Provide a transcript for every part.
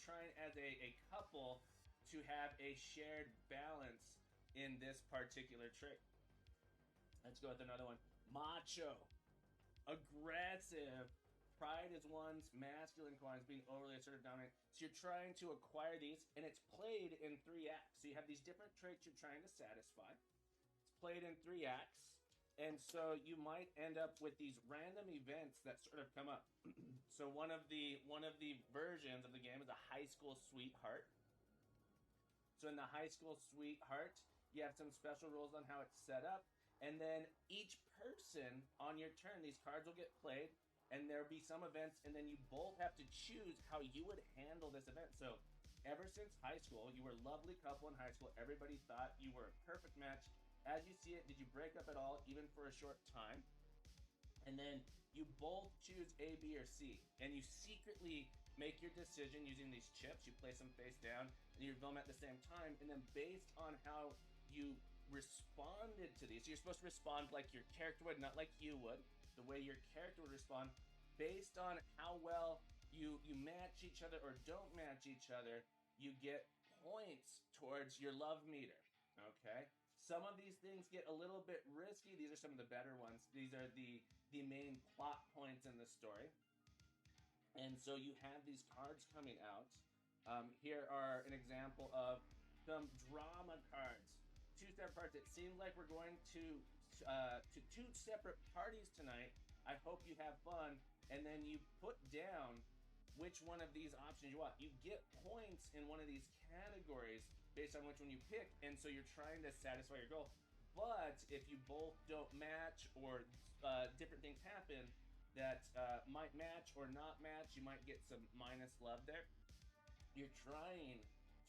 trying as a couple to have a shared balance in this particular trait. Let's go with another one. Macho, aggressive. Pride is one's masculine qualities, being overly assertive, dominant. So you're trying to acquire these, and it's played in 3 acts. So you have these different traits you're trying to satisfy. It's played in 3 acts, and so you might end up with these random events that sort of come up. So one of the versions of the game is a high school sweetheart. So in the high school sweetheart, you have some special rules on how it's set up, and then each person on your turn, these cards will get played, and there'll be some events, and then you both have to choose how you would handle this event. So ever since high school, you were a lovely couple in high school. Everybody thought you were a perfect match. As you see it, did you break up at all, even for a short time? And then you both choose A, B, or C, and you secretly make your decision using these chips. You place them face down, and you reveal them at the same time. And then based on how you responded to these, so you're supposed to respond like your character would, not like you would. The way your character would respond, based on how well you match each other or don't match each other, you get points towards your love meter. Okay. Some of these things get a little bit risky. These are some of the better ones. These are the main plot points in the story. And so you have these cards coming out. Here are an example of some drama cards. Two separate parts. It seems like we're going to two separate parties tonight. I hope you have fun. And then you put down which one of these options you want. You get points in one of these categories based on which one you pick, and so you're trying to satisfy your goal. But if you both don't match, or different things happen that might match or not match, you might get some minus love there. You're trying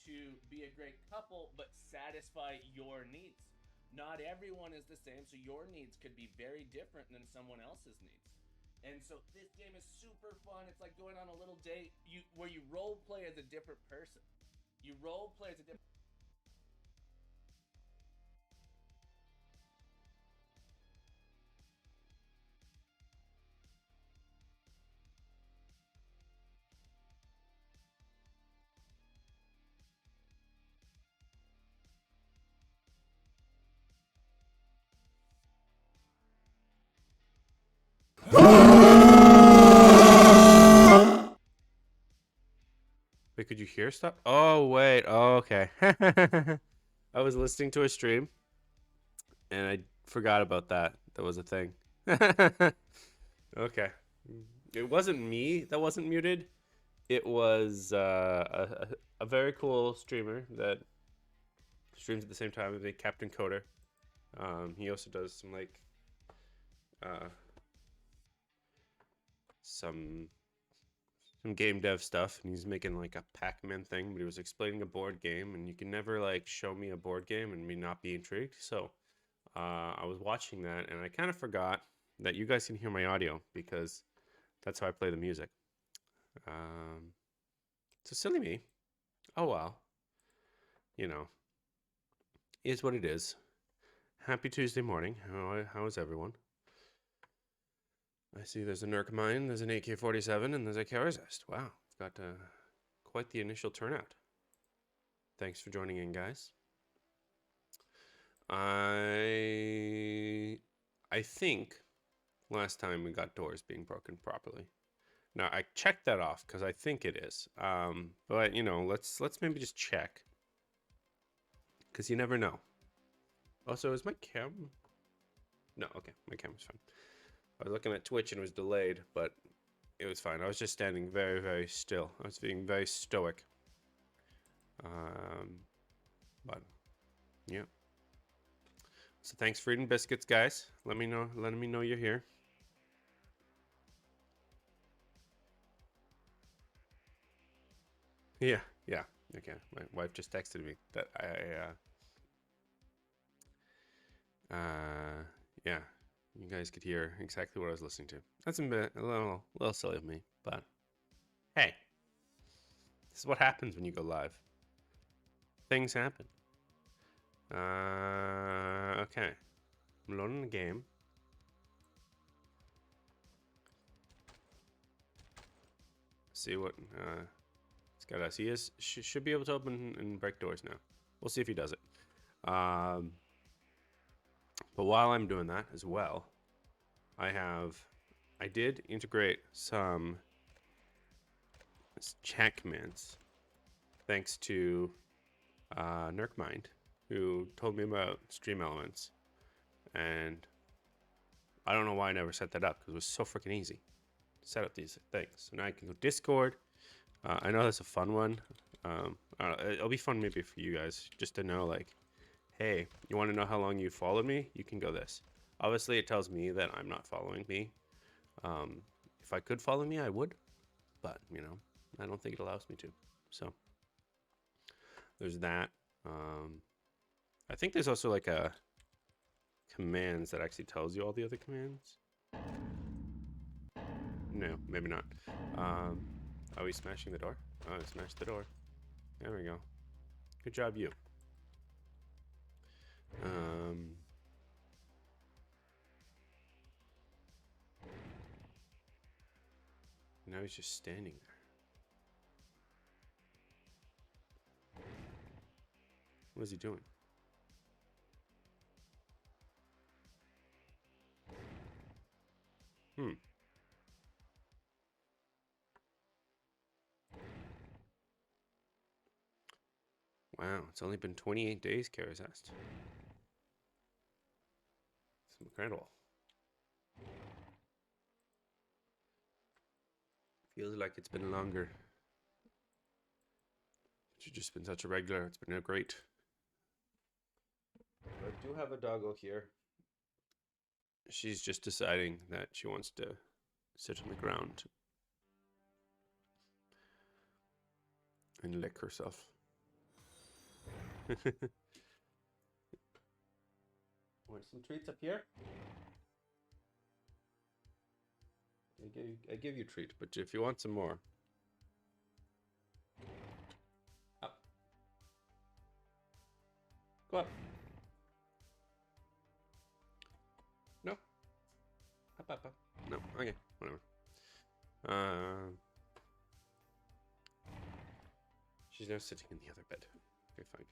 to be a great couple, but satisfy your needs. Not everyone is the same, so your needs could be very different than someone else's needs. And so this game is super fun. It's like going on a little date where you role play as a different person. You role play as a different. Wait, could you hear stuff? Oh, wait. Oh, okay. I was listening to a stream and I forgot about that. That was a thing. Okay. It wasn't me that wasn't muted. It was a very cool streamer that streams at the same time as me, Captain Coder. He also does some like uh, some some game dev stuff, and he's making like a Pac-Man thing, but he was explaining a board game, and you can never like show me a board game and me not be intrigued. So I was watching that, and I kind of forgot that you guys can hear my audio because that's how I play the music. Um, so silly me. Oh well, you know, is what it is. Happy Tuesday morning. How is everyone? I see there's a Nurk Mine, there's an AK-47, and there's a KRZ. Wow, got quite the initial turnout. Thanks for joining in, guys. I think last time we got doors being broken properly. Now I checked that off because I think it is. But you know, let's maybe just check because you never know. Also, is my cam? No, okay, my camera's fine. I was looking at Twitch and it was delayed, but it was fine. I was just standing very, very still. I was being very stoic. But yeah. So thanks for eating biscuits, guys. Let me know you're here. Yeah, yeah. Okay. My wife just texted me that yeah, you guys could hear exactly what I was listening to. That's a bit a little silly of me, but hey, this is what happens when you go live. Things happen. Okay. I'm loading the game. See what got us. He should be able to open and break doors now. We'll see if he does it. But while I'm doing that as well, I did integrate some chat commands thanks to Nurkmind, who told me about Stream Elements. And I don't know why I never set that up, because it was so freaking easy to set up these things. So now I can go Discord. I know that's a fun one. It'll be fun maybe for you guys, just to know, like, hey, you want to know how long you followed me? You can go this. Obviously, it tells me that I'm not following me. If I could follow me, I would. But, you know, I don't think it allows me to. So, there's that. I think there's also, like, a commands that actually tells you all the other commands. No, maybe not. Are we smashing the door? Oh, I smashed the door. There we go. Good job, you. Now he's just standing there. What is he doing? Wow, it's only been 28 days, Kara's asked. It's incredible. Feels like it's been longer. But you've just been such a regular. It's been great. I do have a doggo here. She's just deciding that she wants to sit on the ground and lick herself. Want some treats up here? I give you a treat, but if you want some more. Up. Go up. No. Up. No. Okay. Whatever. She's now sitting in the other bed. Okay, fine.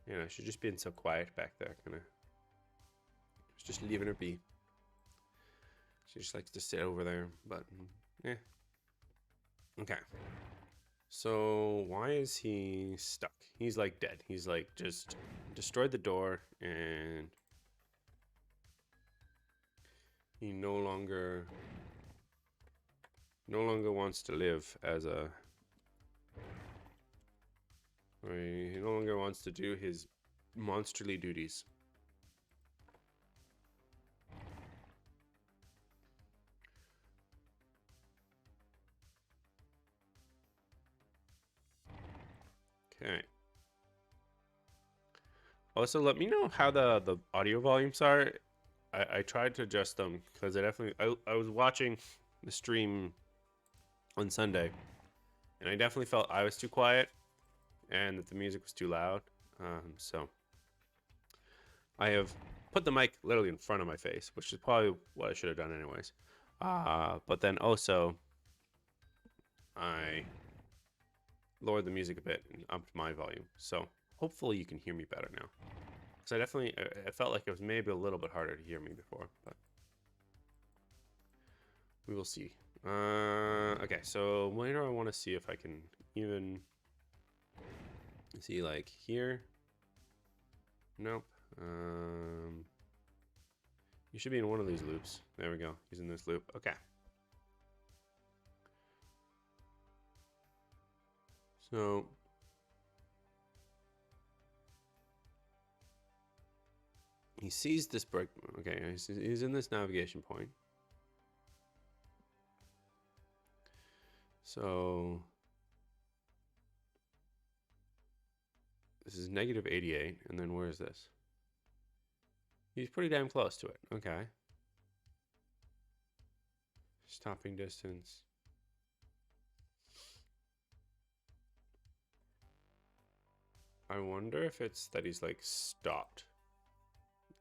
You know, she's just being so quiet back there, kind of. Just leaving her be. She just likes to sit over there, but yeah. Okay. So why is he stuck? He's like dead. He's like just destroyed the door, and he no longer wants to live as a. He no longer wants to do his monsterly duties. Okay. Also, let me know how the audio volumes are. I tried to adjust them because I was watching the stream on Sunday, and I definitely felt I was too quiet and that the music was too loud. So I have put the mic literally in front of my face, which is probably what I should have done anyways. But then also I lowered the music a bit and upped my volume. So hopefully you can hear me better now. Because I felt like it was maybe a little bit harder to hear me before, but we will see. Okay, so later I want to see if I can even see, like, here. Nope. You should be in one of these loops. There we go. He's in this loop. Okay. So he sees this break. Okay, he's in this navigation point. So this is negative 88, and then where is this? He's pretty damn close to it. Okay. Stopping distance. I wonder if it's that he's like stopped.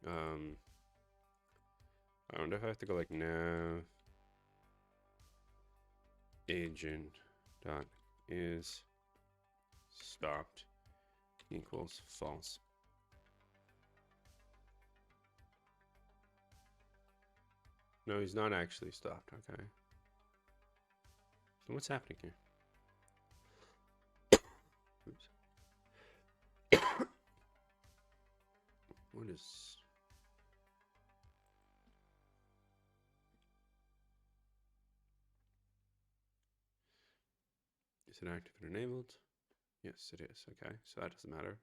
I wonder if I have to go like nav agent dot is stopped equals false. No, he's not actually stopped. Okay. So what's happening here? Oops. What is... Is it active and enabled? Yes, it is. Okay, so that doesn't matter.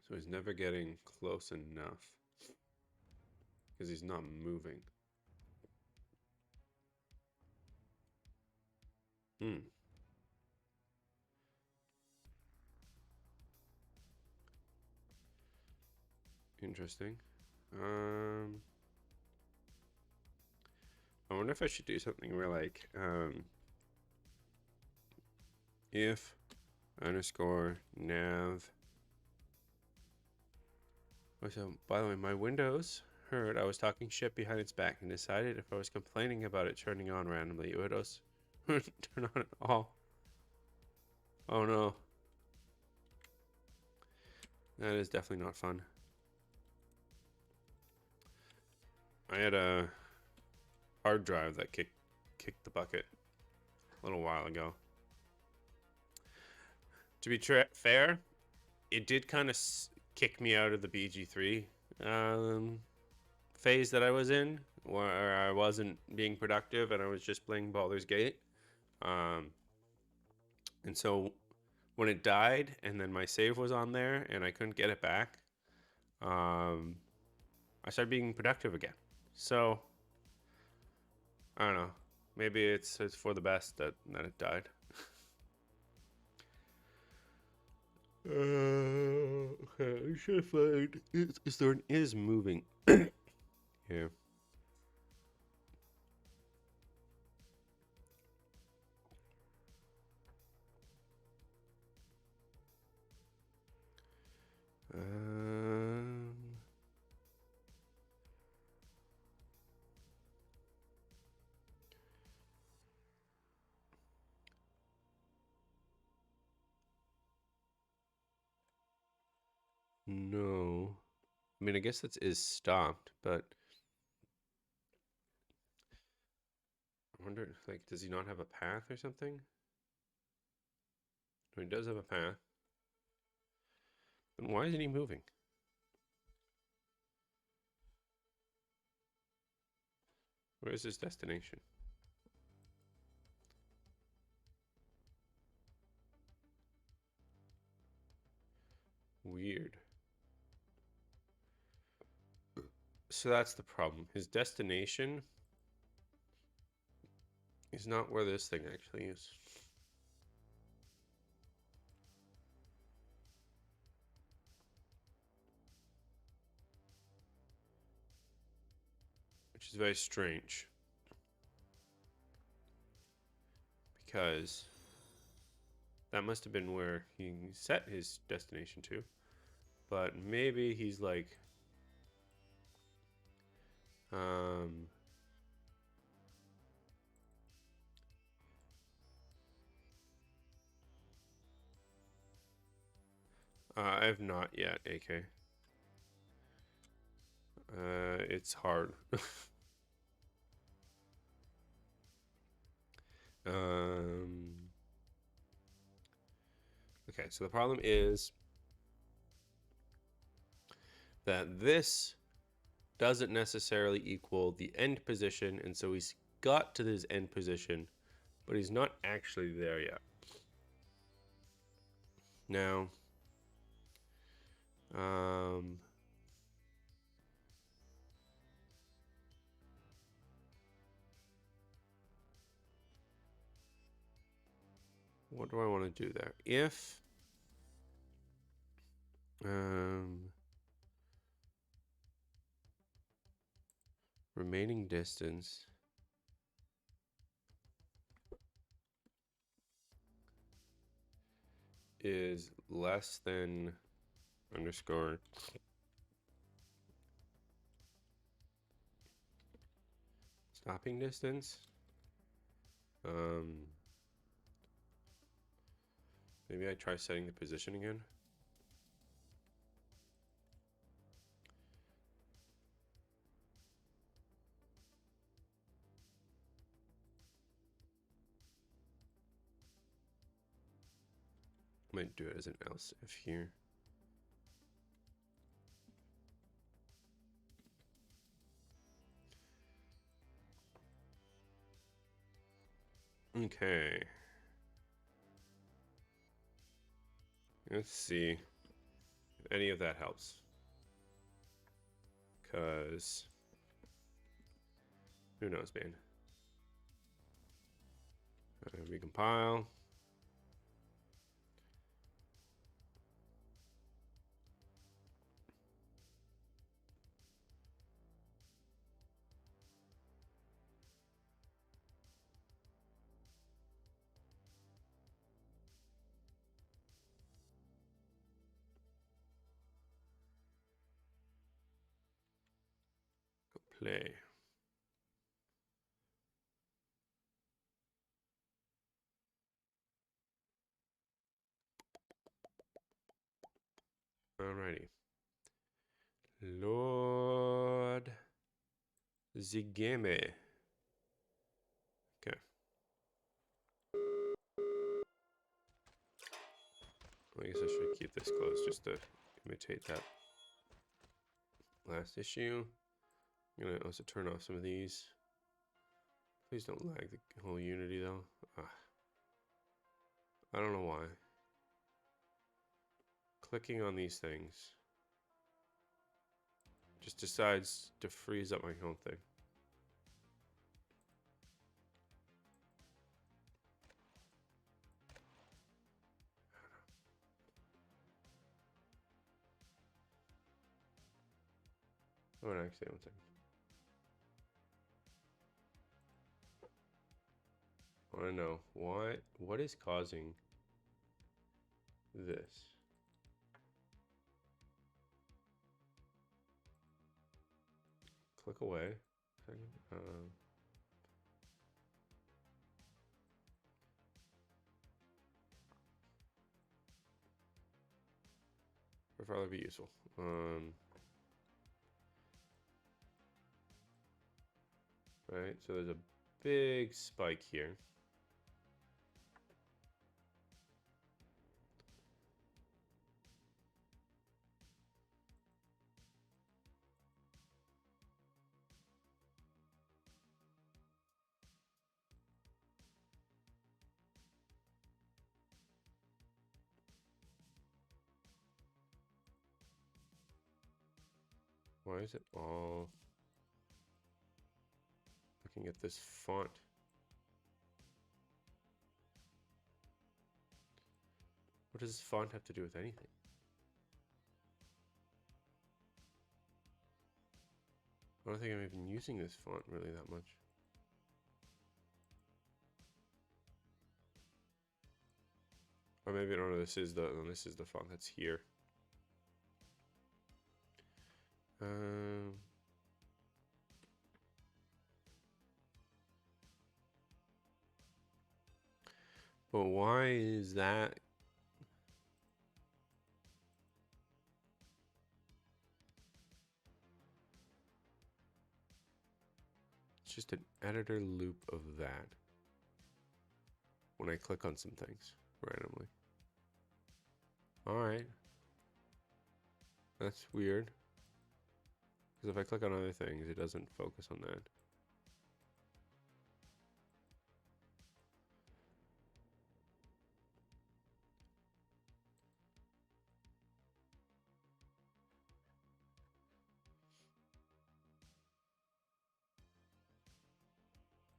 So he's never getting close enough because he's not moving. Interesting. I wonder if I should do something where like if underscore nav. Oh, so by the way, my Windows heard I was talking shit behind its back and decided if I was complaining about it turning on randomly, it would turn on at all. Oh no. That is definitely not fun. I had a hard drive that kicked the bucket a little while ago. To be fair, it did kind of kick me out of the BG3 phase that I was in, where I wasn't being productive and I was just playing Baldur's Gate. And so when it died and then my save was on there and I couldn't get it back, I started being productive again. So I don't know. Maybe it's for the best that it died. Okay, I should find. Is there an is moving? Here. No. I mean, I guess that is stopped, but I wonder, like, does he not have a path or something? No, he does have a path. Then why isn't he moving? Where is his destination? Weird. So that's the problem. His destination is not where this thing actually is. Which is very strange. Because that must have been where he set his destination to. But maybe he's like... I have not yet, AK. It's hard. Okay, so the problem is that this doesn't necessarily equal the end position, and so he's got to his end position, but he's not actually there yet. Now, what do I want to do there? If Remaining distance is less than underscore stopping distance. Maybe I try setting the position again. Might do it as an else if here. Okay. Let's see if any of that helps. Because who knows, man. Recompile. Play. Alrighty. Lord Zigame. Okay. I guess I should keep this closed just to imitate that last issue. I'm gonna also turn off some of these. Please don't lag the whole Unity though. I don't know why. Clicking on these things just decides to freeze up my whole thing. Oh, actually, one second. I want to know what is causing this. Click away. Would probably be useful. Right, so there's a big spike here. Why is it all looking at this font? What does this font have to do with anything? I don't think I'm even using this font really that much. Or maybe I don't know. This is the font that's here. But why is that? It's just an editor loop of that when I click on some things randomly. All right. That's weird. Because if I click on other things, it doesn't focus on that.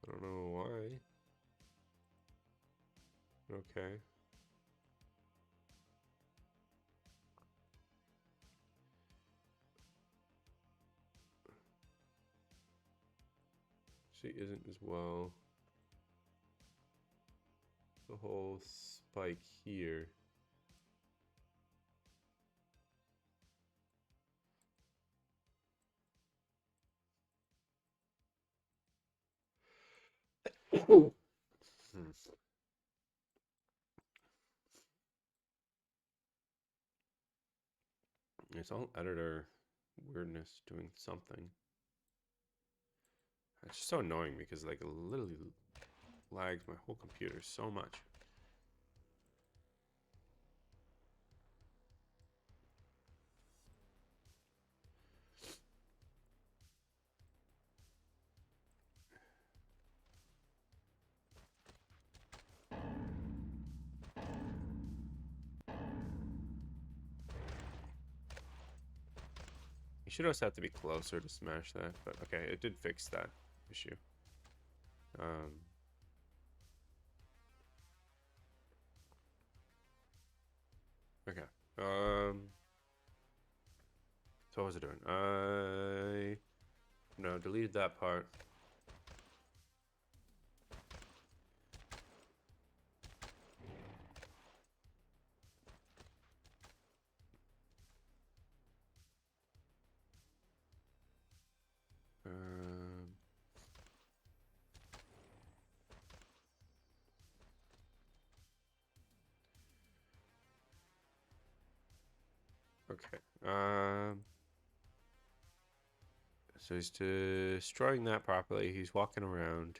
I don't know why. Okay. actually isn't as well. The whole spike here. It's all editor weirdness doing something. It's just so annoying because like it literally lags my whole computer so much. You should also have to be closer to smash that, but okay, it did fix that issue. Okay. So what was I doing? No, deleted that part. Okay. So he's destroying that properly. He's walking around.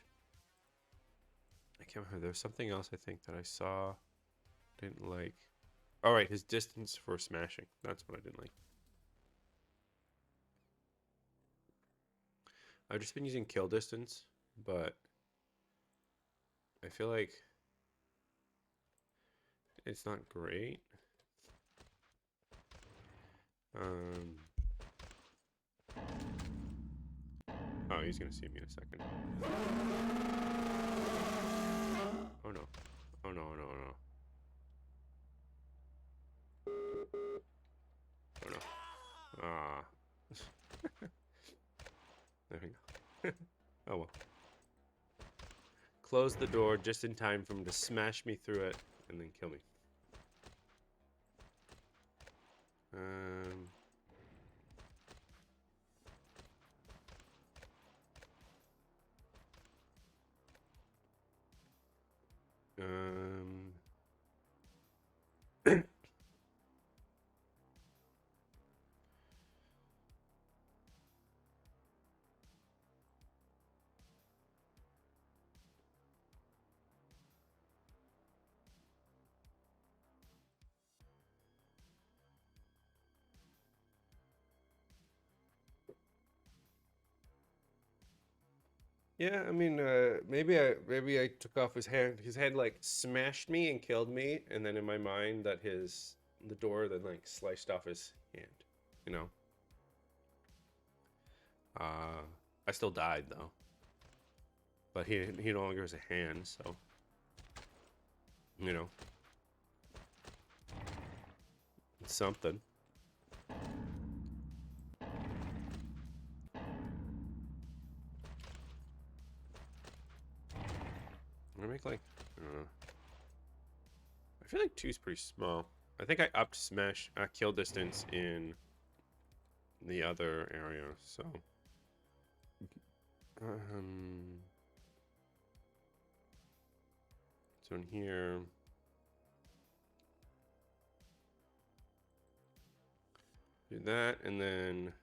I can't remember. There's something else I think that I saw. Didn't like. All right, his distance for smashing. That's what I didn't like. I've just been using kill distance, but I feel like it's not great. Oh, he's gonna see me in a second. Oh no. Oh no, no, no. Oh no. Ah. There we go. Oh well. Close the door just in time for him to smash me through it and then kill me. Yeah, I mean, maybe I took off his hand. His head like smashed me and killed me, and then in my mind that the door then like sliced off his hand. You know. I still died though. But he no longer has a hand, so you know. It's something. I'm gonna make like I feel like 2 is pretty small. I think I upped smash kill distance in the other area, so so in here do that, and then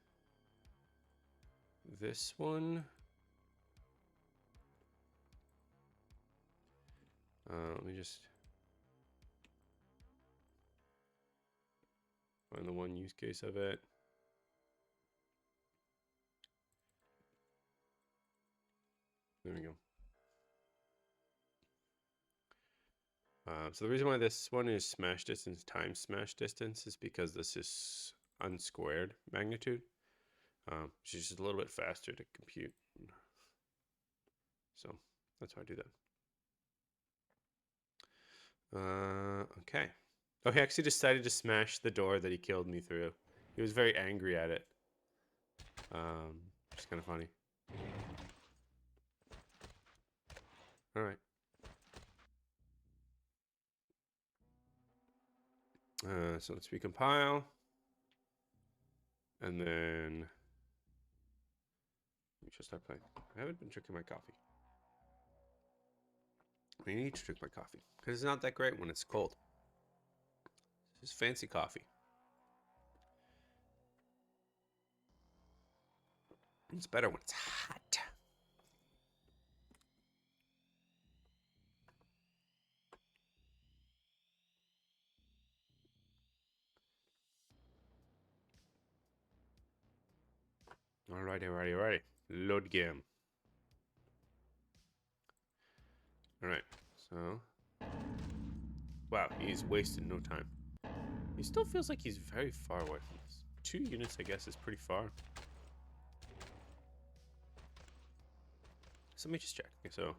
this one let me just find the one use case of it. There we go. So the reason why this one is smash distance times smash distance is because this is unsquared magnitude, which is just a little bit faster to compute. So that's why I do that. Okay. Oh, he actually decided to smash the door that he killed me through. He was very angry at it. Which is kind of funny. All right. So let's recompile. And then let me just start playing. I haven't been drinking my coffee. I need to drink my coffee because it's not that great when it's cold. It's just fancy coffee. It's better when it's hot. Alrighty. Load game. Alright, so. Wow, he's wasted no time. He still feels like he's very far away from us. 2 units, I guess, is pretty far. So let me just check. Okay, so,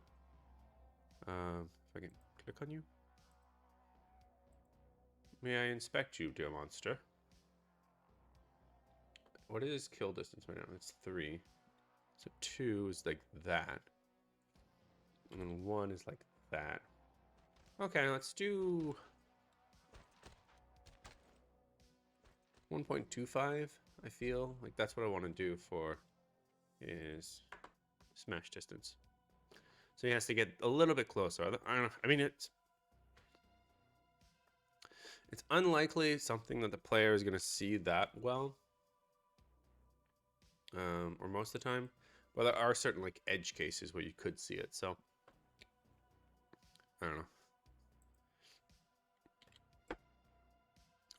if I can click on you. May I inspect you, dear monster? What is kill distance right now? It's 3. So 2 is like that. And then 1 is like that. Okay, let's do 1.25. I feel like that's what I want to do for his smash distance. So he has to get a little bit closer. I don't know. I mean, it's unlikely something that the player is going to see that well. Or most of the time. But there are certain like edge cases where you could see it. So I don't know.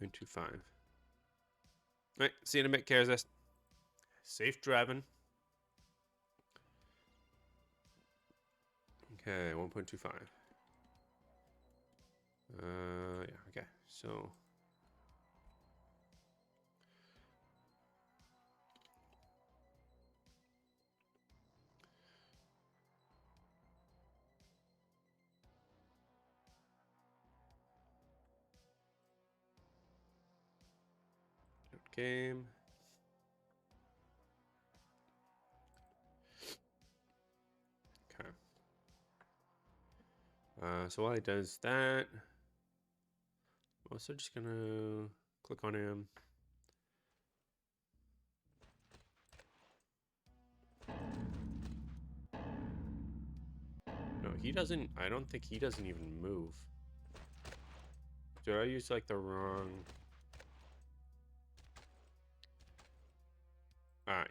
0.25. All right, see you in a bit, Karazest. Safe driving. Okay, 1.25. Yeah, okay. So game. Okay. So while he does that, I'm also just gonna click on him. No, he doesn't. I don't think he doesn't even move. Did I use like the wrong?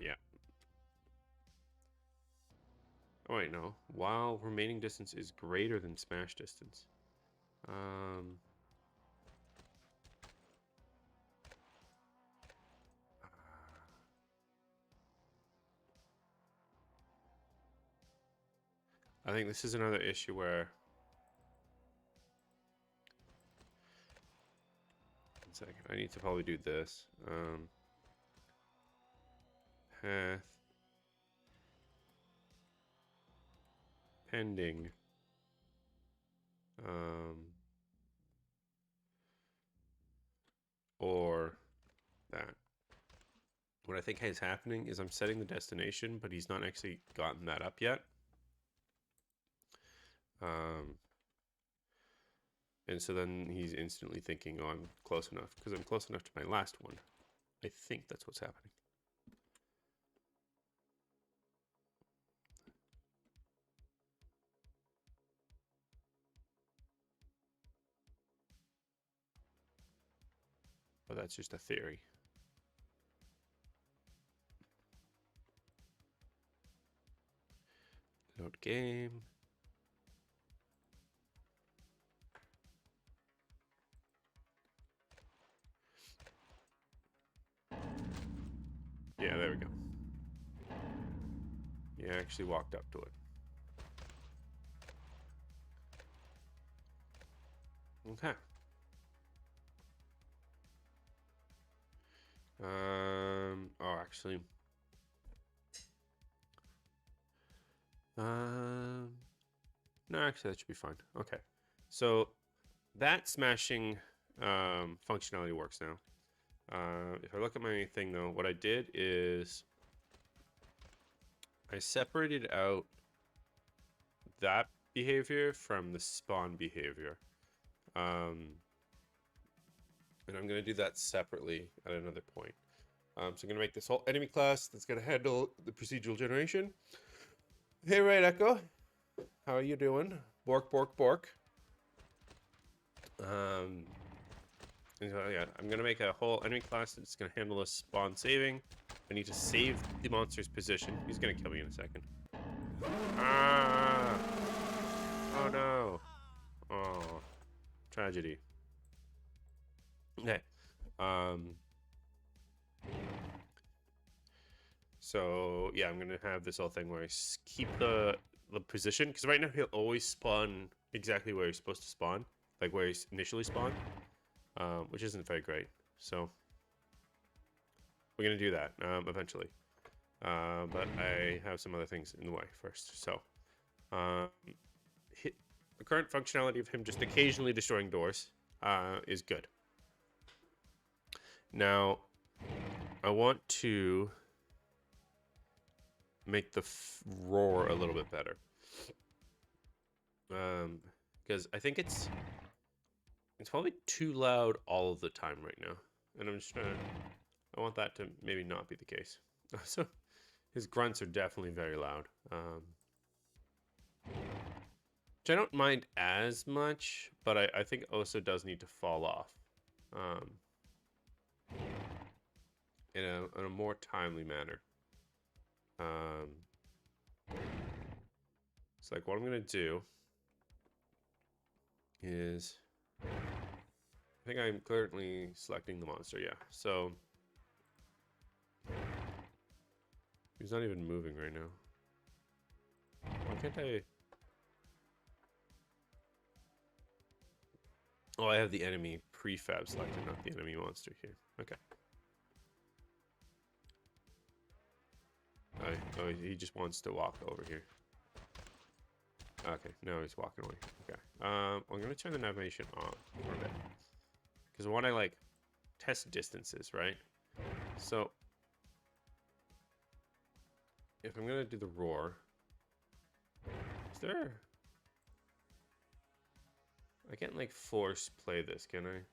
Yeah. Oh wait, no. While remaining distance is greater than smash distance. I think this is another issue where. One second. I need to probably do this. Path. Pending. Or that. What I think is happening is I'm setting the destination, but he's not actually gotten that up yet. And so then he's instantly thinking, oh, I'm close enough because I'm close enough to my last one. I think that's what's happening. But that's just a theory. Load game. Yeah, there we go. Yeah, I actually walked up to it. Okay. Oh, actually. No, actually, that should be fine. Okay. So that smashing functionality works now. If I look at my thing, though, what I did is I separated out that behavior from the spawn behavior. And I'm going to do that separately at another point. So I'm going to make this whole enemy class that's going to handle the procedural generation. Hey, right, Echo. How are you doing? Bork, bork, bork. And so, yeah, I'm going to make a whole enemy class that's going to handle a spawn saving. I need to save the monster's position. He's going to kill me in a second. Ah! Oh, no. Oh. Tragedy. Okay. So yeah, I'm gonna have this whole thing where I keep the position, because right now he'll always spawn exactly where he's supposed to spawn, like where he's initially spawned, which isn't very great. So we're gonna do that eventually, but I have some other things in the way first. So the current functionality of him just occasionally destroying doors is good. Now, I want to make the roar a little bit better. Because I think it's probably too loud all of the time right now. And I'm just trying to, I want that to maybe not be the case. So, his grunts are definitely very loud. Which I don't mind as much, but I think also does need to fall off. In a more timely manner. So like what I'm gonna do is, I think I'm currently selecting the monster, yeah. So he's not even moving right now. Why can't I? Oh, I have the enemy prefab selected, not the enemy monster here. Okay. Oh, he just wants to walk over here. Okay, no, he's walking away. Okay. I'm gonna turn the navigation off for a bit, because I want to like test distances, right? So if I'm gonna do the roar, is there? I can't like force play this, can I?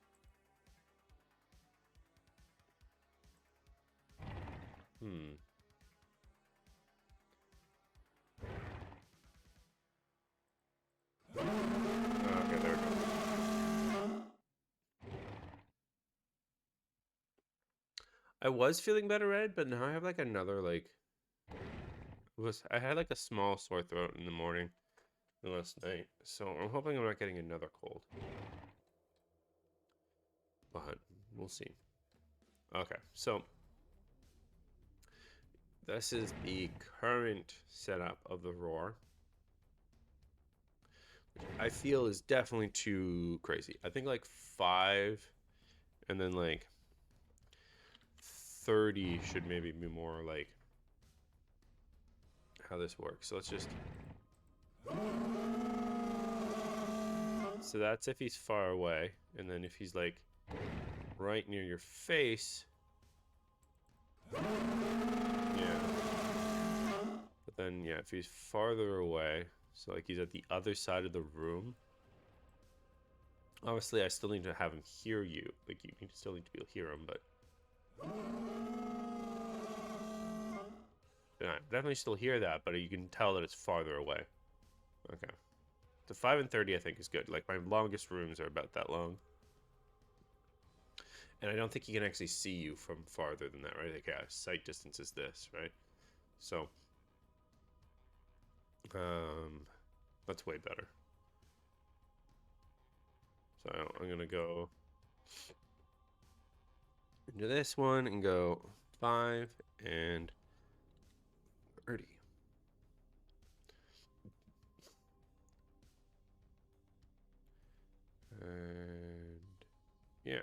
Okay, there we go. I was feeling better, Ed, but now I have like another like. I had like a small sore throat in the morning last night, so I'm hoping I'm not getting another cold. But we'll see. Okay, so this is the current setup of the roar. I feel is definitely too crazy. I think like 5 and then like 30 should maybe be more like how this works. So let's just, so that's if he's far away, and then if he's like right near your face, yeah. But then yeah, if he's farther away, so like he's at the other side of the room, obviously I still need to have him hear you. Like you still need to be able to hear him, but yeah, definitely still hear that, but you can tell that it's farther away. Okay. The 5 and 30 I think is good. Like my longest rooms are about that long. And I don't think he can actually see you from farther than that, right? Like yeah, sight distance is this, right? So that's way better. So I'm gonna go into this one and go 5 and 30. And yeah.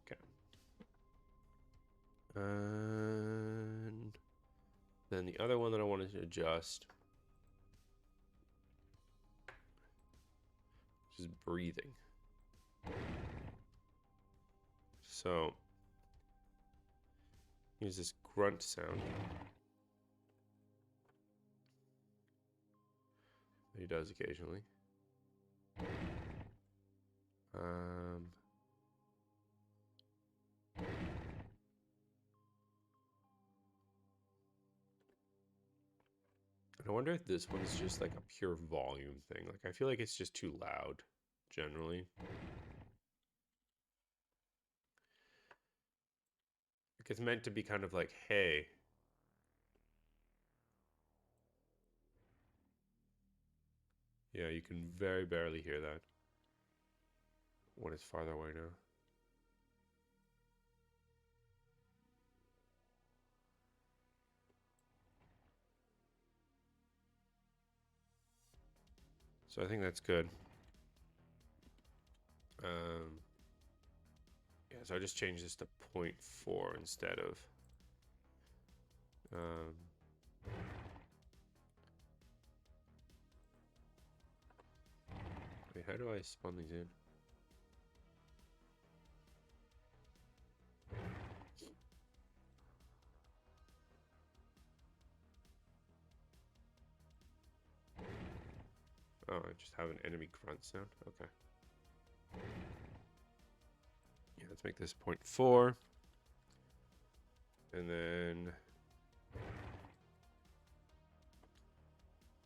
Okay. And then the other one that I wanted to adjust is breathing. So Here's this grunt sound. He does occasionally. I wonder if this one's just like a pure volume thing. Like, I feel like it's just too loud, generally. Like, it's meant to be kind of like, hey. Yeah, you can very barely hear that when it's farther away now. So I think that's good. Yeah, so I just changed this to 0.4 instead of. Wait, how do I spawn these in? Oh, I just have an enemy grunt sound. Okay. Yeah, let's make this 0.4. And then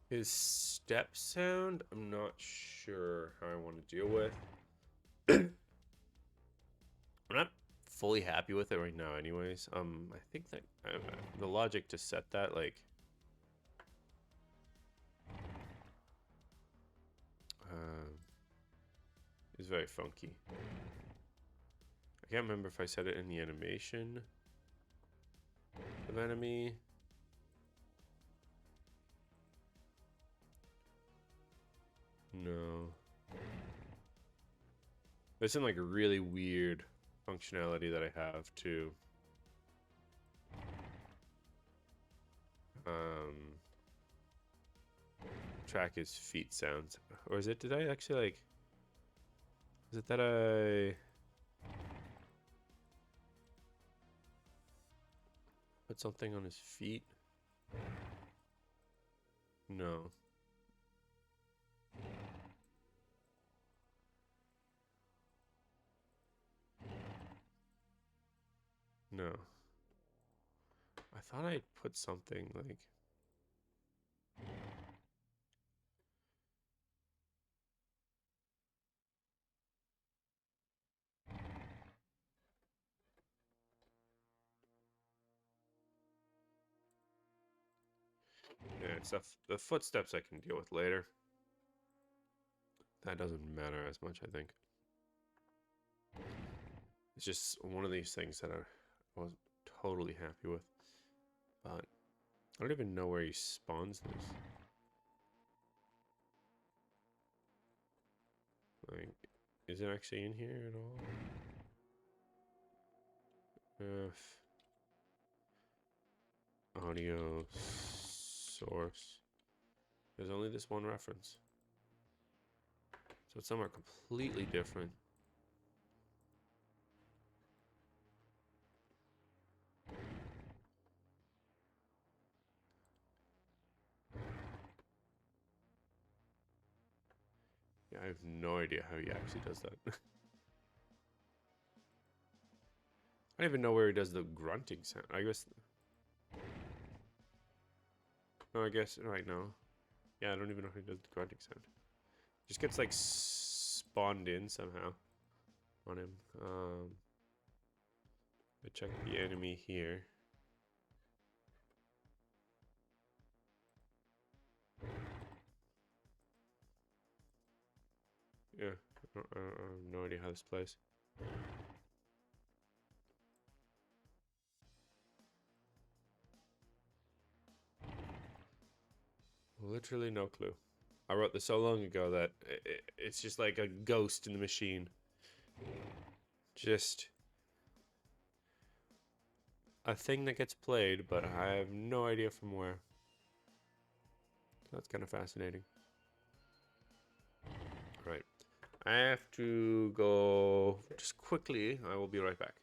his step sound, I'm not sure how I want to deal with. I'm not fully happy with it right now anyways. I think that the logic to set that, like, is very funky. I can't remember if I set it in the animation of enemy. No. There's some like really weird functionality that I have to track his feet sounds. Or is it, did I actually like, is it that I put something on his feet? No. No. I thought I put something like. Yeah, it's the footsteps I can deal with later. That doesn't matter as much, I think. It's just one of these things that I wasn't totally happy with. But I don't even know where he spawns this. Like, is it actually in here at all? Audio source. There's only this one reference. So it's somewhere completely different. Yeah, I have no idea how he actually does that. I don't even know where he does the grunting sound. I guess. No, I guess right now. Yeah, I don't even know how he does the grunting sound. Just gets like spawned in somehow on him. I check the enemy here. Yeah, I have no idea how this plays. Literally no clue. I wrote this so long ago that it's just like a ghost in the machine. Just a thing that gets played, but I have no idea from where. That's kind of fascinating. Right. I have to go just quickly. I will be right back.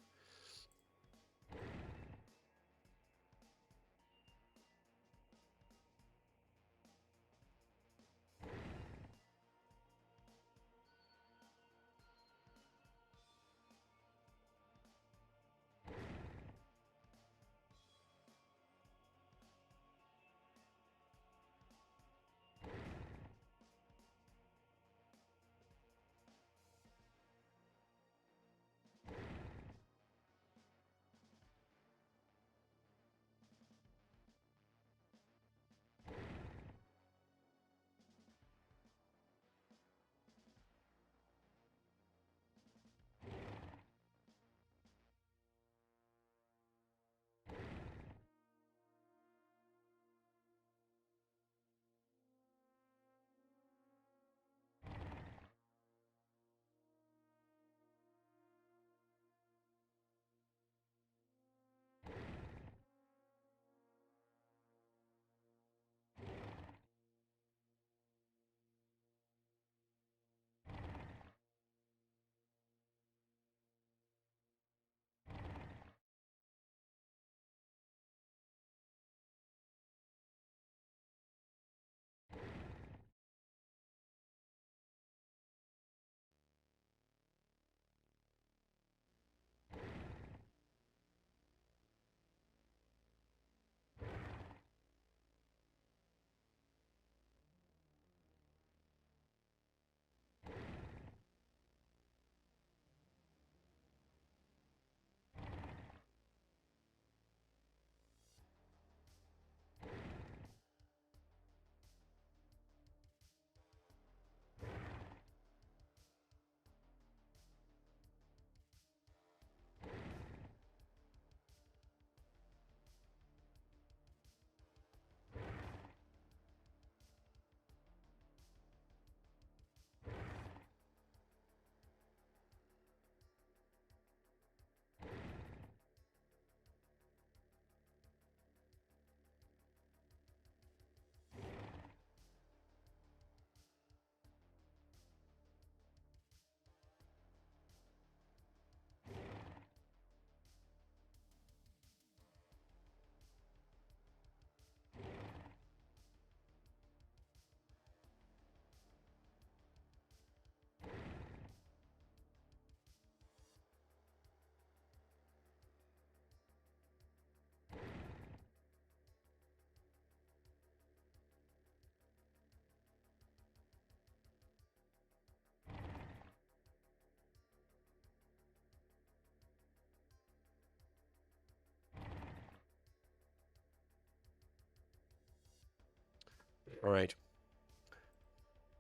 All right.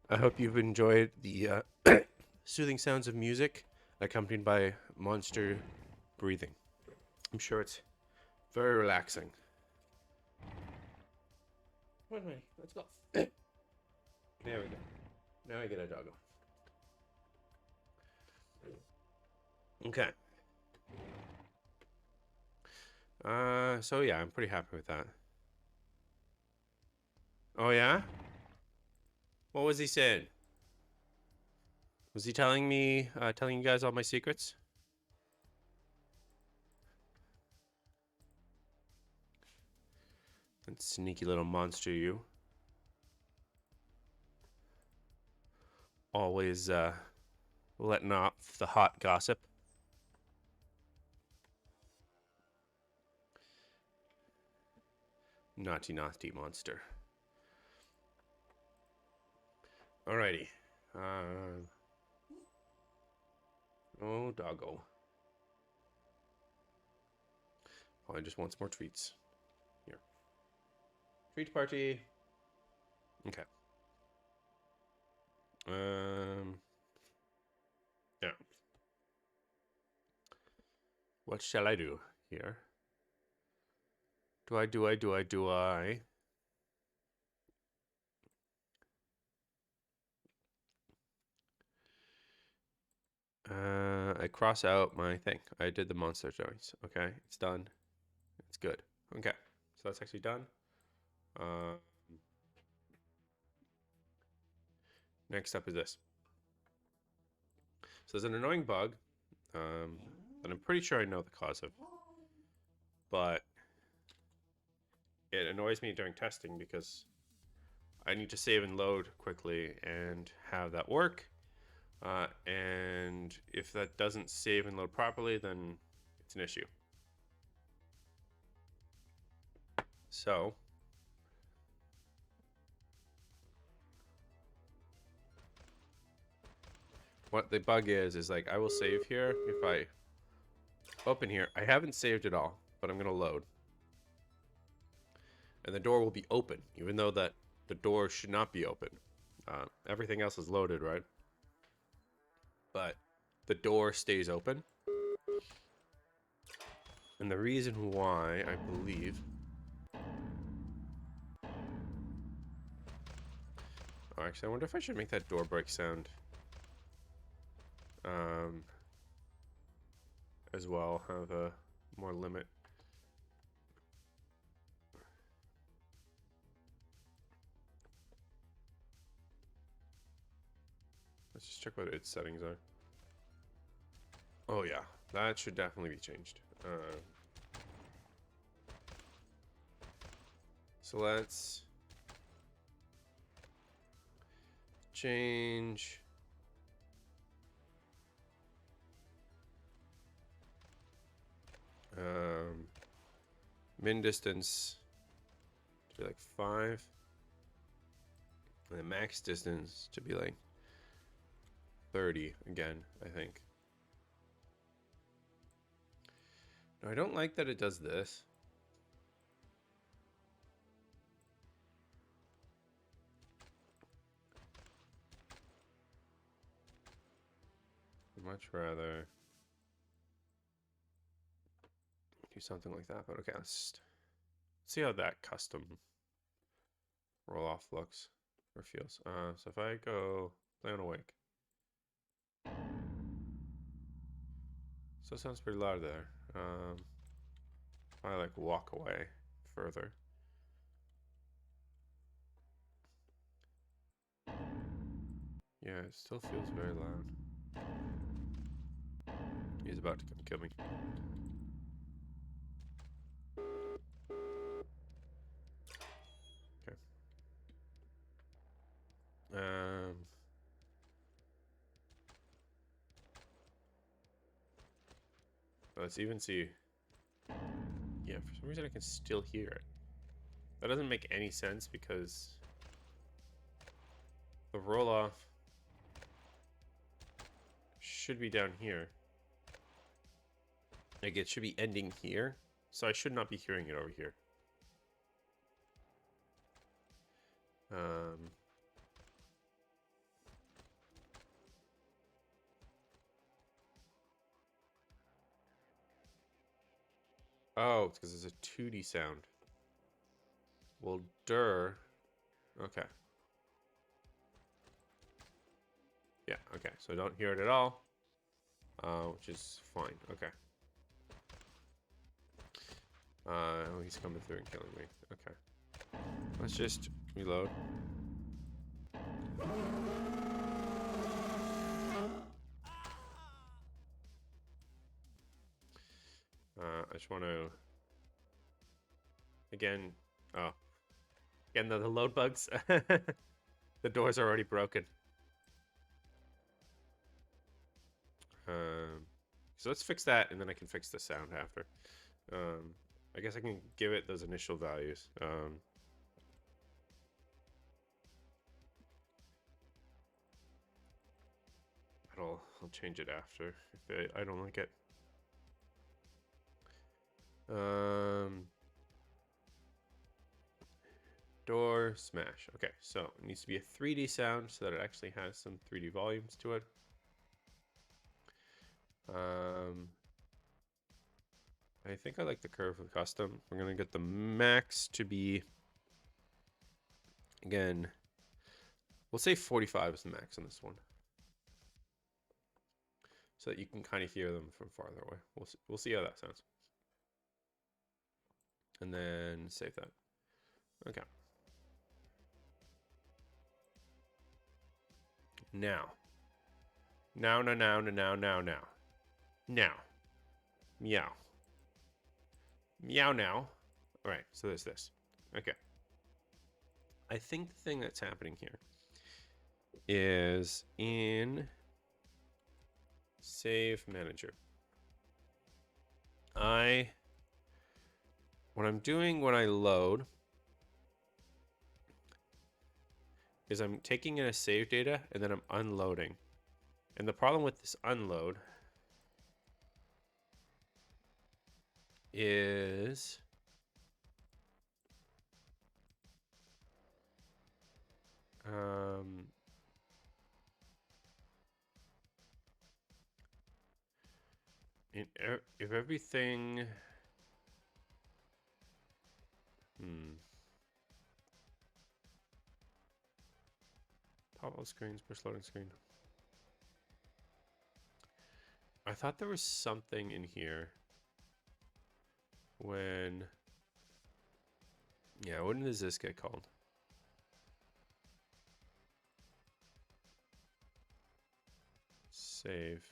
I hope you've enjoyed the soothing sounds of music accompanied by monster breathing. I'm sure it's very relaxing. Wait, let's go. There we go. Now I get a doggo. Okay. So yeah, I'm pretty happy with that. Oh yeah? What was he saying? Was he telling me, telling you guys all my secrets? That sneaky little monster, you. Always, letting off the hot gossip. Naughty, naughty monster. Alrighty. Oh, doggo. Probably just wants more treats. Here. Treat party. Okay. Yeah. What shall I do here? Do I? I cross out my thing. I did the monster joints. Okay, it's done. It's good. Okay, so that's actually done. Next up is this. So there's an annoying bug that I'm pretty sure I know the cause of, but it annoys me during testing because I need to save and load quickly and have that work. And if that doesn't save and load properly, then it's an issue. So what the bug is like I will save here. If I open here, I haven't saved it all, but I'm gonna load. And the door will be open, even though that the door should not be open. Everything else is loaded, right? But the door stays open. And the reason why, I believe... Oh, actually, I wonder if I should make that door break sound as well, have a more limit. Let's just check what its settings are. Oh yeah, that should definitely be changed. So let's change min distance to be like 5, and the max distance to be like 30 again, I think. No, I don't like that it does this. I'd much rather do something like that, but okay, let's see how that custom roll off looks or feels. So if I go play on awake, still sounds pretty loud there. I like walk away further. Yeah, it still feels very loud. He's about to come kill me. Okay. Let's even see. Yeah, for some reason I can still hear it. That doesn't make any sense because the roll off should be down here. Like it should be ending here, so I should not be hearing it over here. Um, oh, it's because it's a 2D sound. Well, okay. Yeah, okay. So I don't hear it at all, which is fine. Okay. Oh, he's coming through and killing me. Okay. Let's just reload. I just want to... Again... Oh. Again, the load bugs. The doors are already broken. So let's fix that, and then I can fix the sound after. I guess I can give it those initial values. I'll change it after if I don't like it. Door smash. Okay, so it needs to be a 3D sound so that it actually has some 3D volumes to it. I think I like the curve with custom. We're gonna get the max to be, again, we'll say 45 is the max on this one, so that you can kind of hear them from farther away. We'll see how that sounds, and then save that. Okay. Now, meow. Meow now. All right, so there's this. Okay. I think the thing that's happening here is in Save Manager. What I'm doing when I load is I'm taking in a save data and then I'm unloading. And the problem with this unload is if everything pop-up screens, push loading screen. I thought there was something in here when, yeah, when does this get called? Save.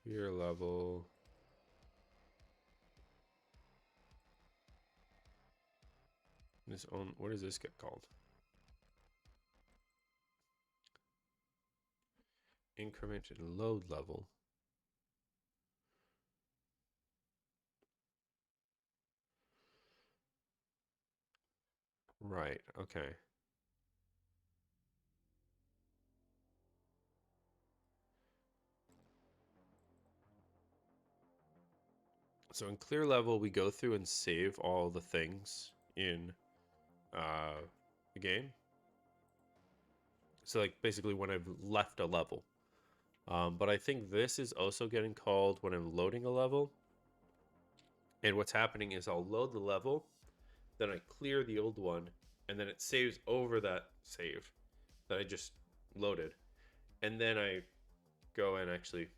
Clear level. What does this get called? Incremented load level. Right, okay. So in clear level, we go through and save all the things in the game. So like basically when I've left a level. But I think this is also getting called when I'm loading a level. And what's happening is I'll load the level, then I clear the old one, and then it saves over that save that I just loaded. And then I go and actually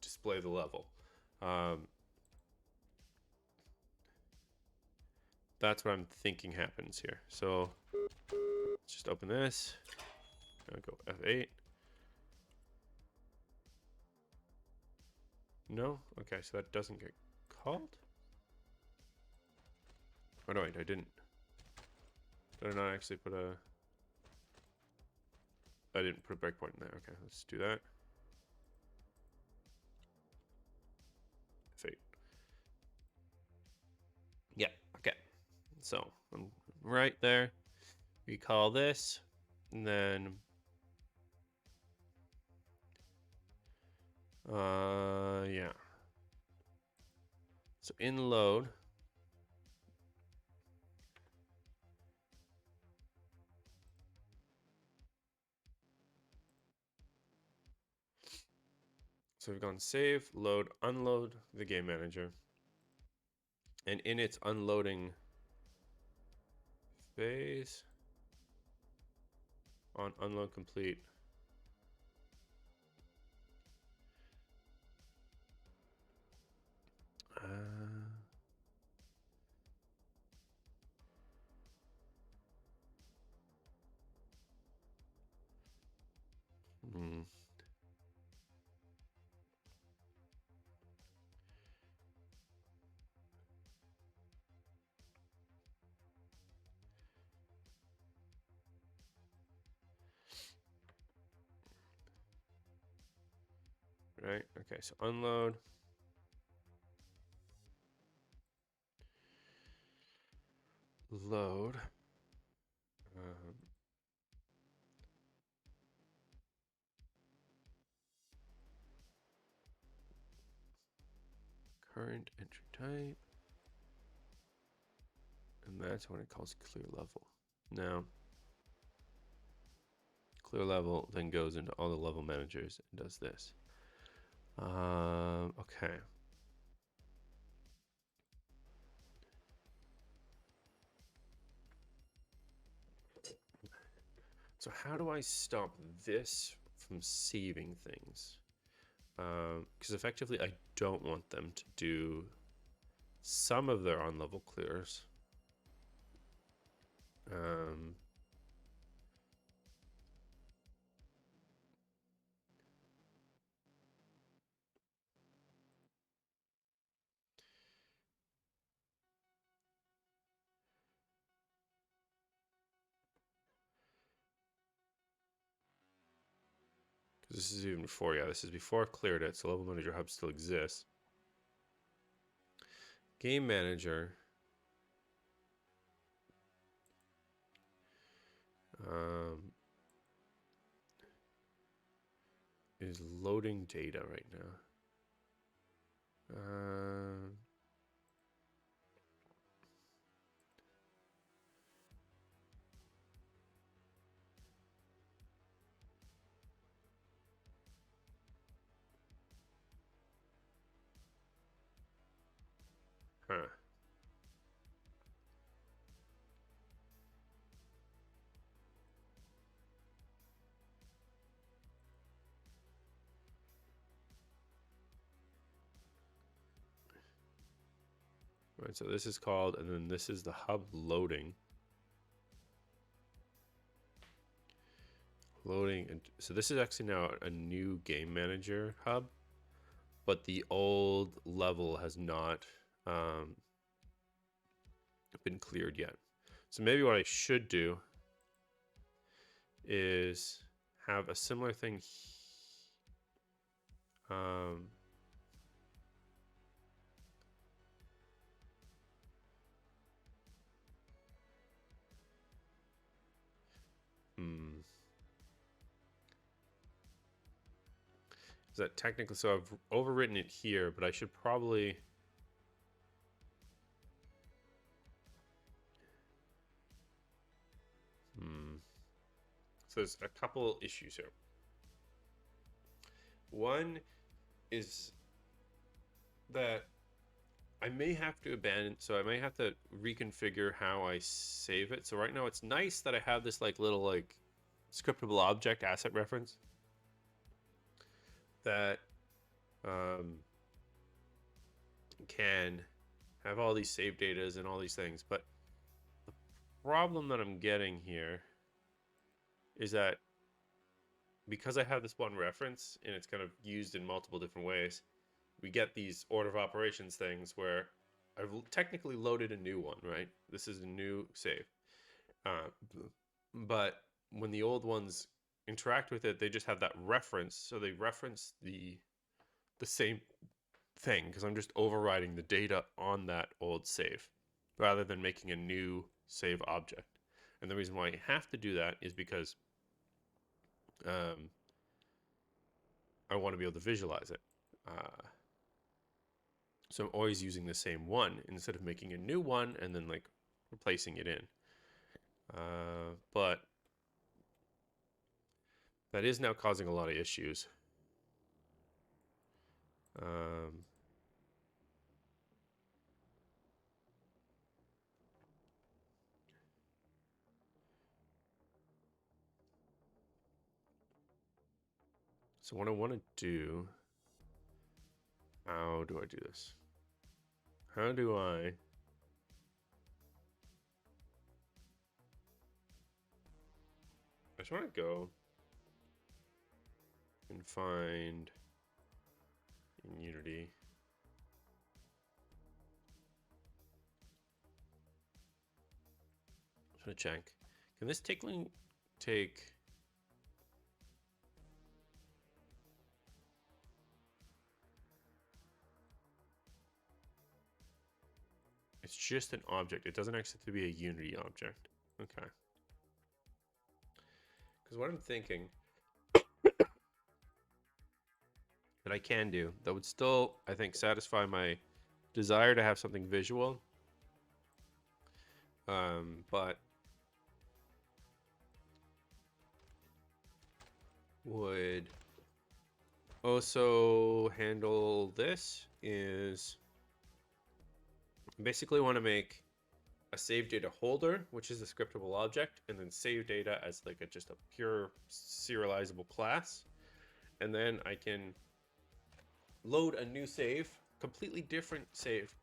display the level. That's what I'm thinking happens here. So let's just open this. I'll go F8. No? Okay, so that doesn't get called? Oh, no, wait, I didn't. Did I not actually put a... I didn't put a breakpoint in there. Okay, let's do that. F8. Yeah, okay. So, I'm right there. We call this, and then yeah. So in load, so we've gone save, load, unload the game manager. And in its unloading phase, on unload complete, right? Okay, so unload. Load. Current entry type. And that's when it calls clear level. Now, clear level then goes into all the level managers and does this. Okay. So how do I stop this from saving things? Because effectively I don't want them to do some of their on-level clears. This is even before, yeah, this is before I've cleared it, so Level Manager Hub still exists. Game Manager. Is loading data right now. Huh. Right, so this is called, and then this is the hub loading. Loading, and so this is actually now a new game manager hub, but the old level has not been cleared yet. So maybe what I should do is have a similar thing. Is that technically, so I've overwritten it here, but I should probably so there's a couple issues here. One is that I may have to abandon, so I may have to reconfigure how I save it. So right now it's nice that I have this like little like scriptable object asset reference that can have all these save datas and all these things. But the problem that I'm getting here is that because I have this one reference and it's kind of used in multiple different ways, we get these order of operations things where I've technically loaded a new one, right? This is a new save. But when the old ones interact with it, they just have that reference. So they reference the same thing because I'm just overriding the data on that old save rather than making a new save object. And the reason why you have to do that is because I want to be able to visualize it. So I'm always using the same one instead of making a new one and then like replacing it in. But that is now causing a lot of issues. So what I want to do, how do I do this? How do I just want to go and find in Unity. I'm going to check. Can this take it's just an object. It doesn't actually have to be a Unity object. Okay. Because what I'm thinking that I can do that would still, I think, satisfy my desire to have something visual, but would also handle this is basically want to make a save data holder, which is a scriptable object, and then save data as like just a pure serializable class. And then I can load a new save, completely different save,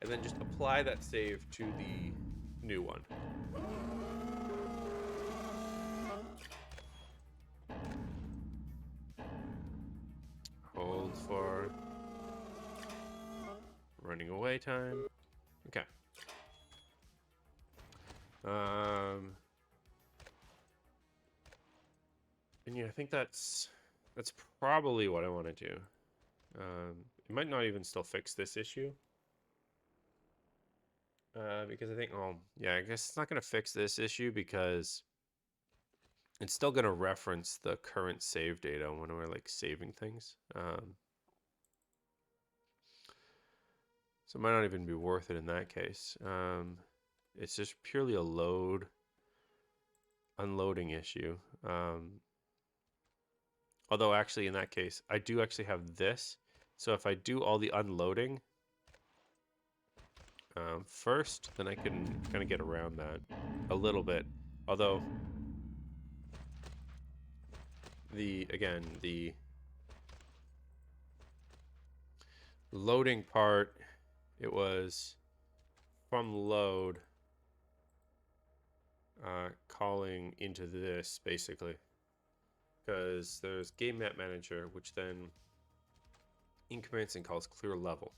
and then just apply that save to the new one. Hold for running away time. Okay. And yeah, I think that's probably what I want to do. It might not even still fix this issue. Because I think, oh, yeah, I guess it's not going to fix this issue because it's still going to reference the current save data when we're like saving things. So it might not even be worth it in that case. It's just purely a unloading issue. Although actually in that case, I do actually have this. So if I do all the unloading first, then I can kind of get around that a little bit. Although the loading part, it was from load calling into this basically, because there's game map manager, which then increments and calls clear level,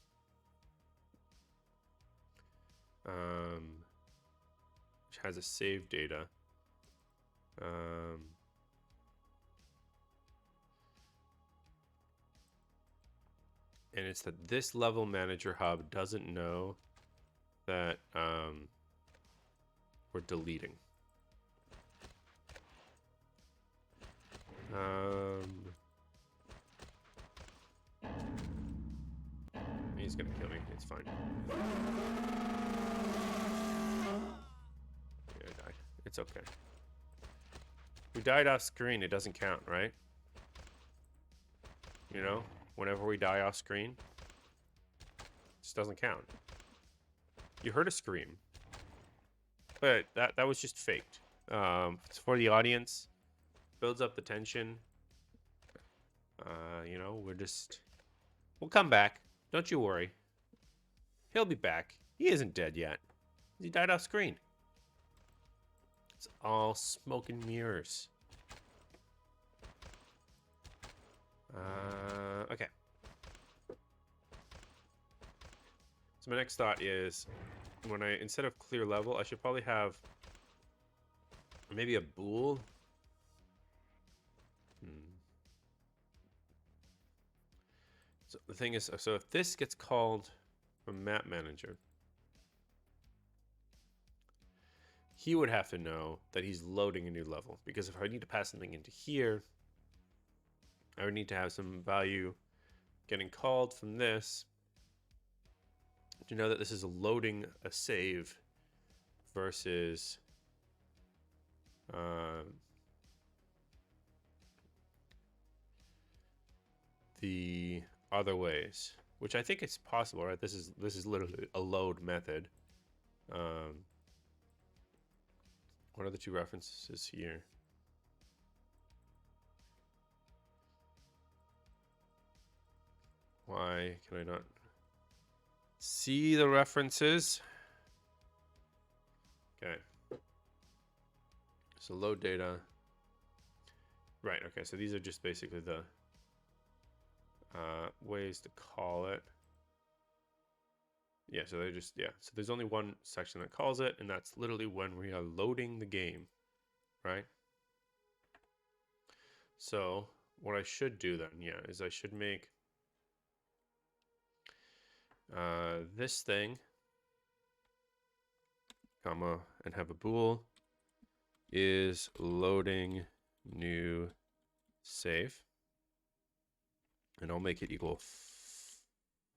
which has a save data. And it's that this level manager hub doesn't know that we're deleting. He's gonna kill me. It's fine. Yeah, I died. It's okay. We died off screen. It doesn't count, right? You know, whenever we die off screen, it just doesn't count. You heard a scream, but that was just faked. It's for the audience. Builds up the tension. You know, we'll come back. Don't you worry. He'll be back. He isn't dead yet. He died off screen. It's all smoke and mirrors. Okay. So my next thought is, when instead of clear level, I should probably have maybe a bool. So the thing is, so if this gets called from map manager, he would have to know that he's loading a new level, because if I need to pass something into here, I would need to have some value getting called from this to know that this is loading a save versus the other ways, which I think it's possible, right? This is literally a load method. What are the two references here? Why can I not see the references? Okay. So load data. Right, okay, so these are just basically the ways to call it. Yeah, so they just, yeah. So there's only one section that calls it, and that's literally when we are loading the game, right? So what I should do then, yeah, is I should make this thing, comma, and have a bool is loading new save, and I'll make it equal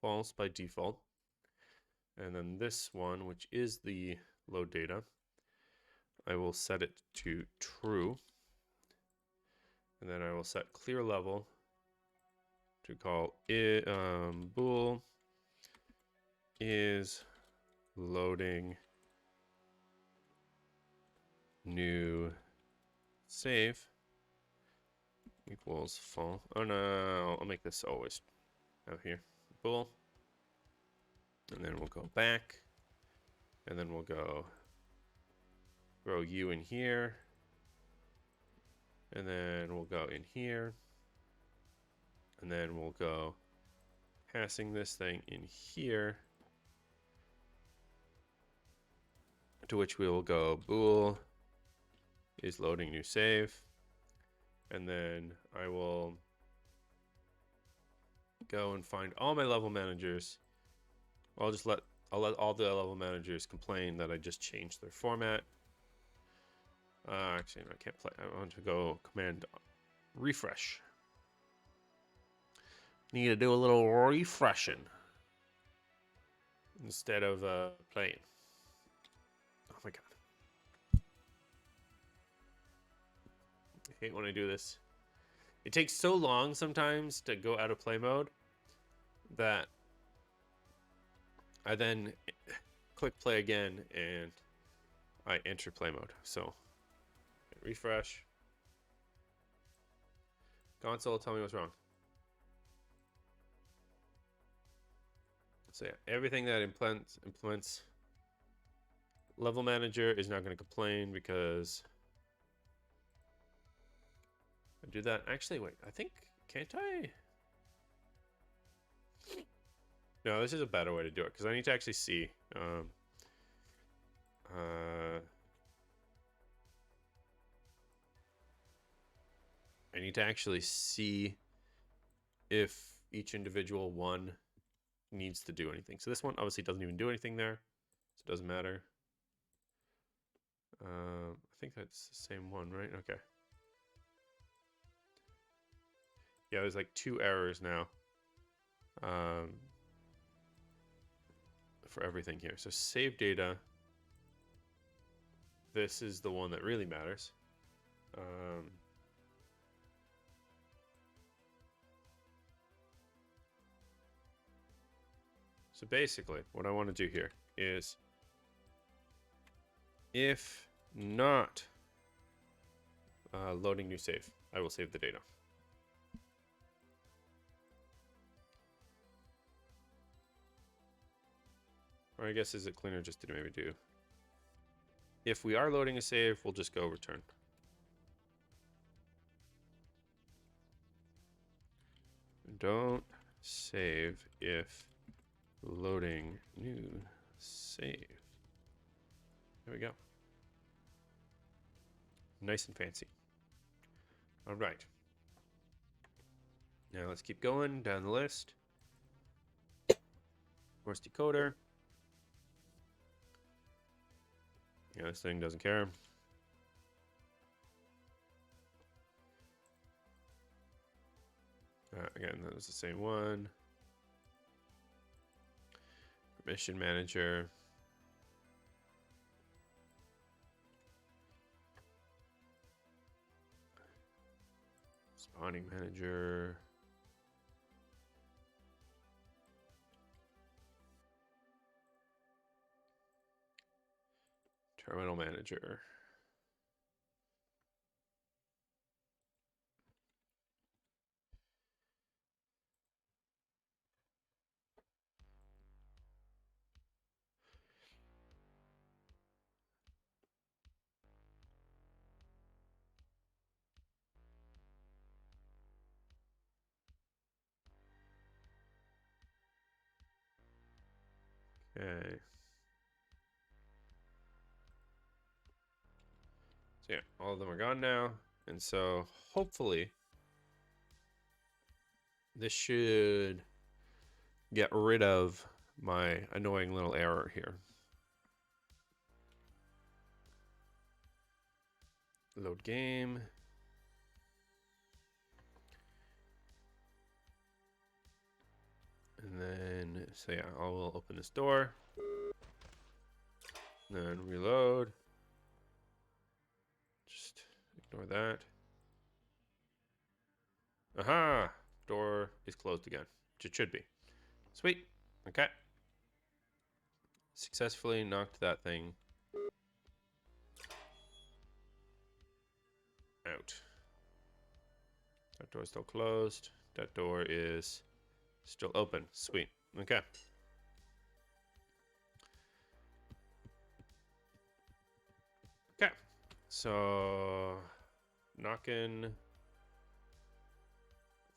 false by default. And then this one, which is the load data, I will set it to true, and then I will set clear level to call it bool is loading new save equals false. Oh no, I'll make this always out here. Bool. And then we'll go back. And then we'll go throw you in here. And then we'll go in here. And then we'll go passing this thing in here. To which we will go bool is loading new save. And then I will go and find all my level managers. I'll let all the level managers complain that I just changed their format. Actually, no, I can't play. I want to go command refresh. Need to do a little refreshing instead of playing. Oh my god. I hate when I do this. It takes so long sometimes to go out of play mode that I then click play again and I enter play mode. So refresh. Console, tell me what's wrong. So yeah, everything that implements level manager is not going to complain because I do that. Actually, wait, I think, can't I? No, this is a better way to do it because I need to actually see. I need to actually see if each individual one needs to do anything. So this one obviously doesn't even do anything there, so it doesn't matter. I think that's the same one, right? Okay. Yeah, there's like 2 errors now for everything here. So save data. This is the one that really matters. So basically, what I want to do here is, if not loading new save, I will save the data. Or I guess, is it cleaner just to maybe do, if we are loading a save, we'll just go return. Don't save if loading new save. There we go. Nice and fancy. All right. Now let's keep going down the list. Morse decoder. Yeah, this thing doesn't care. Again, that was the same one. Mission manager. Spawning manager. Terminal manager. Okay. So yeah, all of them are gone now. And so hopefully this should get rid of my annoying little error here. Load game. And then, so yeah, I will open this door. Then reload. Just ignore that. Aha! Door is closed again, which it should be. Sweet. Okay. Successfully knocked that thing out. That door is still closed. That door is still open. Sweet. Okay. Okay. So, knocking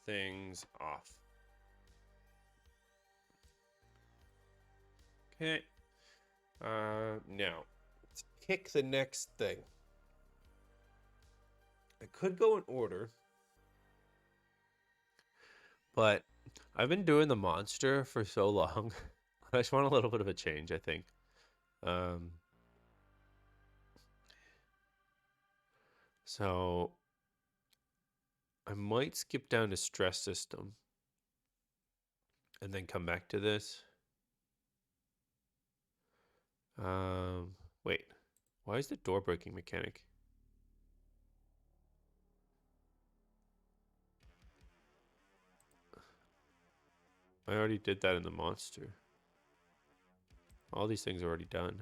things off. Okay. Now, let's pick the next thing. I could go in order, but I've been doing the monster for so long. I just want a little bit of a change, I think. So I might skip down to stress system and then come back to this. Wait, why is the door breaking mechanic? I already did that in the monster. All these things are already done.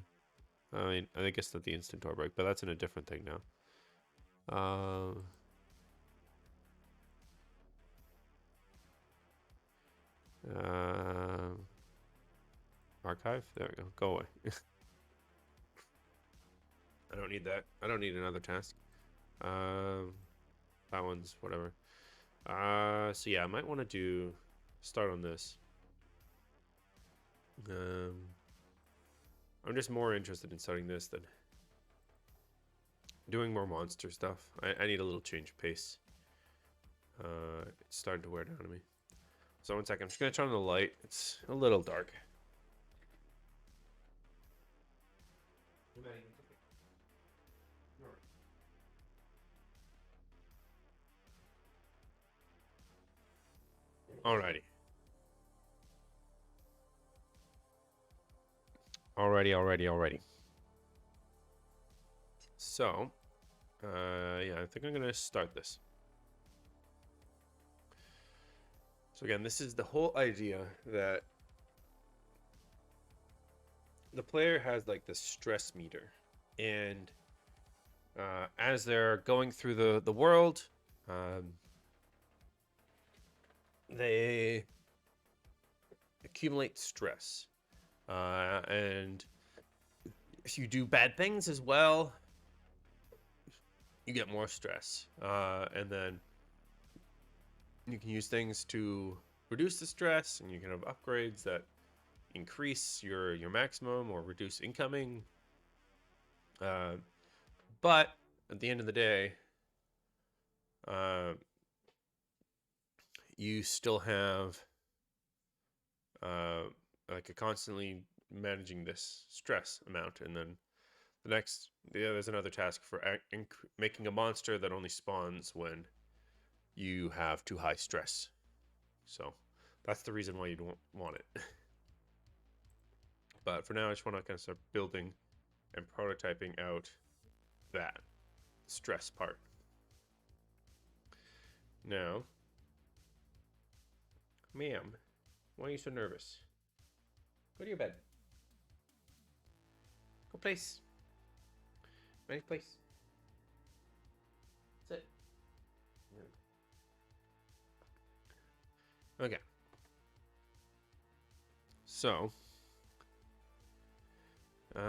I mean, I guess not the instant door break, but that's in a different thing now. Archive? There we go. Go away. I don't need that. I don't need another task. That one's whatever. So yeah, I might want to start on this. I'm just more interested in starting this than doing more monster stuff. I need a little change of pace. It's starting to wear down on me. So 1 second, I'm just gonna turn on the light. It's a little dark. Alrighty. Alrighty. So, yeah, I think I'm gonna start this. So again, this is the whole idea that the player has like the stress meter, and as they're going through the world, they accumulate stress, and if you do bad things as well, you get more stress, and then you can use things to reduce the stress, and you can have upgrades that increase your maximum or reduce incoming. But at the end of the day, you still have like a constantly managing this stress amount, and then There's another task for making a monster that only spawns when you have too high stress. So that's the reason why you don't want it. But for now, I just want to kind of start building and prototyping out that stress part. Now, ma'am, why are you so nervous? Go to your bed. Go place. Nice place. Sit. Okay. So, I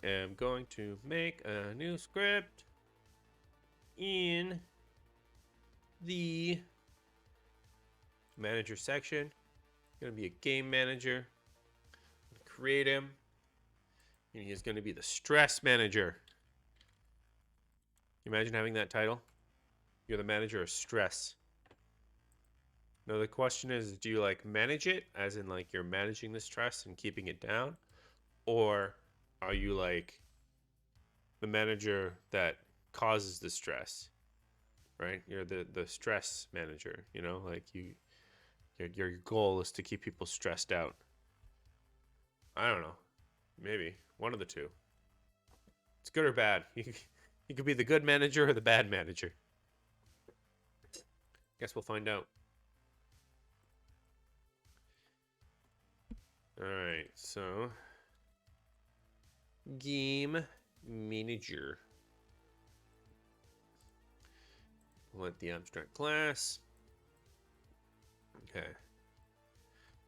am going to make a new script in the manager section. Going to be a game manager. Create him. And he's going to be the stress manager. Imagine having that title. You're the manager of stress. Now the question is, do you like manage it, as in like you're managing the stress and keeping it down? Or are you like the manager that causes the stress, right? You're the stress manager, you know, like your goal is to keep people stressed out. I don't know. Maybe one of the two. It's good or bad. You could be the good manager or the bad manager. Guess we'll find out. All right, so game manager. Let the abstract class. Okay.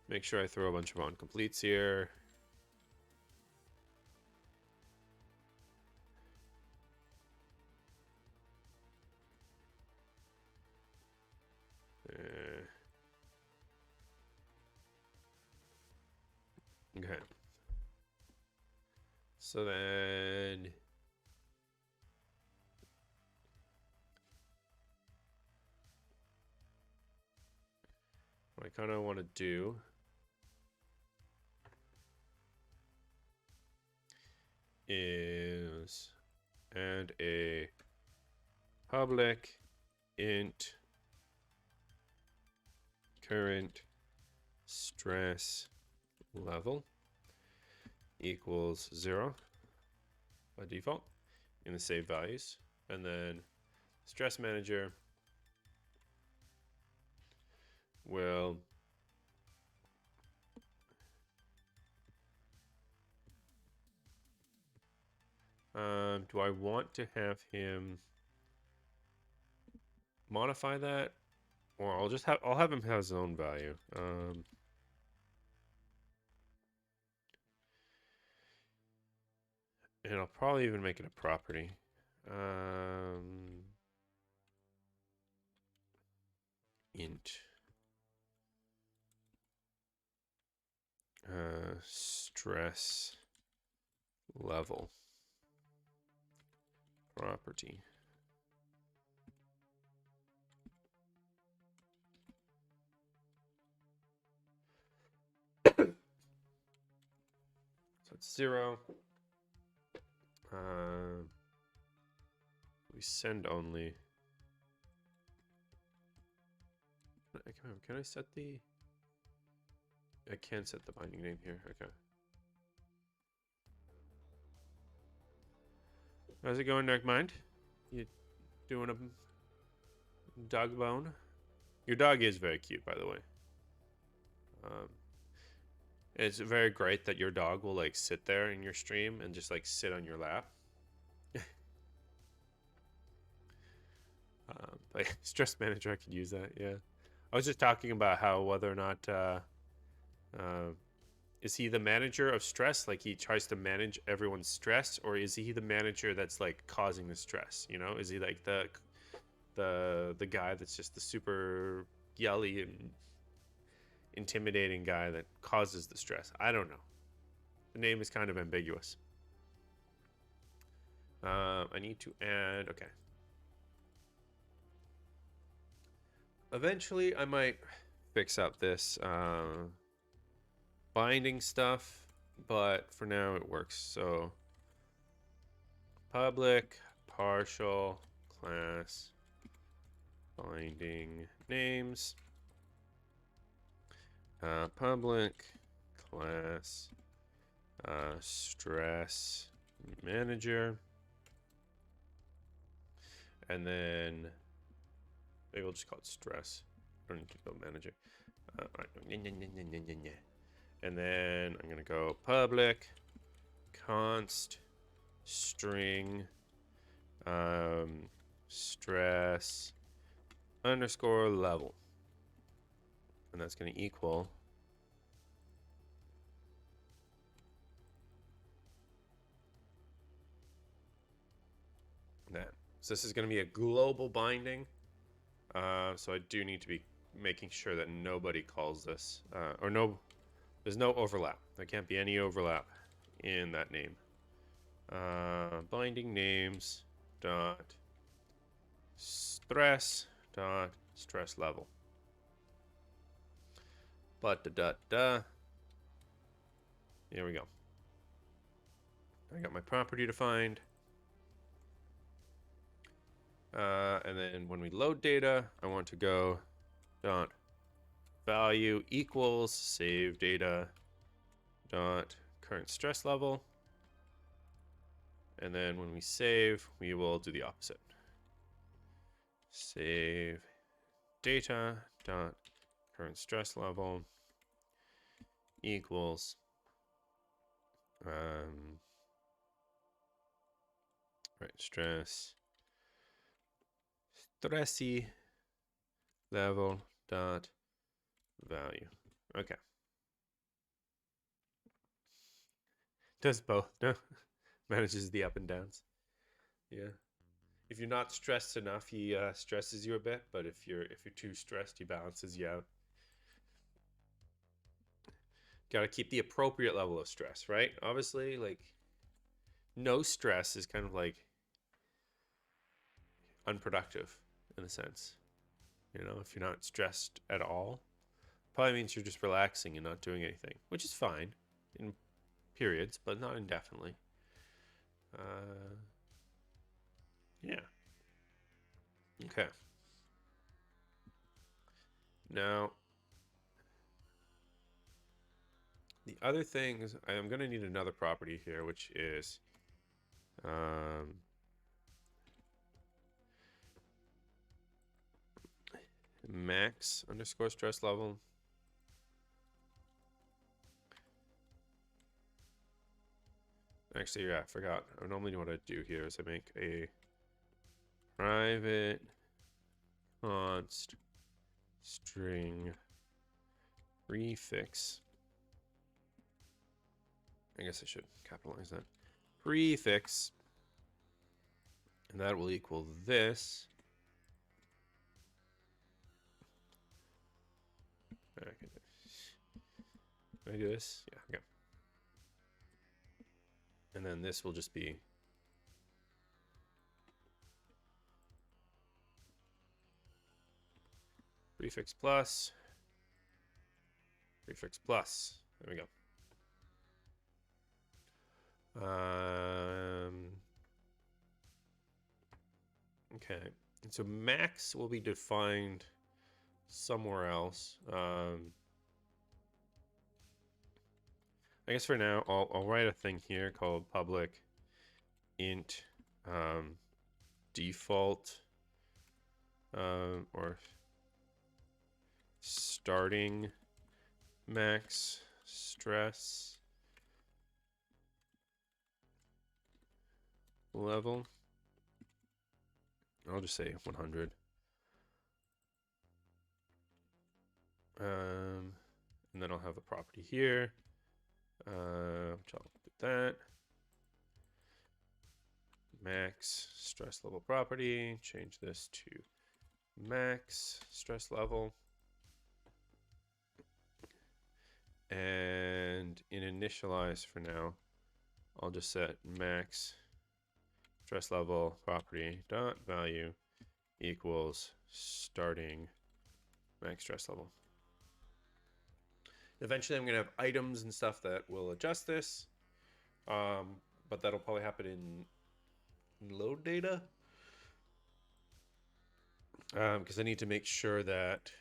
Make sure I throw a bunch of on-completes here. Okay. So then what I kind of want to do is add a public int current stress level equals 0 by default in the save values, and then stress manager will do I want to have him modify that, or I'll have him have his own value. And I'll probably even make it a property. Int stress level property. So it's 0. We send only. Can I set the? I can set the binding name here. Okay. How's it going, Dark Mind? You doing a dog bone? Your dog is very cute, by the way. It's very great that your dog will like sit there in your stream and just like sit on your lap. But stress manager, I could use that. Yeah, I was just talking about how whether or not is he the manager of stress, like he tries to manage everyone's stress, or is he the manager that's like causing the stress? You know, is he like the guy that's just the super yelly and intimidating guy that causes the stress? I don't know. The name is kind of ambiguous. I need to add, okay. Eventually, I might fix up this binding stuff, but for now it works. So public partial class binding names, public class stress manager, and then maybe we'll just call it stress. I don't need to go manager. And then I'm gonna go public const string stress underscore level, and that's gonna equal that. So this is gonna be a global binding. So I do need to be making sure that nobody calls this, there's no overlap. There can't be any overlap in that name. Binding names dot stress level. But here we go. I got my property defined. And then when we load data, I want to go dot value equals save data dot current stress level. And then when we save, we will do the opposite. Save data dot current stress level equals stressy level dot value. Okay. Does both. No. Manages the up and downs. Yeah. If you're not stressed enough, he stresses you a bit, but if you're too stressed, he balances you out. Got to keep the appropriate level of stress, right? Obviously, like no stress is kind of like unproductive in a sense. You know, if you're not stressed at all, probably means you're just relaxing and not doing anything, which is fine in periods, but not indefinitely. Yeah. Okay. Now, the other things, I'm going to need another property here, which is max underscore stress level. Actually, yeah, I forgot. Normally what I do here is I make a private const string prefix. I guess I should capitalize that. Prefix. And that will equal this. Can I do this? Yeah, okay. And then this will just be prefix plus, prefix plus. There we go. Okay, and so max will be defined somewhere else. I guess for now, I'll write a thing here called public int default or starting max stress level. I'll just say 100. And then I'll have a property here. Which I'll put that. Max stress level property. Change this to max stress level. And in initialize for now, I'll just set max stress level property dot value equals starting max stress level. Eventually, I'm going to have items and stuff that will adjust this, but that'll probably happen in load data, because I need to make sure that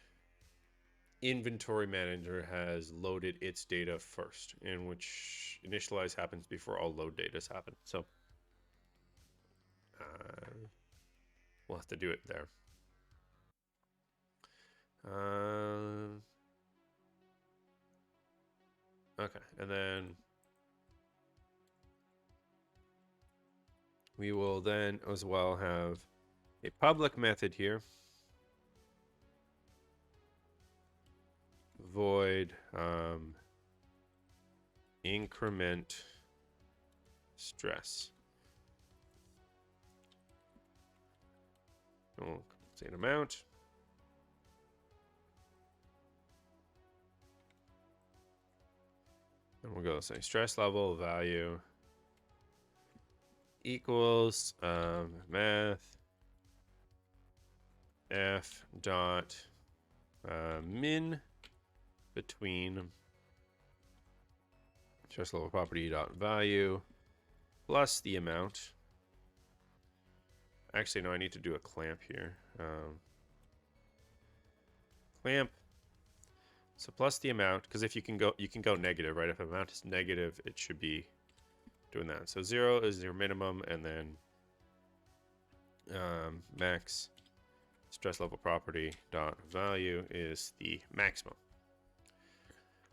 Inventory Manager has loaded its data first, in which initialize happens before all load datas happen. So we'll have to do it there. Okay, and then we will then as well have a public method here. Void increment stress. We'll say an amount. And we'll go say stress level value equals math f dot min between stress level property dot value plus the amount. Actually, no, I need to do a clamp here. Clamp. So plus the amount, because if you can go negative, right? If amount is negative, it should be doing that. So 0 is your minimum, and then max stress level property dot value is the maximum.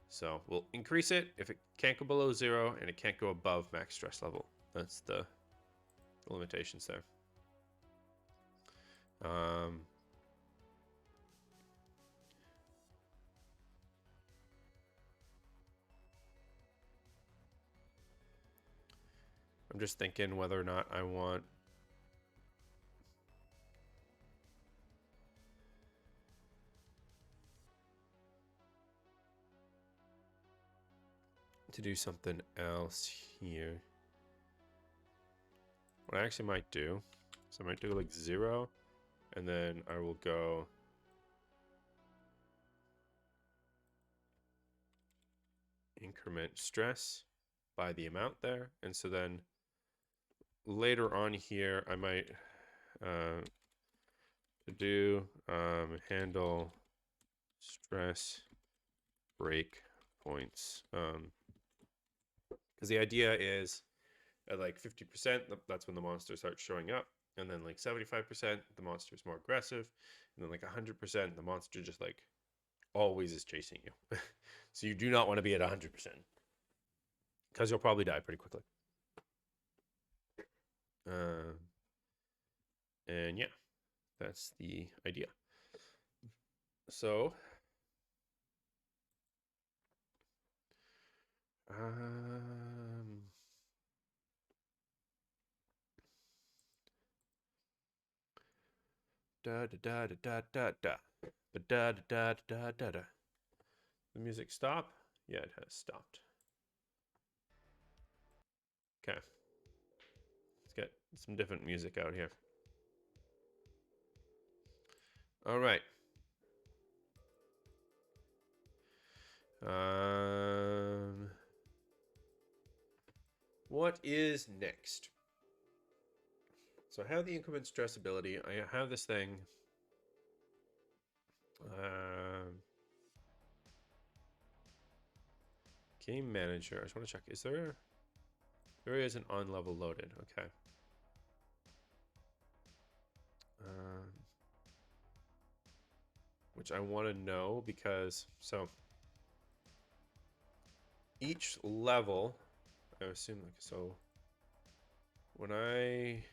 So we'll increase it if it can't go below 0 and it can't go above max stress level. That's the limitations there. I'm just thinking whether or not I want to do something else here. What I actually might do, so I might do like 0, and then I will go increment stress by the amount there. And so then later on here, I might do handle stress break points. Because the idea is at like 50%, that's when the monster starts showing up. And then like 75%, the monster is more aggressive. And then like 100%, the monster just like always is chasing you. So you do not want to be at 100%. Because you'll probably die pretty quickly. And yeah, that's the idea. So da da da da da da da da da da da da. The music stop? Yeah, it has stopped. Okay. Let's get some different music out here. All right. What is next? So I have the increment stress ability. I have this thing. Game manager. I just want to check. Is there? There is an on level loaded. Okay. Which I want to know because so each level, I assume like so. When I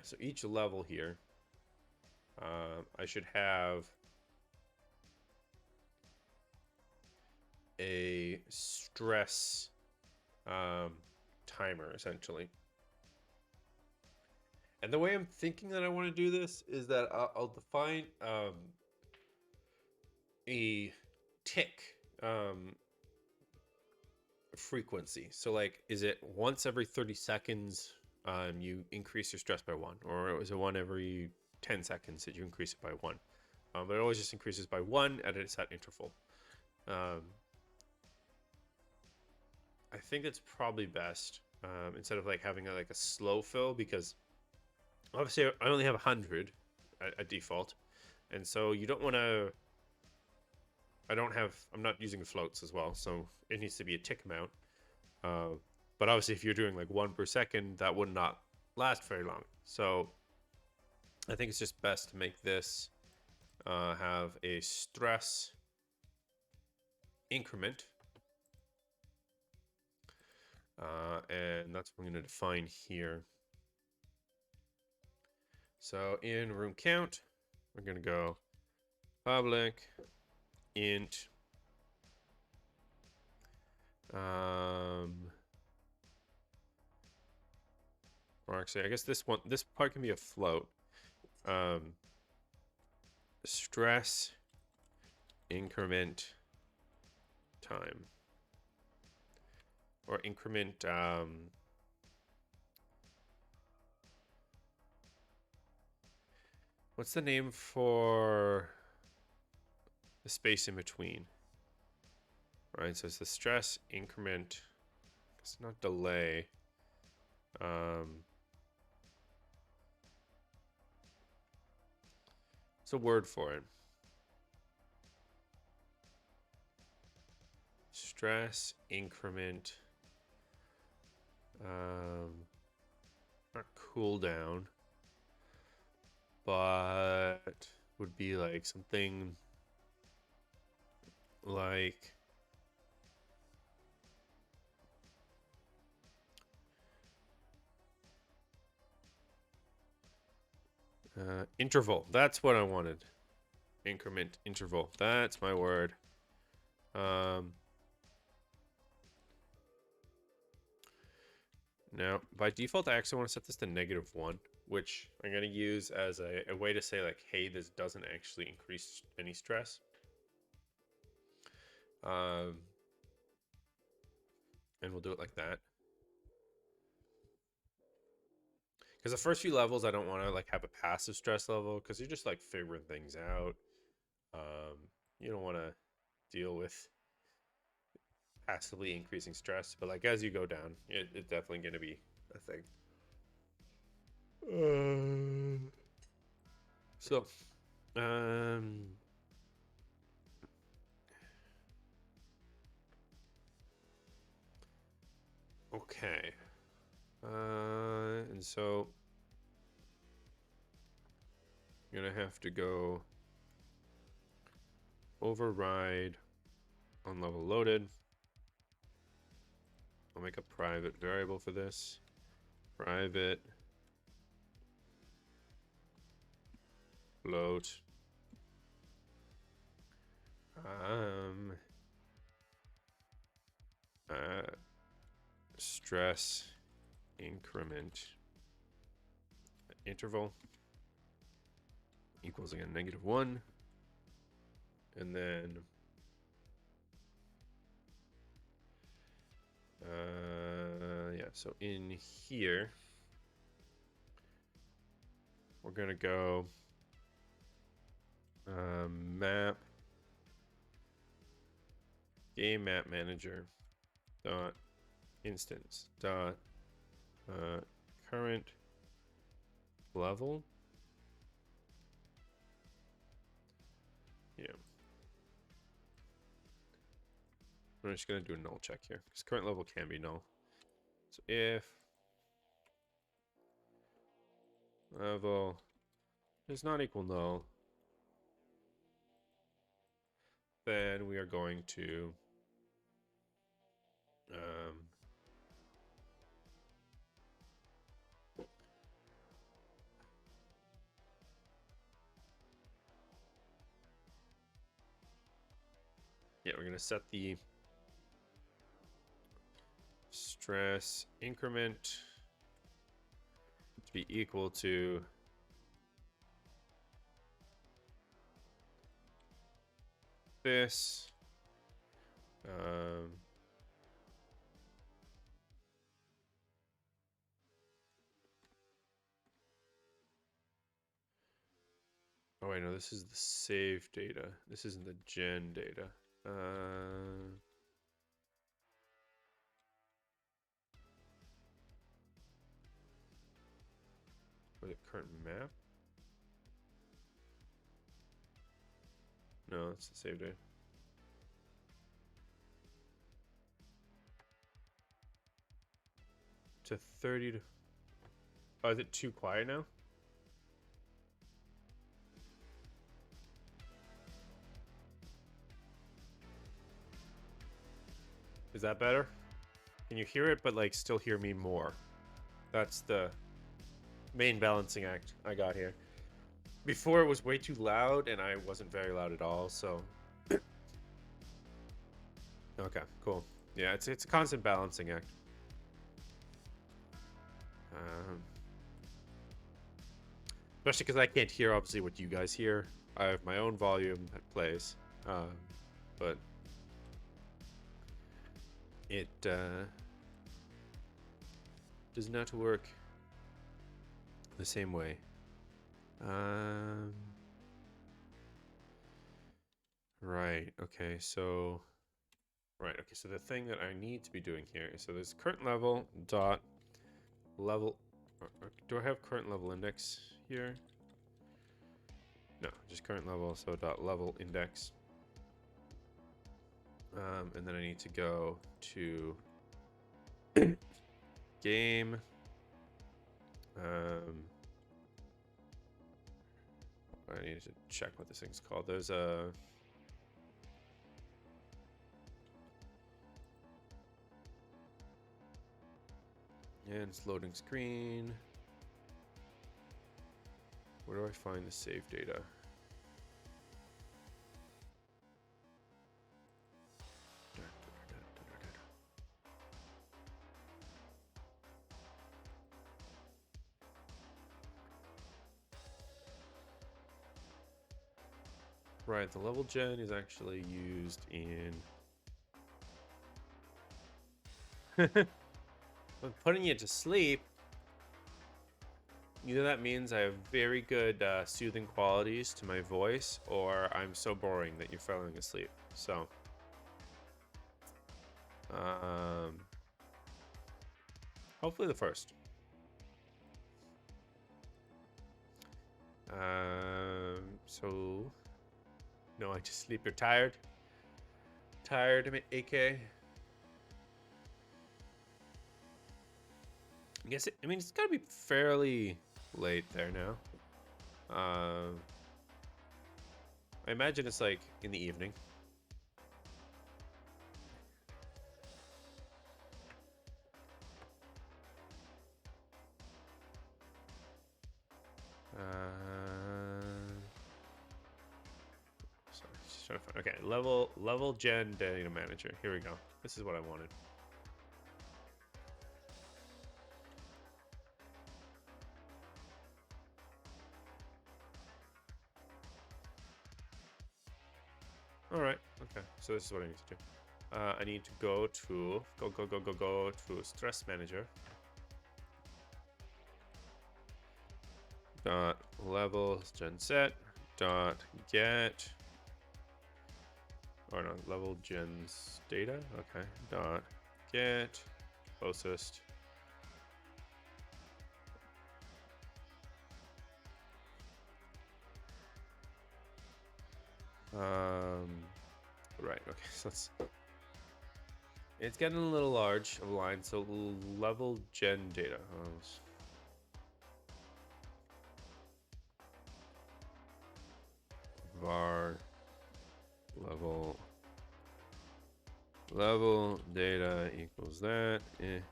so each level here, I should have a stress timer essentially. And the way I'm thinking that I want to do this is that I'll define a tick frequency. So like, is it once every 30 seconds you increase your stress by 1, or is it one every 10 seconds that you increase it by 1? But it always just increases by 1 at a set interval. I think it's probably best instead of like having a slow fill, because obviously I only have 100 at default, and so you don't want to. I'm not using floats as well, so it needs to be a tick amount. But obviously, if you're doing like 1 per second, that would not last very long. So I think it's just best to make this have a stress increment. And that's what I'm going to define here. So in room count, we're going to go public int or actually, I guess this part can be a float. Stress increment time, or increment what's the name for the space in between? All right, so it's the stress increment. It's not delay. It's a word for it. Stress increment. Not cooldown, but would be like something like interval. That's what I wanted. Increment interval. That's my word. Now, by default, I actually want to set this to -1, which I'm going to use as a way to say, like, hey, this doesn't actually increase any stress. And we'll do it like that. Because the first few levels, I don't want to, like, have a passive stress level, because you're just, like, figuring things out. You don't want to deal with passively increasing stress, but like as you go down, it's definitely going to be a thing. So, okay, and so I'm gonna have to go override on level loaded. I'll make a private variable for this. Private float stress increment interval equals again -1, and then yeah, so in here we're gonna go map game map manager dot instance dot current level. Yeah, I'm just gonna do a null check here because current level can be null. So if level does not equal null, then we are going to yeah, we're going to set the stress increment to be equal to this Oh wait, no, this is the save data. This isn't the gen data. Was it current map? No, it's the save data. To 30 to... Oh, is it too quiet now? Is that better? Can you hear it, but like still hear me more? That's the main balancing act I got here. Before it was way too loud, and I wasn't very loud at all, so... Okay, cool. Yeah, it's a constant balancing act. Especially because I can't hear, obviously, what you guys hear. I have my own volume that plays. But... It, does not work the same way. Right, okay, so... Right, okay, so the thing that I need to be doing here is, so there's current level dot level... Do I have current level index here? No, just current level, so dot level index. And then I need to go to game. I need to check what this thing's called. There's a... And it's loading screen. Where do I find the save data? Right, the level gen is actually used in... I'm putting you to sleep. Either that means I have very good soothing qualities to my voice, or I'm so boring that you're falling asleep. So, hopefully the first. So, no, I just sleep. You're tired. Tired, AK. I guess I mean, it's gotta be fairly late there now. I imagine it's like in the evening. Sorry, just trying to find. Okay, level gen data manager. Here we go. This is what I wanted. All right. Okay. So this is what I need to do. I need to go to stress manager. Dot level gen set dot get. Or no, level gens data. Okay. Dot get closest. Right, okay, so it's getting a little large of a line, so level gen data. Var level data equals that, and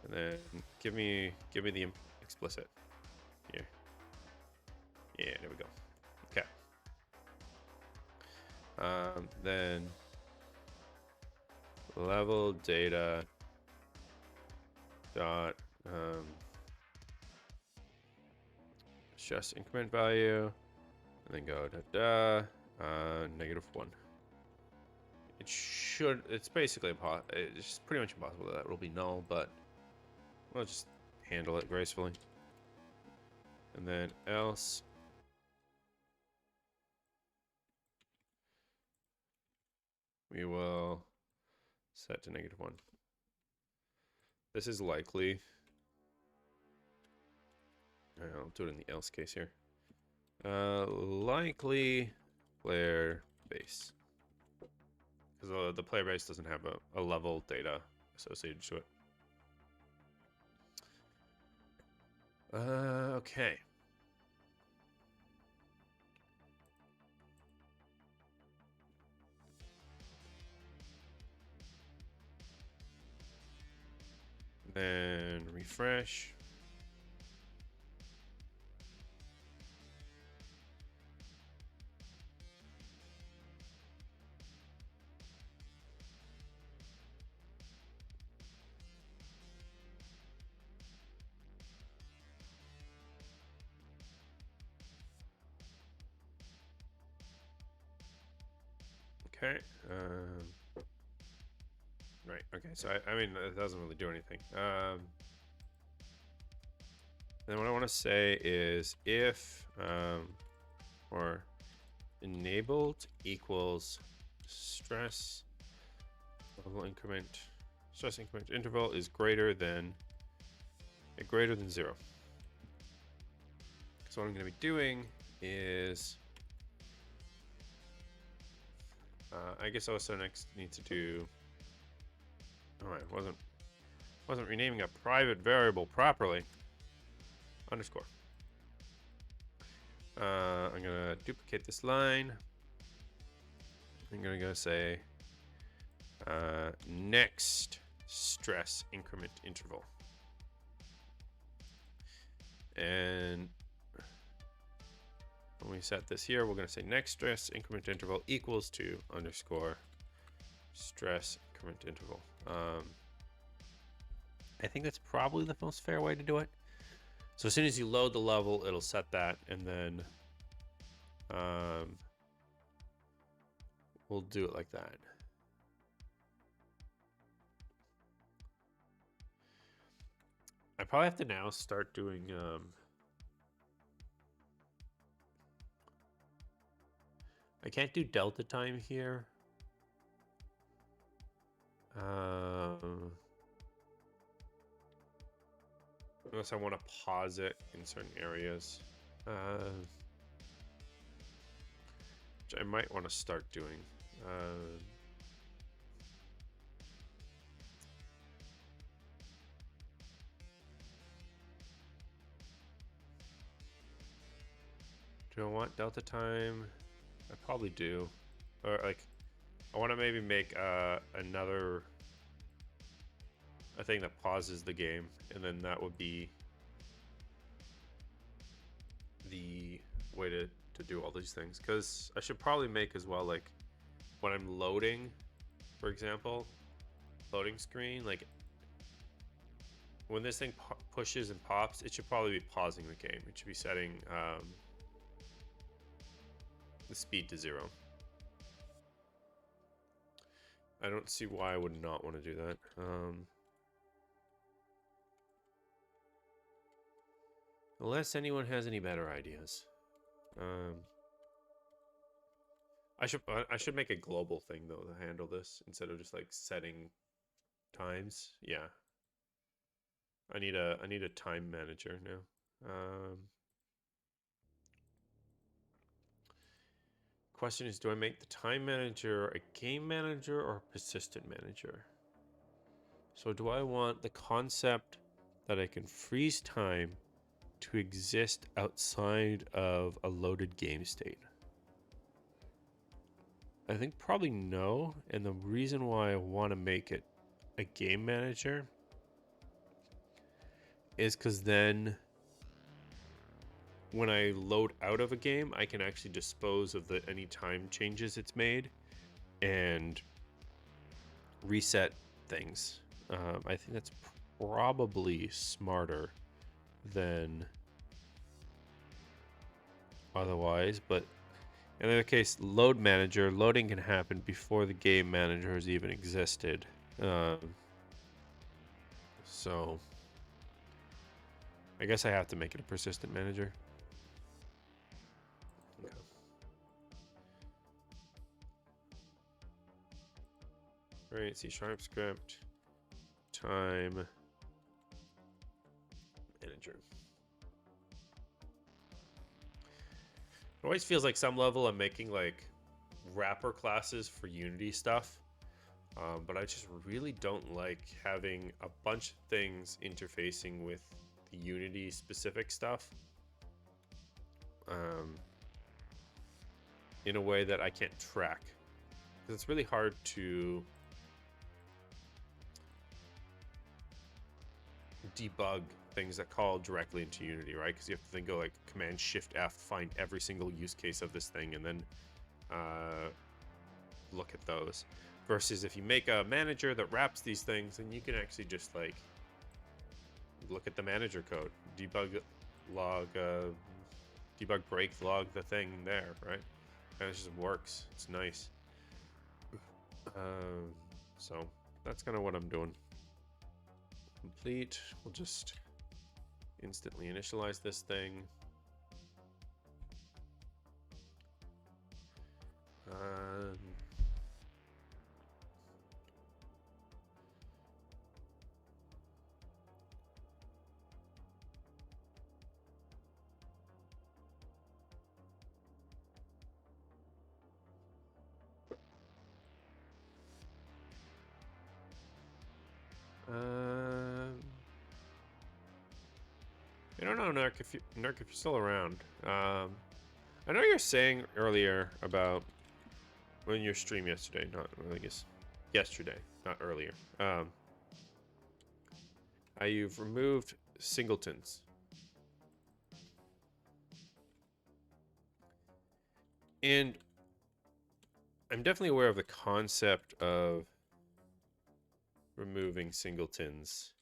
then give me the explicit here. Yeah, there we go. Okay. Then level data dot just increment value, and then go -1. It's basically it's pretty much impossible that will be null, but we'll just handle it gracefully. And then else we will set to -1. This is likely. I'll do it in the else case here. Likely player base. Because the player base doesn't have a level data associated to it. Okay. Then refresh. Okay. Right. Okay. So I mean, it doesn't really do anything. Then what I want to say is if or enabled equals stress level increment, stress increment interval is greater than 0. So what I'm going to be doing is I guess I also next need to do. Oh, I wasn't renaming a private variable properly. Underscore. I'm gonna duplicate this line. I'm gonna go say next stress increment interval, and when we set this here, we're gonna say next stress increment interval equals to underscore stress increment interval. I think that's probably the most fair way to do it. So as soon as you load the level, it'll set that, and then we'll do it like that. I probably have to now start doing I can't do delta time here. Unless I want to pause it in certain areas. Which I might want to start doing. Do I want delta time? I probably do. Or like, I want to maybe make another a thing that pauses the game, and then that would be the way to do all these things. Because I should probably make as well, like when I'm loading, for example, loading screen, like when this thing pushes and pops, it should probably be pausing the game. It should be setting the speed to 0. I don't see why I would not want to do that. Unless anyone has any better ideas. I should make a global thing though to handle this instead of just like setting times. Yeah. I need a time manager now. Question is, do I make the time manager a game manager or a persistent manager? So do I want the concept that I can freeze time to exist outside of a loaded game state? I think probably no, and the reason why I want to make it a game manager is because then when I load out of a game, I can actually dispose of any time changes it's made and reset things. I think that's probably smarter than otherwise, but in either case, load manager, loading can happen before the game manager has even existed. So I guess I have to make it a persistent manager. Okay. Create C# script. Time manager. It always feels like some level I'm making like wrapper classes for Unity stuff. But I just really don't like having a bunch of things interfacing with the Unity specific stuff in a way that I can't track. Because it's really hard to debug things that call directly into Unity, right? Because you have to then go like Command Shift F, find every single use case of this thing, and then look at those. Versus if you make a manager that wraps these things, then you can actually just like look at the manager code, debug log, debug break log the thing there, right? And it just works. It's nice. So that's kind of what I'm doing. Complete. We'll just instantly initialize this thing. I don't know, Narc, if you're still around. I know you're saying earlier about when your stream yesterday, not I guess yesterday, not earlier. You've removed singletons. And I'm definitely aware of the concept of removing singletons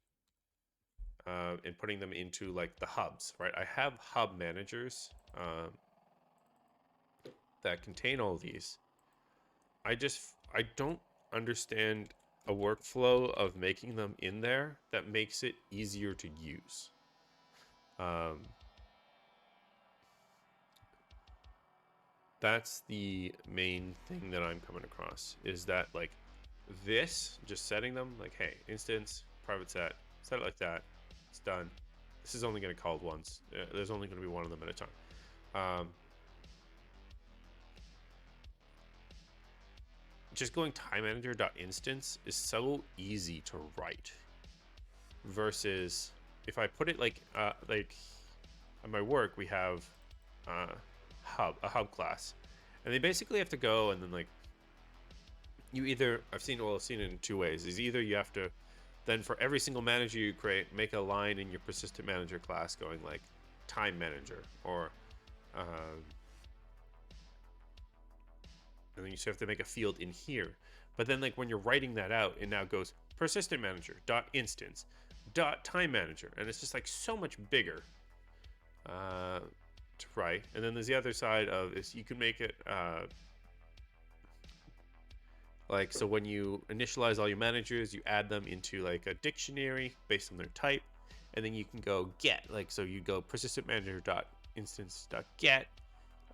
and putting them into like the hubs, right? I have hub managers that contain all of these. I don't understand a workflow of making them in there that makes it easier to use. That's the main thing that I'm coming across, is that like this, just setting them like, hey, instance, private set it like that, it's done. This is only going to call once. There's only going to be one of them at a time. Just going time manager.instance is so easy to write versus if I put it like at my work, we have a hub class, and they basically have to go and then like I've seen it in two ways. Is either you have to then for every single manager you create, make a line in your persistent manager class going like time manager, or and then you have to make a field in here. But then like when you're writing that out, it now goes persistent manager dot instance dot time manager, and it's just like so much bigger to write. And then there's the other side of is you can make it like, so when you initialize all your managers, you add them into like a dictionary based on their type, and then you can go get, like, so you go persistent manager dot instance dot get,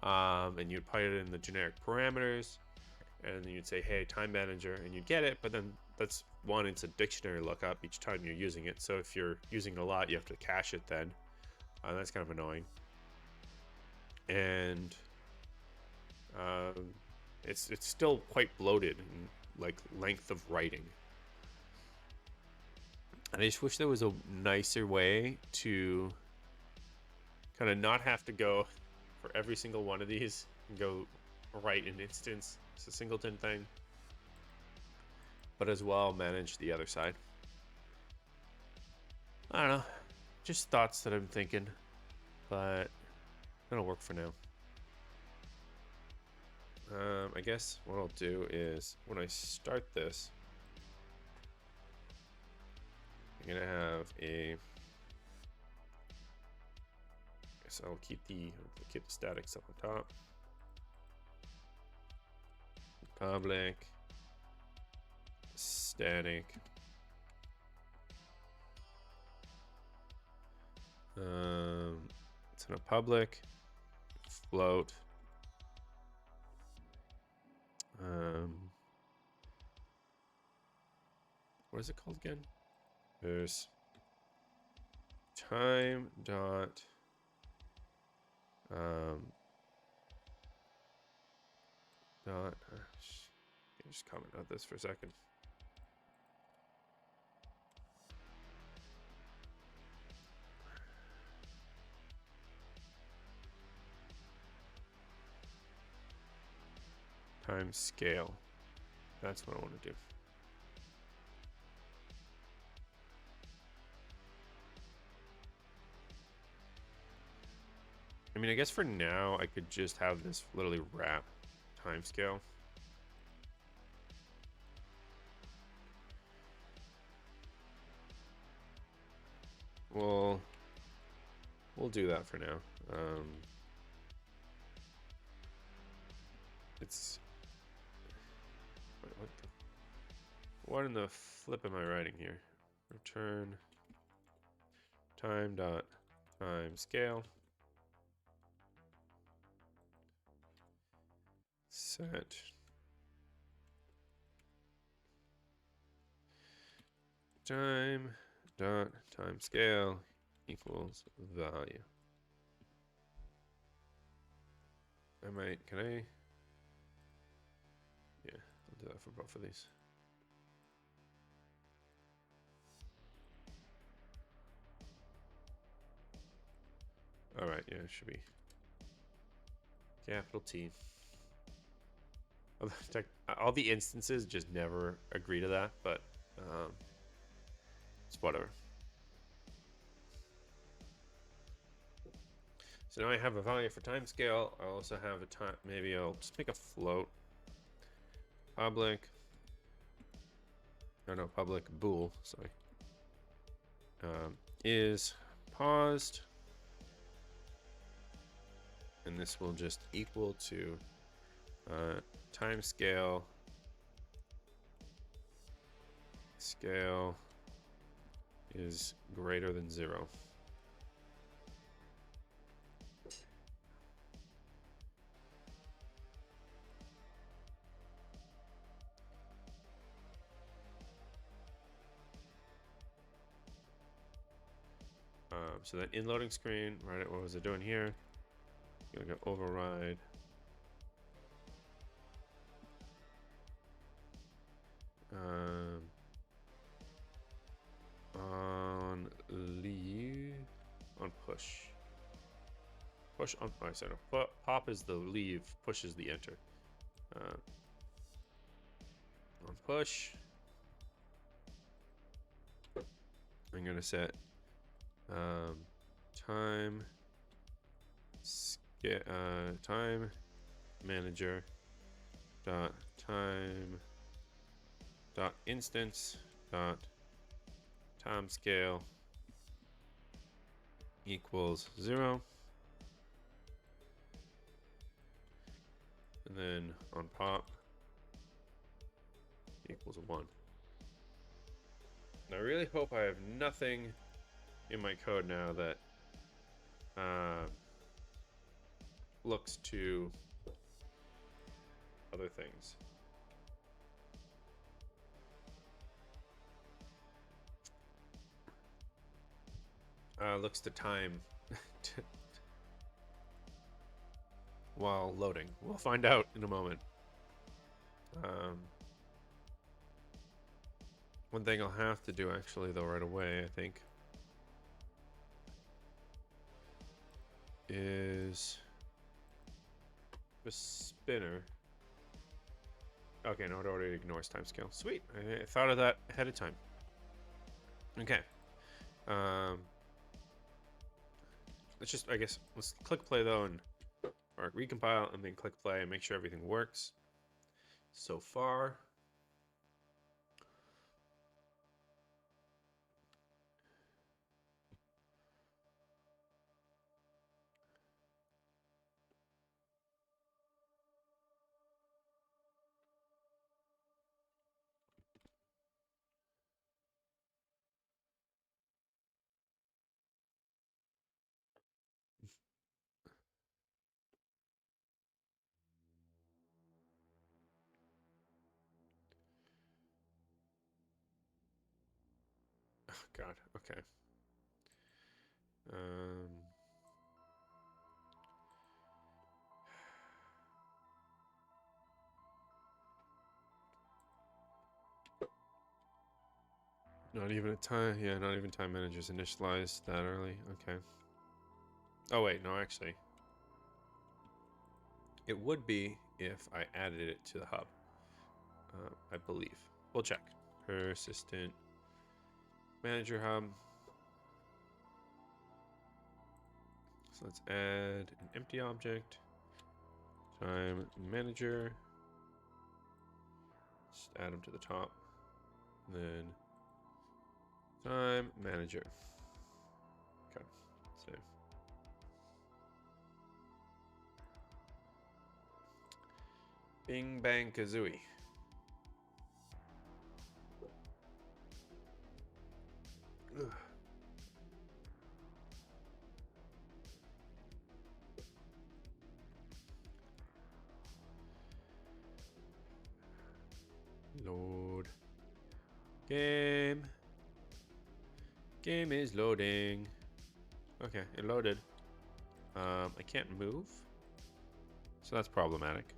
and you'd put it in the generic parameters, and then you'd say, hey, time manager, and you'd get it. But then that's one, it's a dictionary lookup each time you're using it. So if you're using a lot, you have to cache it then. That's kind of annoying. And it's still quite bloated in like length of writing. And I just wish there was a nicer way to kind of not have to go for every single one of these and go write an instance. It's a singleton thing, but as well manage the other side. I don't know, just thoughts that I'm thinking, but that'll work for now. I guess what I'll do is when I start this, I'm gonna have a. I guess I'll keep the statics up on top. Public, static. It's in a public float. what is it called again? There's time dot dot just comment on this for a second. Time scale. That's what I want to do. I mean, I guess for now, I could just have this literally wrap time scale. We'll do that for now. It's wait, what in the flip am I writing here? Return time dot time scale set time dot time scale equals value. Can I? Yeah, I'll do that for both of these. All right, yeah, it should be capital T. All the instances just never agree to that, but it's whatever. So now I have a value for time scale. I also have a time. Maybe I'll just make a float. Public. Oh no, public bool. Sorry. Is paused, and this will just equal to time scale is greater than 0. So that in loading screen, right? What was it doing here? Gonna go override. On leave, on push. Push on. Oh, sorry. No. Pop is the leave. Push is the enter. On push, I'm gonna set time time manager dot time dot instance dot time scale equals 0, and then on pop equals 1. And I really hope I have nothing in my code now that looks to other things. Looks to time while loading. We'll find out in a moment. One thing I'll have to do actually though right away, I think, is the spinner. Okay, no, it already ignores timescale. Sweet, I thought of that ahead of time. Okay. Let's just, I guess, let's click play though, or recompile and then click play and make sure everything works. So far. God. Okay. Um. Not even a time. Yeah, not even time managers initialized that early. Okay. Oh wait, no, actually, it would be if I added it to the hub. I believe. We'll check. Persistent manager hub. So let's add an empty object. Time manager. Just add them to the top. Then time manager. Okay. Save. Bing bang kazooie. Ugh. Load. Game. Game is loading. Okay, it loaded. I can't move, so that's problematic.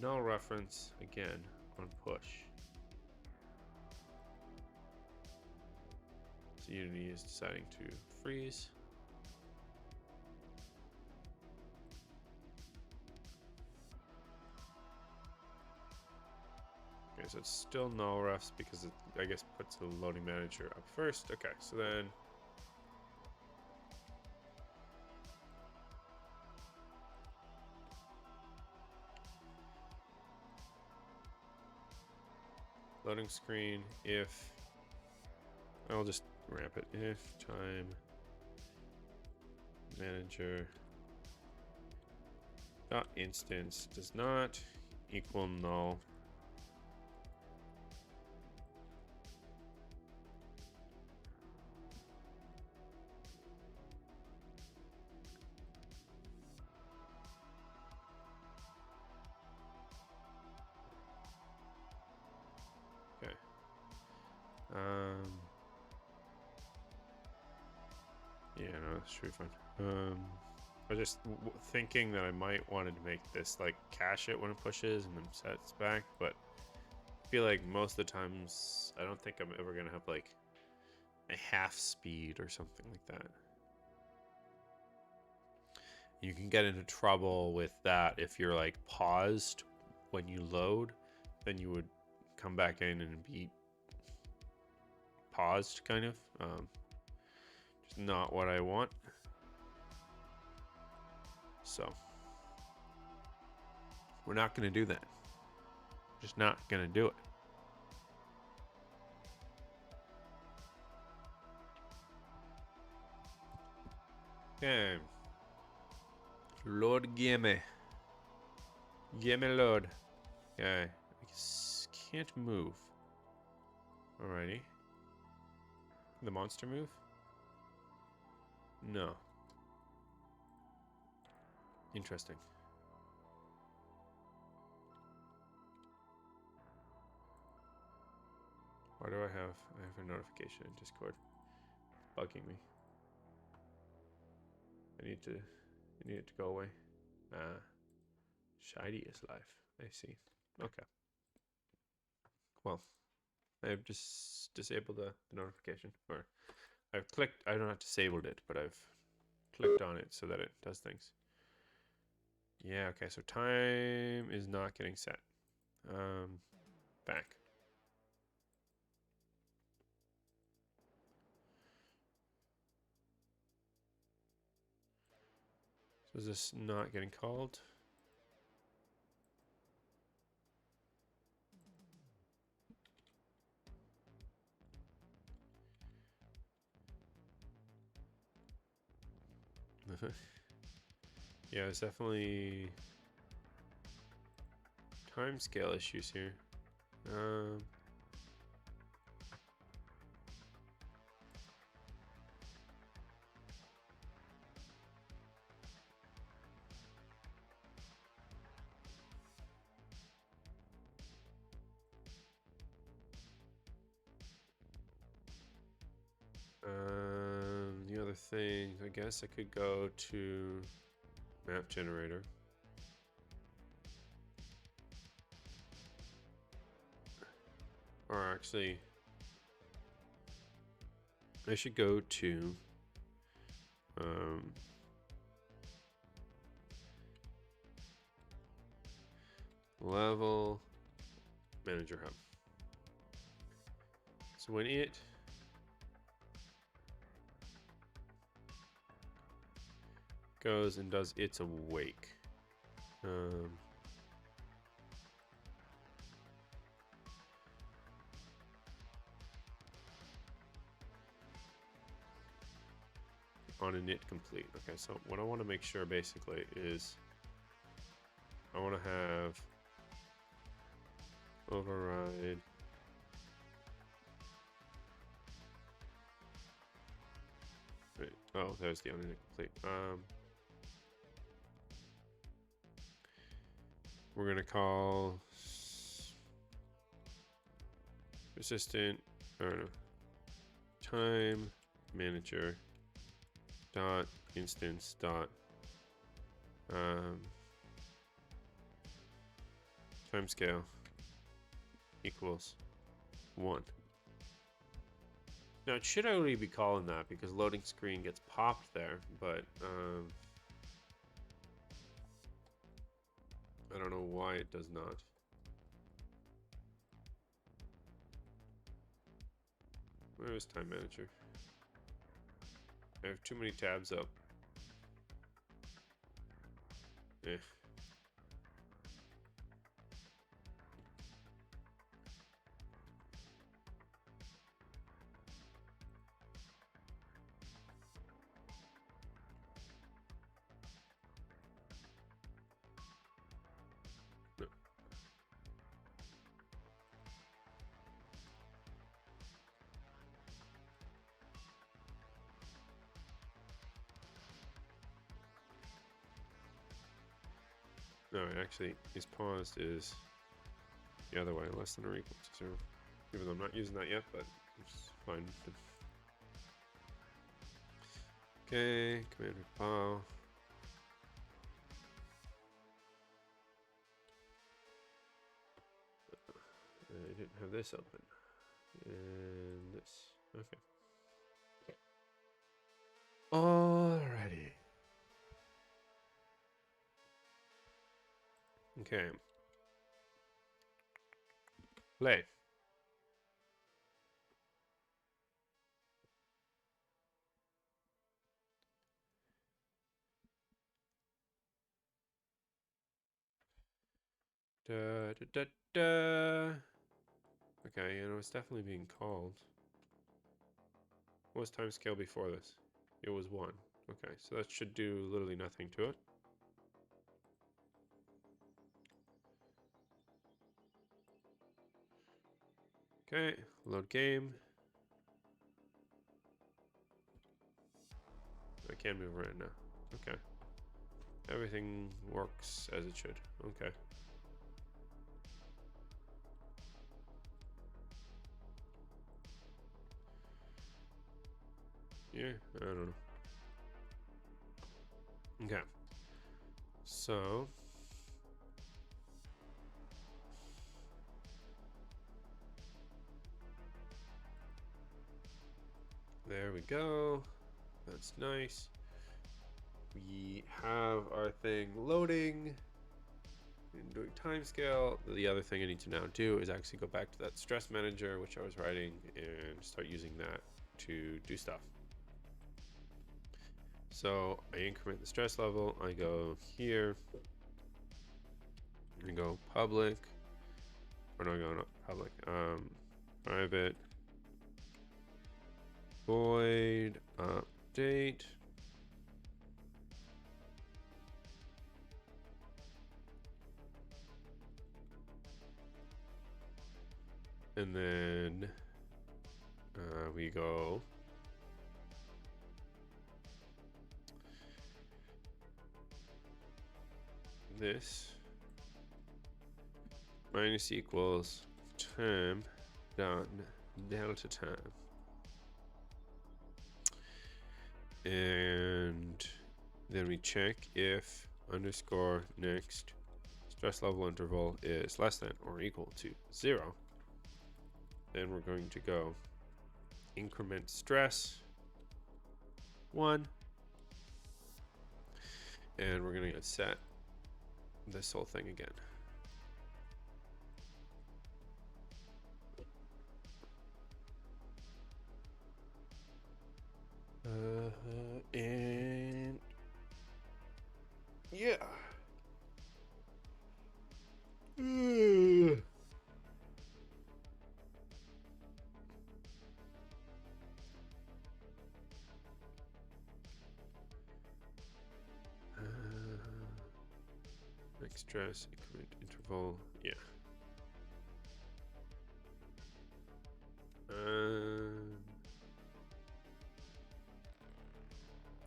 Null reference again on push. So Unity is deciding to freeze. Okay, so it's still null refs because it, I guess, puts the loading manager up first. Okay, so then loading screen if I'll just ramp it if time manager dot instance does not equal null. Okay. Yeah, no, that should be fine. I was just thinking that I might want to make this like cache it when it pushes and then sets back, but I feel like most of the times I don't think I'm ever gonna have like a half speed or something like that. You can get into trouble with that if you're like paused when you load, then you would come back in and be paused kind of. Just not what I want. So we're not going to do that. Just not going to do it. Okay. Load gimme. Gimme load. Okay. I can't move. Alrighty. The monster move? No. Interesting. Why do I have a notification in Discord? It's bugging me. I need it to go away. Shiny is live. I see. Okay. Well, I've just disabled the notification, or I've clicked. I don't have disabled it, but I've clicked on it so that it does things. Yeah. Okay. So time is not getting set. Back. So is this not getting called? Yeah, there's definitely time scale issues here. other things. I guess I could go to map generator. Or actually, I should go to level manager hub. So when it goes and does its awake, on init complete. Okay, so what I want to make sure basically is I want to have override wait, oh, there's the on init complete. We're gonna call persistent or no, time manager dot instance dot timescale equals 1. Now it should already be calling that because loading screen gets popped there, but I don't know why it does not. Where is time manager? I have too many tabs up. Eh. No. No, actually, is paused is the other way, less than or equal to 0. Even though I'm not using that yet, but it's fine. Okay, command file. I didn't have this open. And this. Okay. Alrighty. Okay. Play. Da, da, da, da. Okay, you know, it's definitely being called. What was timescale before this? It was 1. Okay, so that should do literally nothing to it. Okay, load game. I can move around now. Okay. Everything works as it should. Okay. Yeah, I don't know. Okay. So there we go. That's nice. We have our thing loading and doing timescale. The other thing I need to now do is actually go back to that stress manager, which I was writing, and start using that to do stuff. So I increment the stress level. I go here. I go public. Or no, not public. Private. Void update. And then we go this minus equals time dot delta time. And then we check if underscore next stress level interval is less than or equal to 0. Then we're going to go increment stress 1. And we're going to set this whole thing again. And yeah. Next stress increment interval, yeah.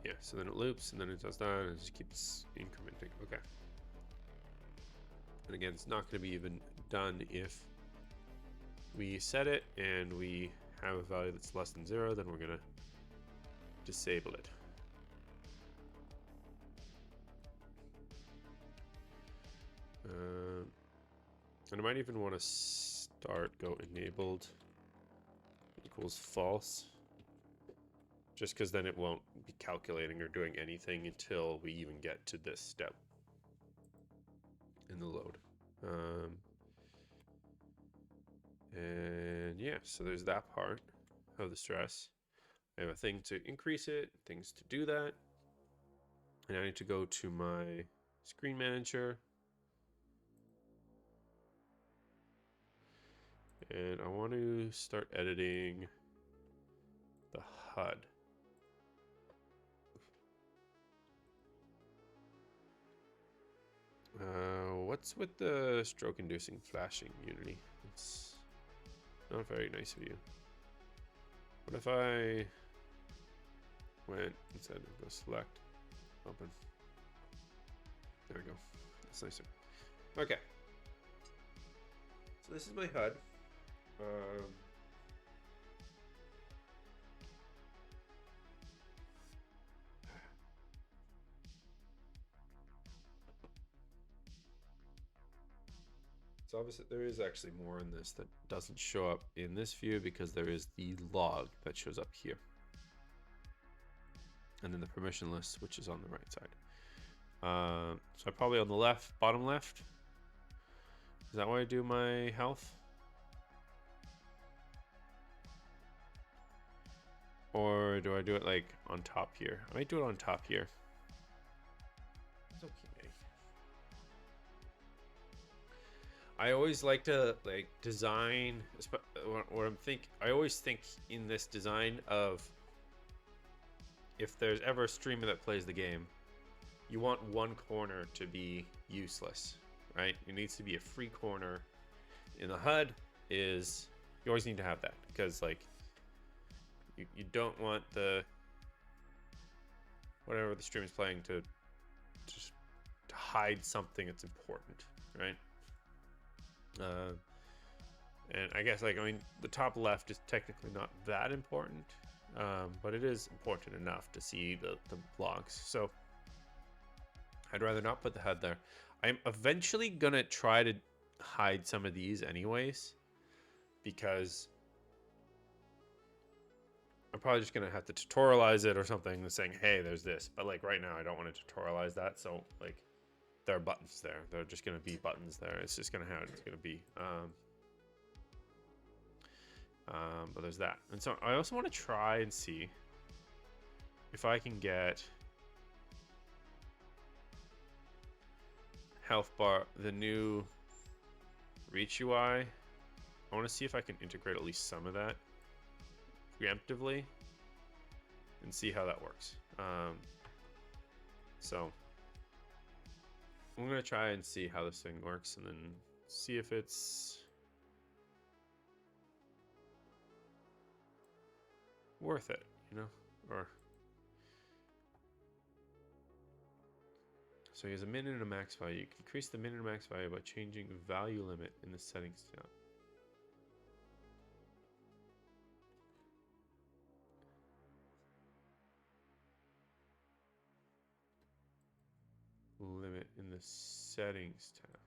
Yeah, so then it loops and then it does that and it just keeps incrementing. Okay. And again, it's not going to be even done if we set it and we have a value that's less than 0, then we're going to disable it. And I might even want to go enabled equals false, just because then it won't be calculating or doing anything until we even get to this step in the load. And yeah, so there's that part of the stress. I have a thing to increase it, things to do that. And I need to go to my screen manager. And I want to start editing the HUD. What's with the stroke inducing flashing, Unity? It's not very nice of you. What if I went instead of go select, open? There we go. That's nicer. Okay. So this is my HUD. So obviously there is actually more in this that doesn't show up in this view because there is the log that shows up here. And then the permission list, which is on the right side. So probably on the left, bottom left. Is that where I do my health? Or do I do it like on top here? I might do it on top here. It's okay. I always like to like design what I always think in this design of if there's ever a streamer that plays the game, you want one corner to be useless, right? It needs to be a free corner. In the HUD is you always need to have that because like you don't want the whatever the stream is playing to just to hide something that's important, right? And I guess like I mean the top left is technically not that important, but it is important enough to see the logs. So I'd rather not put the HUD there. I'm eventually gonna try to hide some of these anyways, because I'm probably just gonna have to tutorialize it or something saying, hey, there's this. But like right now I don't want to tutorialize that, so like there are buttons there. They're just gonna be buttons there. It's just gonna how it's gonna be. But there's that. And so I also want to try and see if I can get health bar, the new Reach UI. I want to see if I can integrate at least some of that preemptively and see how that works. So I'm going to try and see how this thing works and then see if it's worth it, you know, or so he has a min and a max value. You can increase the min and max value by changing value limit in the settings tab. limit in the settings tab.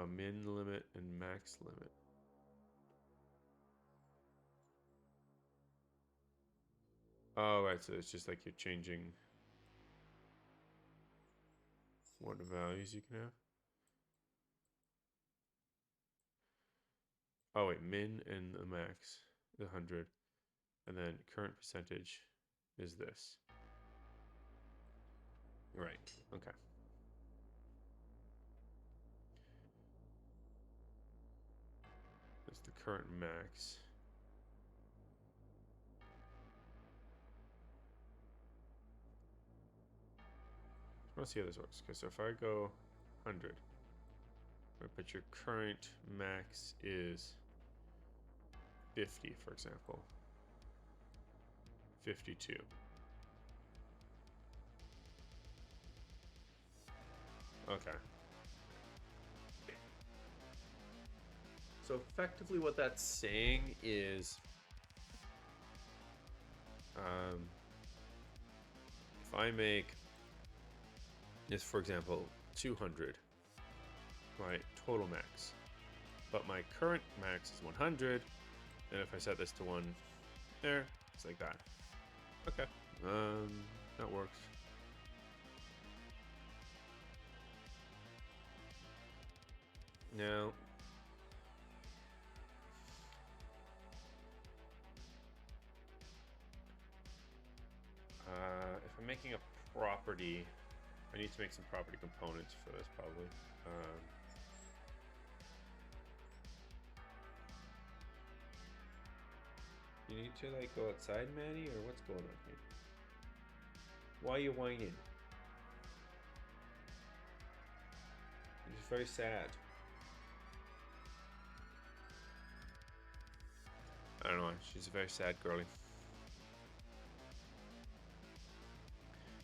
Min limit and max limit. Oh, right. So it's just like you're changing what values you can have. Oh, wait. Min and the max is 100. And then current percentage is this. Right. Okay. That's the current max. I want to see how this works. Okay, so if I go 100, but your current max is 50, for example. 52. Okay. So effectively what that's saying is if I make this, for example, 200, my total max, but my current max is 100, and if I set this to 1 there, it's like that. Okay, that works. Now, if I'm making a property, I need to make some property components for this probably. You need to like go outside, Maddie, or what's going on here? Why are you whining? You're just very sad. I don't know, she's a very sad girly.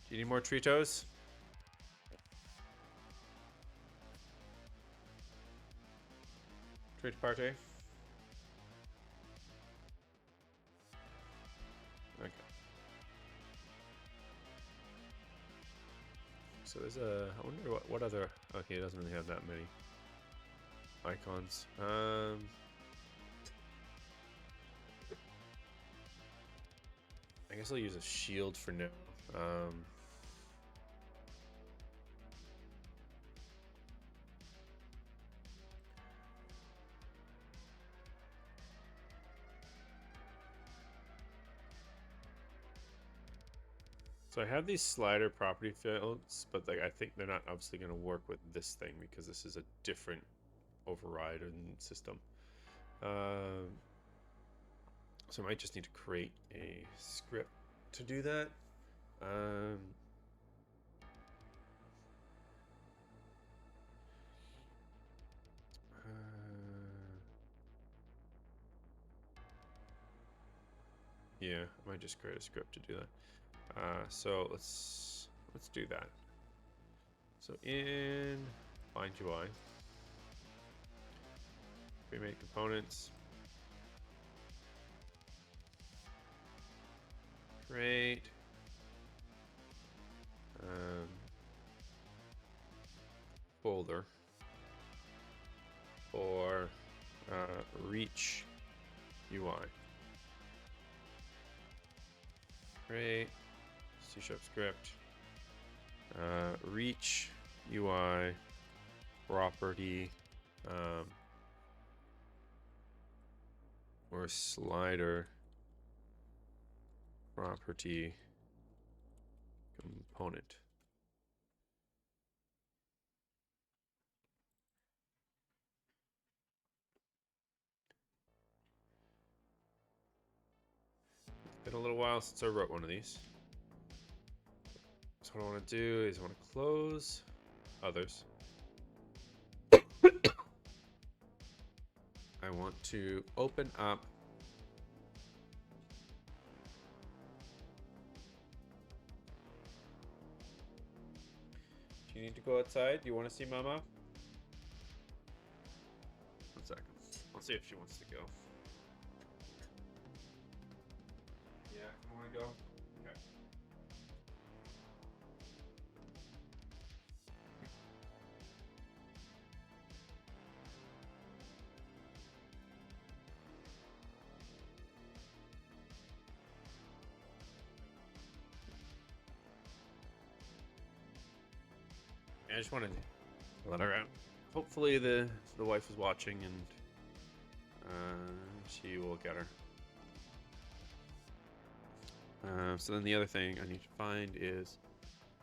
Do you need more Tritos? Treat party? Okay. So there's a, I wonder what other, okay, it doesn't really have that many icons. I guess I'll use a shield for now. So I have these slider property fields, but like I think they're not obviously going to work with this thing because this is a different override and system. So I might just need to create a script to do that. Yeah, I might just create a script to do that. So let's do that. So in bind UI, pre-made components, create folder for reach UI. Create C# script reach UI property or slider property component. Been a little while since I wrote one of these. So what I want to do is I want to close others. I want to open up do you need to go outside? Do you want to see Mama? 1 second. I'll see if she wants to go. Yeah, you want to go? Okay. I just wanted to let her out. Hopefully the wife is watching and she will get her. So then the other thing I need to find is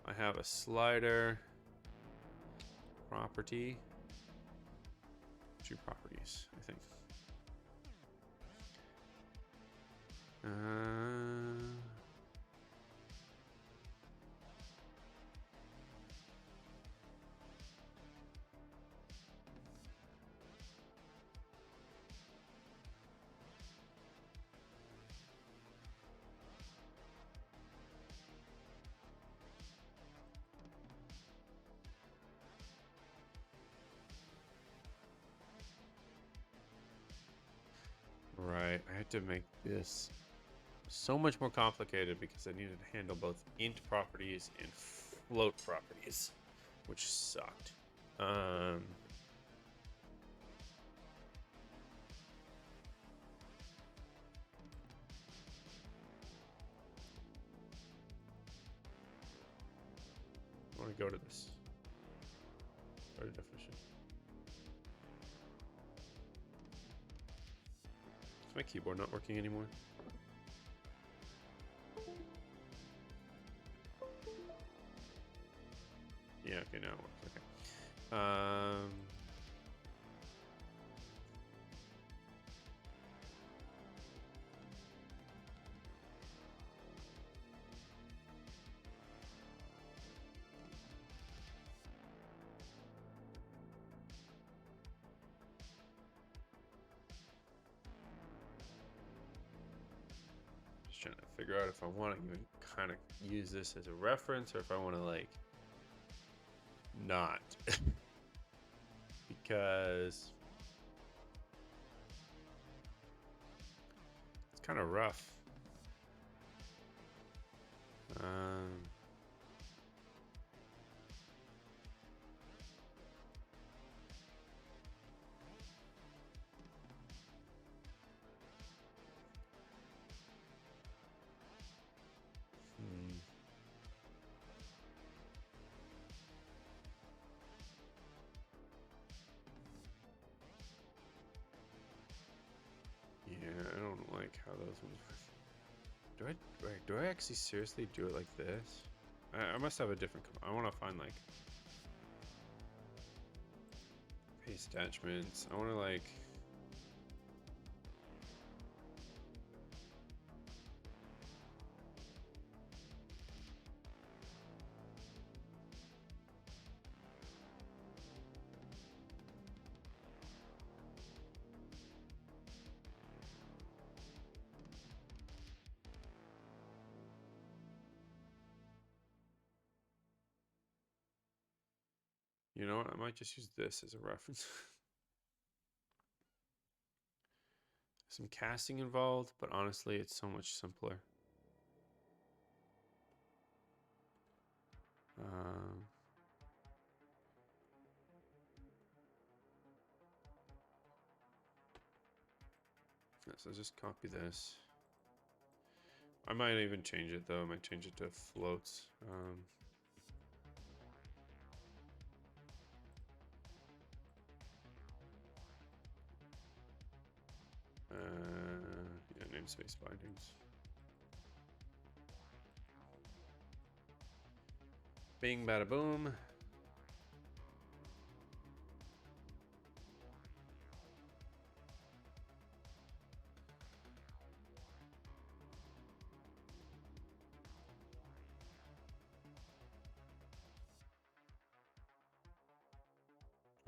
I have a slider property. 2 properties, I think. Right, I had to make this so much more complicated because I needed to handle both int properties and float properties, which sucked. I want to go to this. Go to definition. Is my keyboard not working anymore? Yeah, okay, now it works. Okay. Just trying to figure out if I want to even kind of use this as a reference or if I want to like not. Because it's kind of rough. Yeah, I don't like how those ones work. Do I actually seriously do it like this? I must have a different. I want to find like paste attachments. I want to like. You know what? I might just use this as a reference. Some casting involved, but honestly, it's so much simpler. So just copy this. I might even change it though. I might change it to floats. Yeah, namespace bindings. Bing, bada, boom.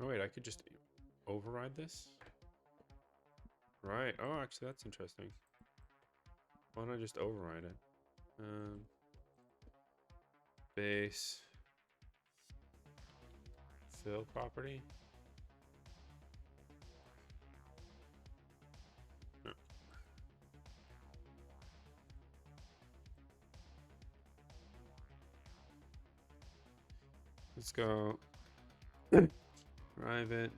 Oh wait, I could just override this? Right. Oh, actually, that's interesting. Why don't I just override it? Base. Fill property. No. Let's go. Private.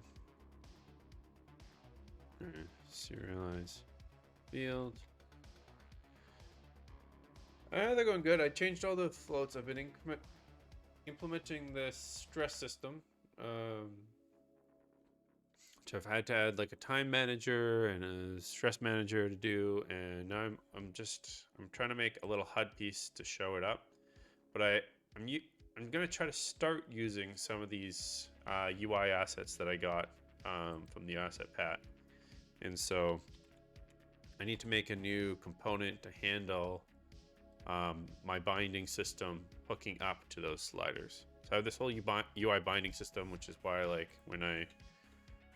Serialize field. They're going good. I changed all the floats. I've been increment. implementing this stress system, which I've had to add like a time manager and a stress manager to do, and now I'm trying to make a little HUD piece to show it up, but I'm gonna try to start using some of these UI assets that I got from the asset pat, and so I need to make a new component to handle my binding system hooking up to those sliders. So I have this whole UI binding system, which is why like when I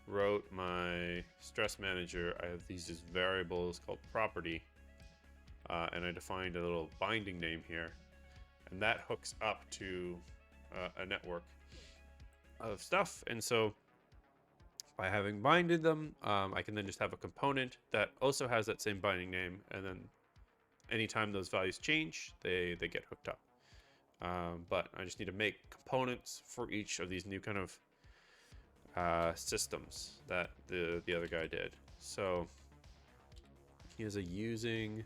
wrote my stress manager, I have these variables called property, and I defined a little binding name here, and that hooks up to a network of stuff. And so by having binded them, I can then just have a component that also has that same binding name, and then anytime those values change, they get hooked up. But I just need to make components for each of these new kind of systems that the other guy did. So he has a using,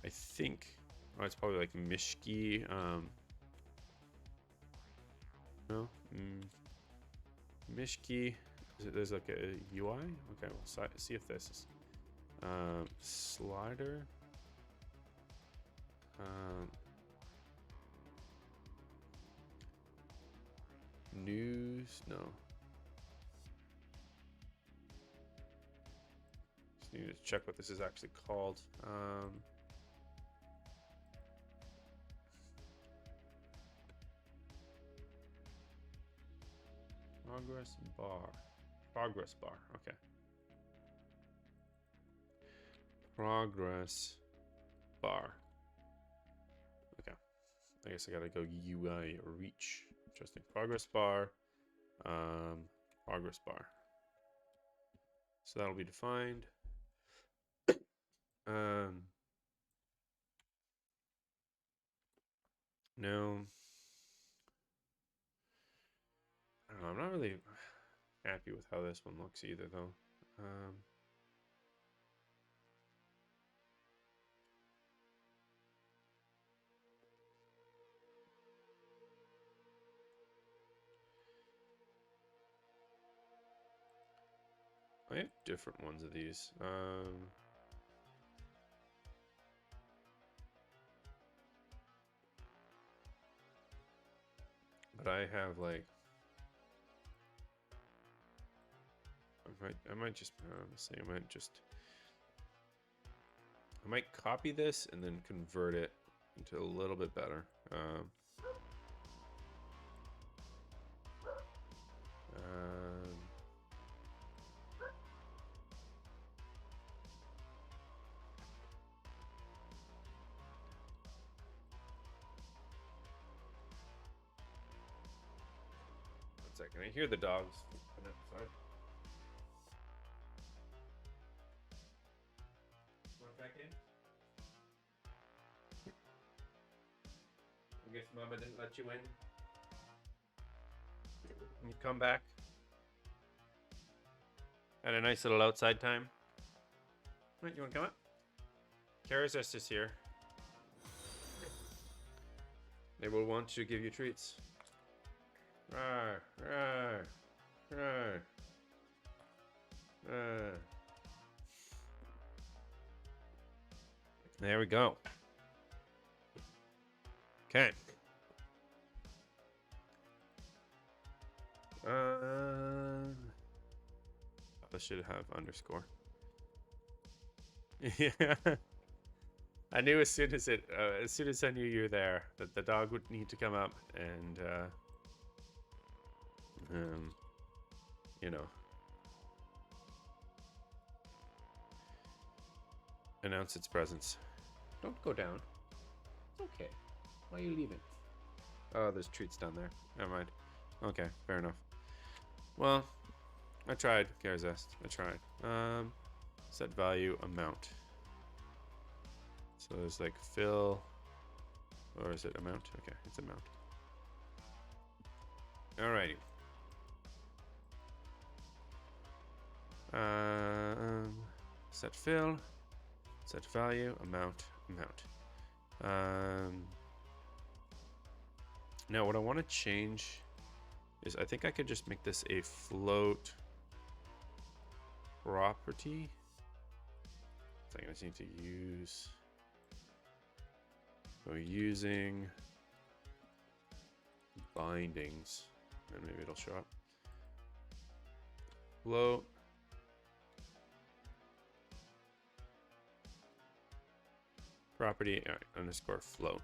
I think, it's probably like Mishki. No, Mishki. There's like a UI. Okay, we'll see if this is slider. News, no. Just need to check what this is actually called. Progress bar. Progress bar, okay. Progress bar. Okay. I guess I gotta go UI reach. Interesting. Progress bar. Progress bar. So that'll be defined. No. I don't know, I'm not really happy with how this one looks either, though. I have different ones of these. But I have like, I might just, let's see, I might copy this and then convert it into a little bit better. One second, I hear the dogs. Sorry. Back in? I guess Mama didn't let you in. You come back. Had a nice little outside time. Right, you want to come up? Karazest is here. They will want to give you treats. Rawr, rawr, rawr. There we go. Okay. This should have underscore. Yeah. I knew as soon as I knew you were there that the dog would need to come up and you know, announce its presence. Don't go down. It's okay. Why are you leaving? Oh, there's treats down there. Never mind. Okay, fair enough. Well, I tried, Karazest. I tried. Set value amount. So there's like fill, or is it amount? Okay, it's amount. Alrighty. Set fill, set value, amount. Now what I want to change is I think I could just make this a float property. I just need to use, so using bindings, and maybe it'll show up. Float property underscore float.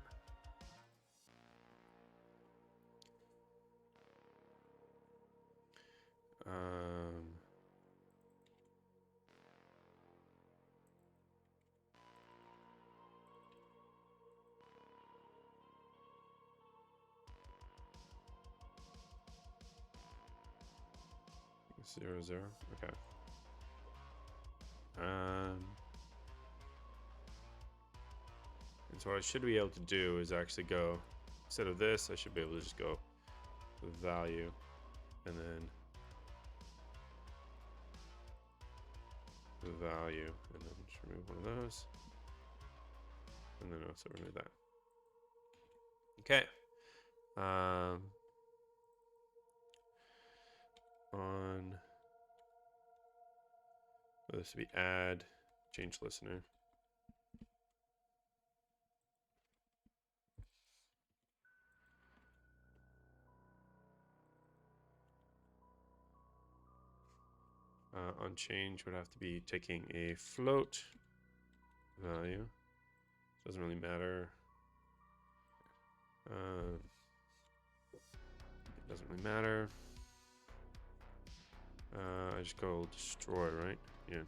Zero, zero. Okay. And so what I should be able to do is actually go, instead of this, I should be able to just go value and then value and then just remove one of those. And then also remove that. Okay. On this would be add change listener. On change would have to be taking a float value. Doesn't really matter. It doesn't really matter. I just go destroy, right? Yeah.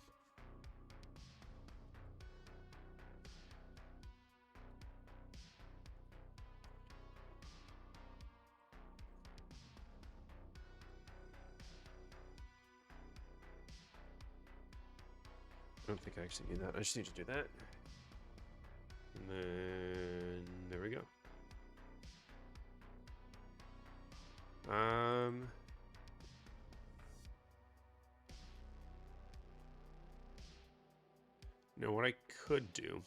I don't think I actually need that. I just need to do that. And then there we go. Now what I could do,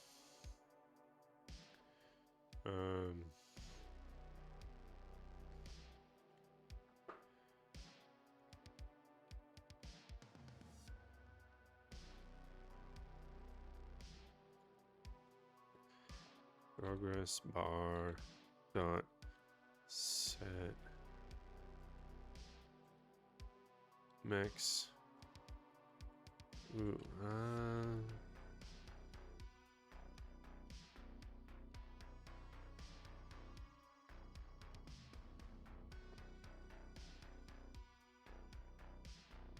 progress bar dot set max. Ooh,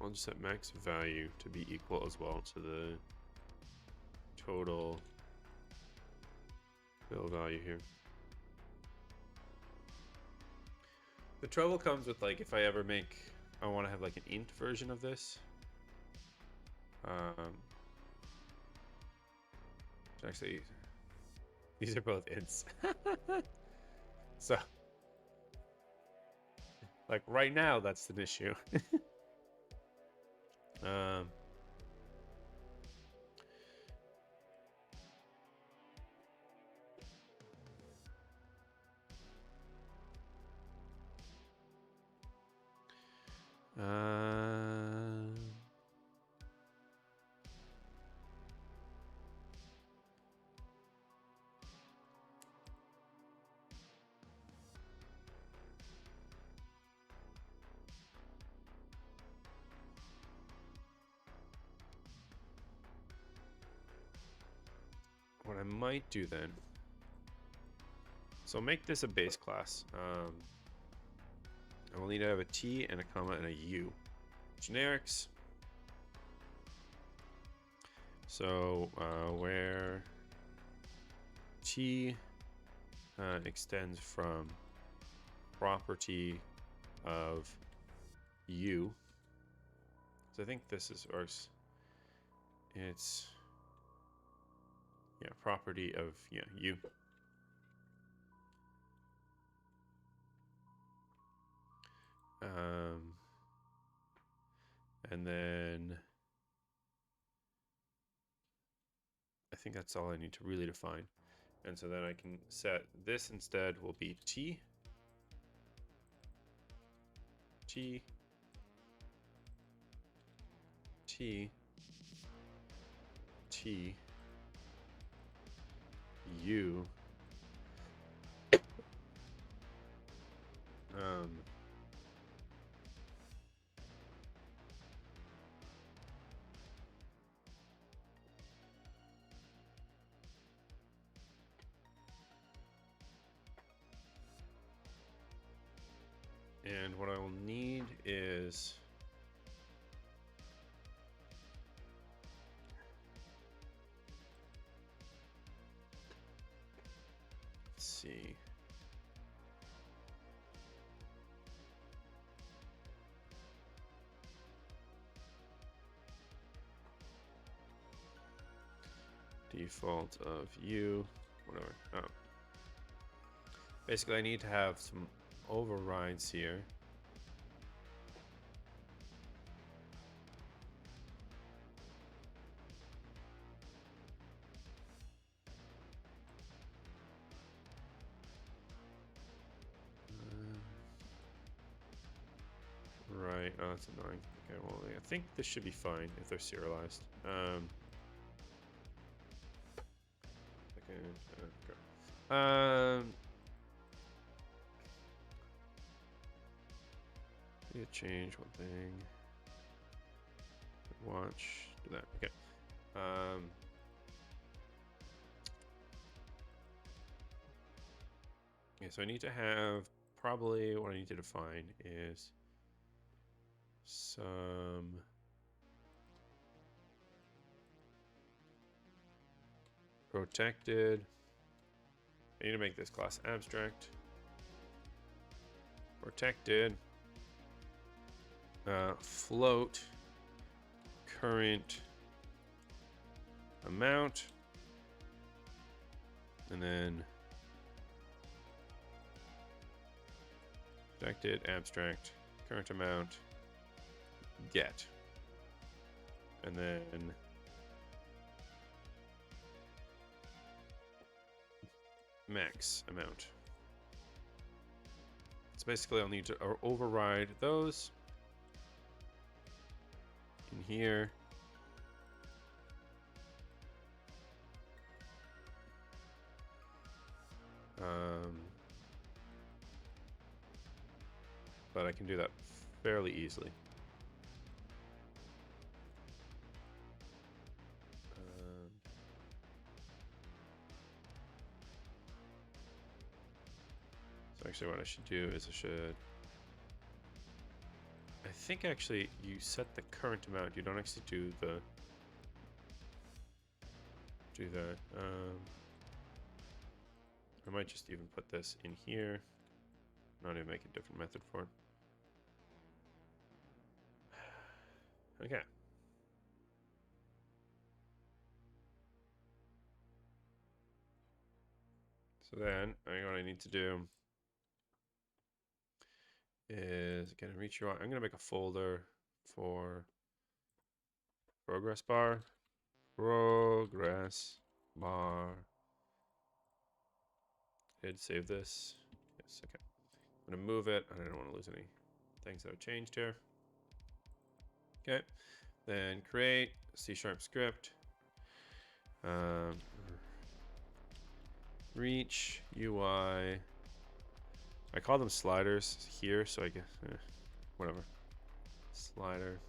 I'll just set max value to be equal as well to the total fill value here. The trouble comes with, like, if I ever make, I want to have like an int version of this. Actually, these are both ints. So, like right now, that's an issue. What I might do then, so make this a base class. I will need to have a T and a comma and a U. Generics. So where T extends from property of U. So I think this is, or it's, yeah, property of, yeah, U. And then I think that's all I need to really define. And so then I can set this instead will be T. T T T U and what I will need is see. Default of U, whatever. Oh. Basically, I need to have some overrides here. Right, oh, that's annoying. Okay, well, I think this should be fine if they're serialized. Need to change one thing. Watch, do that. Okay. Yeah, so I need to have, probably what I need to define is some protected. I need to make this class abstract. Protected. Float current amount. And then protected abstract current amount get. And then max amount. So basically I'll need to override those in here. But I can do that fairly easily. So actually what I should do is I think actually you set the current amount, you don't actually do that. I might just even put this in here, not even make a different method for it. Okay. So then, what I need to do is, again, reach UI. I'm going to make a folder for progress bar. Progress bar. Did save this? Yes, okay. I'm going to move it. I don't want to lose any things that have changed here. Okay. Then create C# script. Reach UI. I call them sliders here, so I guess whatever. Slider.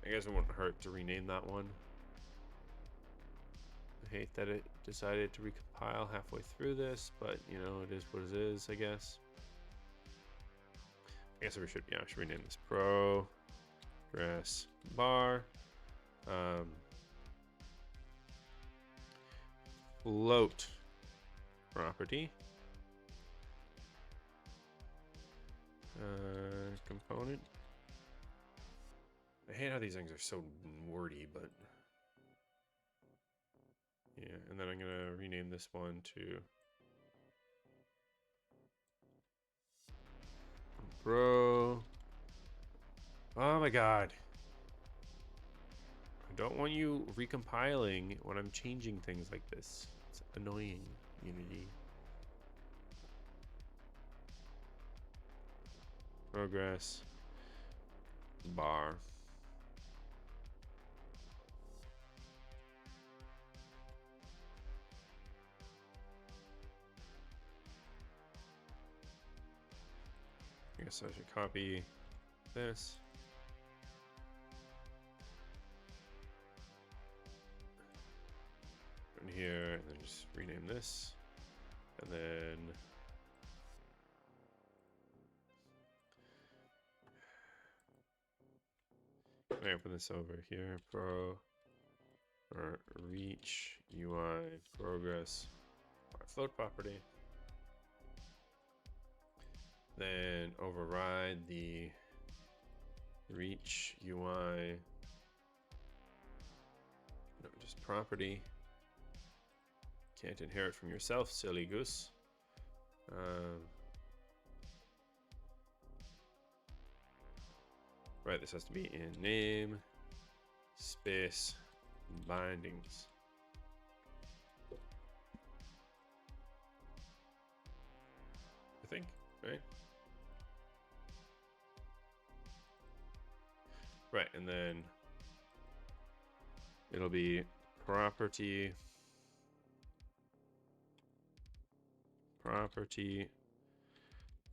I guess it wouldn't hurt to rename that one. I hate that it decided to recompile halfway through this, but you know, it is what it is, I guess. I guess we should, yeah, I should rename this progress bar. Float property. Component. I hate how these things are so wordy, but yeah, and then I'm gonna rename this one to Bro. Oh my god. I don't want you recompiling when I'm changing things like this. It's annoying, Unity. progress bar. I guess I should copy this. In here, and then just rename this. And then I open this over here, Pro or Reach UI Progress our float property. Then override the Reach UI, no, just property. Can't inherit from yourself, silly goose. Right, this has to be in name, space, bindings. I think, right? Right, and then it'll be property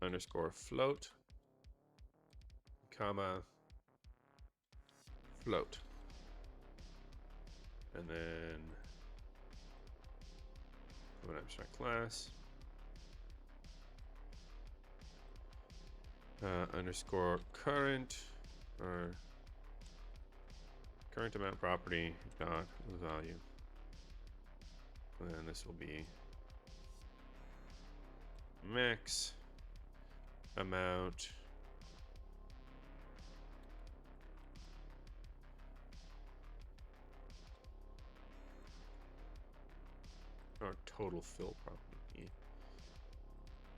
underscore float, comma, float. And then an abstract class, underscore current, or current amount property dot value. And then this will be max amount or total fill property.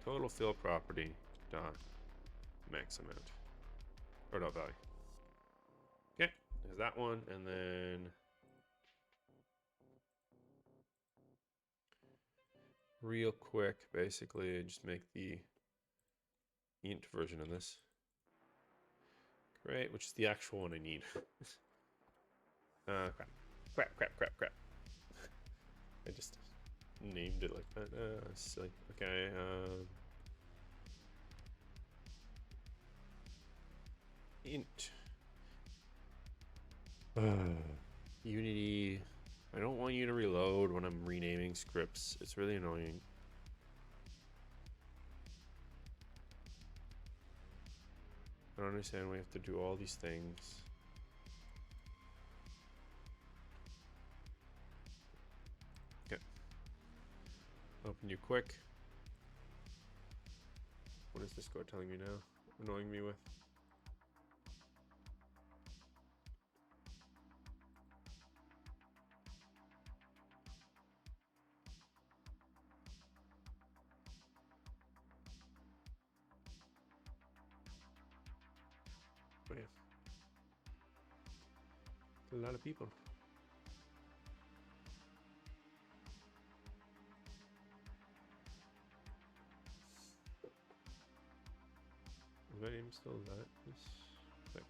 Total fill property dot max amount or dot value. Okay, there's that one, and then real quick, basically, just make the int version of this. Great, which is the actual one I need. Crap. I just named it like that. Silly. Okay. Int. Unity. I don't want you to reload when I'm renaming scripts. It's really annoying. I don't understand why we have to do all these things. Okay. Open you quick. What is this code telling me now? Annoying me with? Oh yeah. A lot of people. Is my name still that? Like,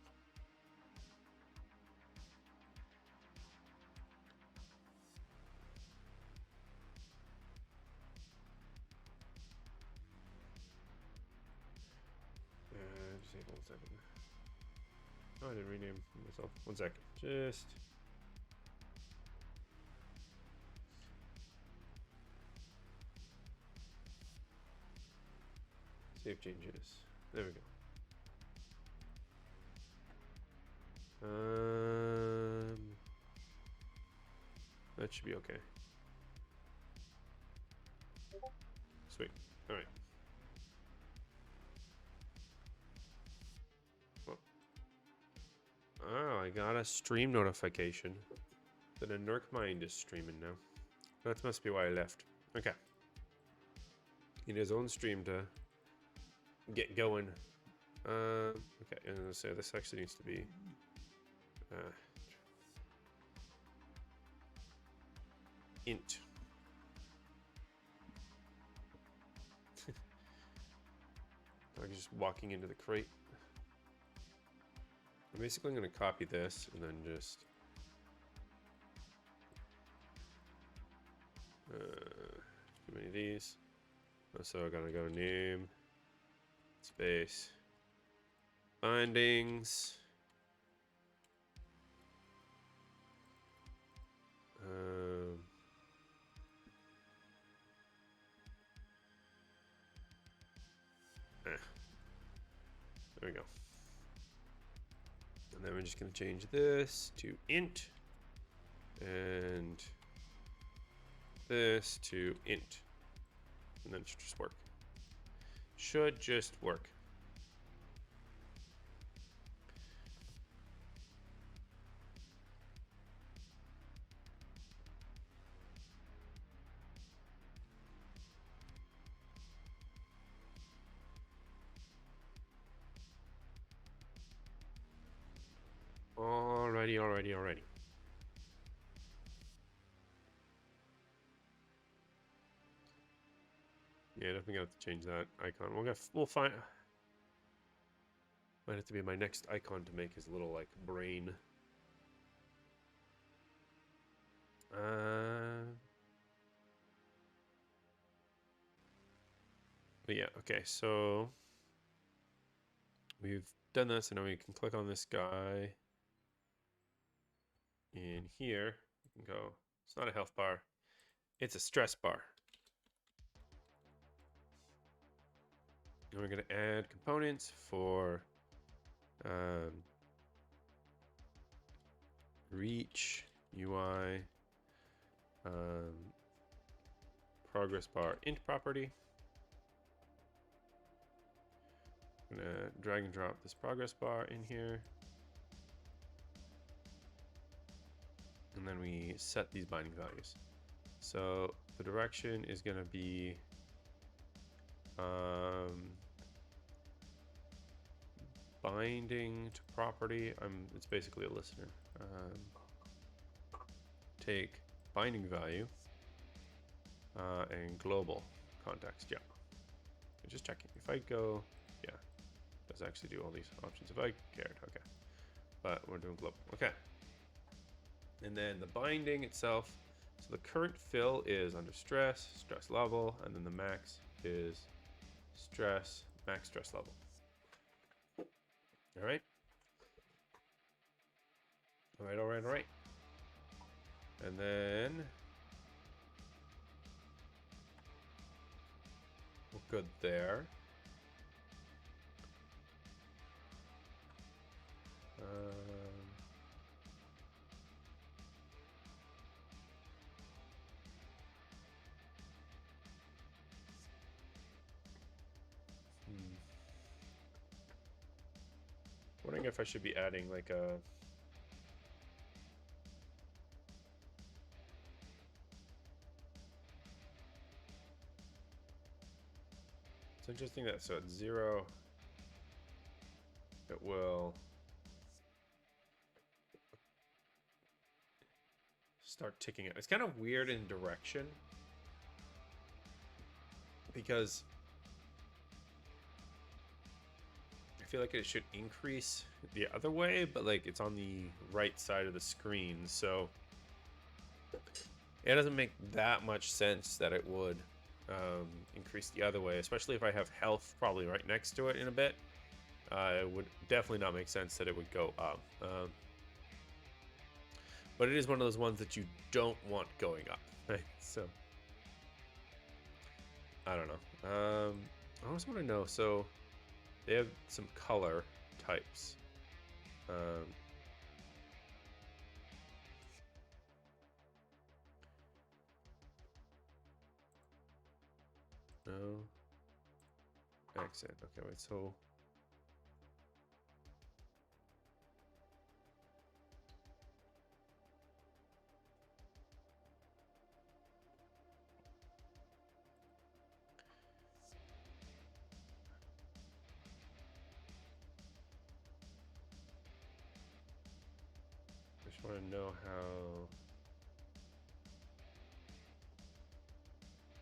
disable 1 second. Oh, I didn't rename myself. 1 sec. Just save changes. There we go. That should be okay. Sweet. All right. Oh, I got a stream notification that a Nurkmind is streaming now. That must be why I left. Okay. In his own stream to get going. Okay, and so this actually needs to be int. I'm just walking into the crate. I'm basically going to copy this and then just too many of these. So I gotta go name, space, bindings. There we go. And then we're just gonna change this to int and this to int. And then it should just work. Should just work. Alrighty. Yeah, definitely gonna have to change that icon. We'll find. Might have to be my next icon to make his little like brain. But yeah, okay, so we've done this, and now we can click on this guy. In here, we can go, it's not a health bar, it's a stress bar. And we're going to add components for reach, UI, progress bar int property. I'm going to drag and drop this progress bar in here. And then we set these binding values. So the direction is going to be binding to property. It's basically a listener. Take binding value and global context. Yeah. Just checking. If I go, yeah, it does actually do all these options. If I cared, okay. But we're doing global. Okay. And then the binding itself. So the current fill is under stress, stress level, and then the max is stress, max stress level. All right. All right. And then we're good there. Wondering if I should be adding like a it's interesting that so at 0 it will start ticking it. It's kind of weird in direction because I feel like it should increase the other way, but like it's on the right side of the screen, so it doesn't make that much sense that it would increase the other way, especially if I have health probably right next to it in a bit. It would definitely not make sense that it would go up. But it is one of those ones that you don't want going up, right? So I don't know. I always want to know, so they have some color types. No. Accent. Okay, wait, so I just want to know how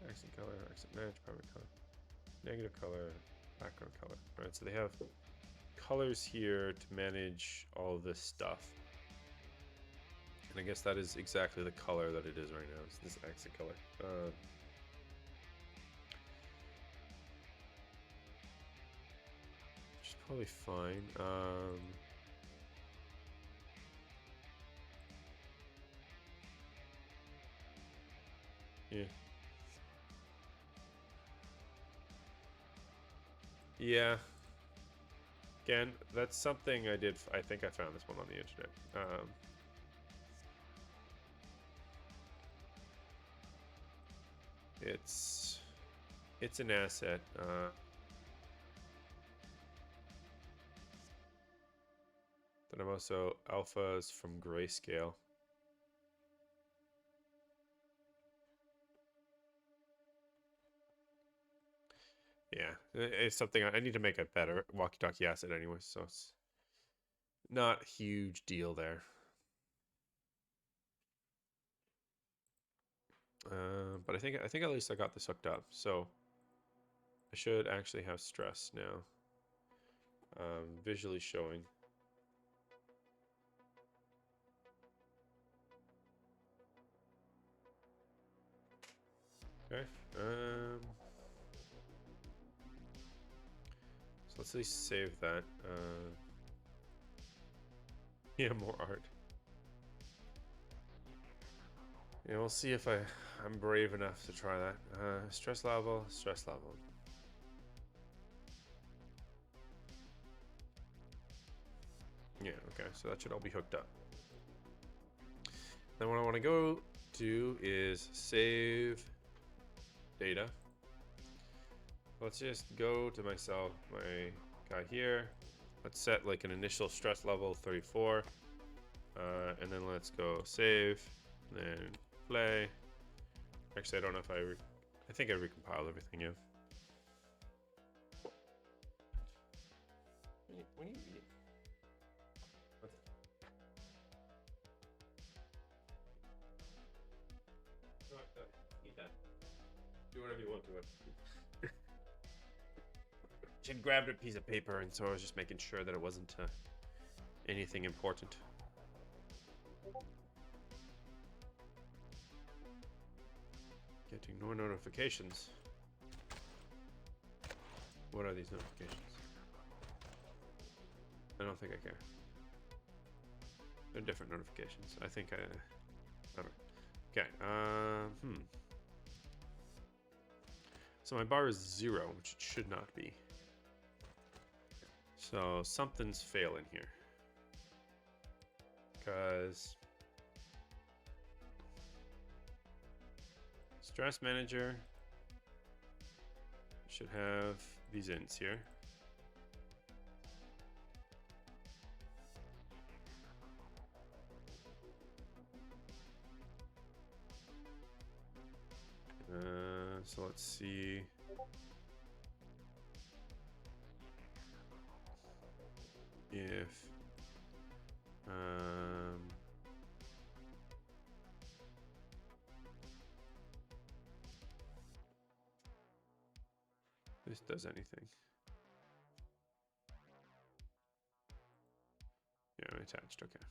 accent color, accent match, primary color, negative color, background color. All right, so they have colors here to manage all this stuff. And I guess that is exactly the color that it is right now. It's this accent color. Which is probably fine. Yeah. Yeah. Again, that's something I did. I think I found this one on the internet. It's an asset. Then I'm also alphas from Grayscale. Yeah, it's something I need to make a better walkie-talkie asset anyway, so it's not a huge deal there. But I think at least I got this hooked up, so I should actually have stress now. Visually showing. Okay. So let's at least save that. Yeah, more art. Yeah, we'll see if I'm brave enough to try that. Stress level, stress level. Yeah, okay, so that should all be hooked up. Then what I want to go do is save data. Let's just go to myself, my guy here. Let's set like an initial stress level 34. And then let's go save, then play. Actually, I don't know if I think I recompiled everything, yeah. When you read it? What's it? No, eat that. Do whatever you want to it. She had grabbed a piece of paper, and so I was just making sure that it wasn't anything important. Getting no notifications. What are these notifications? I don't think I care. They're different notifications. I think I don't. Okay. So my bar is 0, which it should not be. So something's failing here. Because Stress Manager should have these ints here. So let's see. If this does anything. Yeah, attached, okay.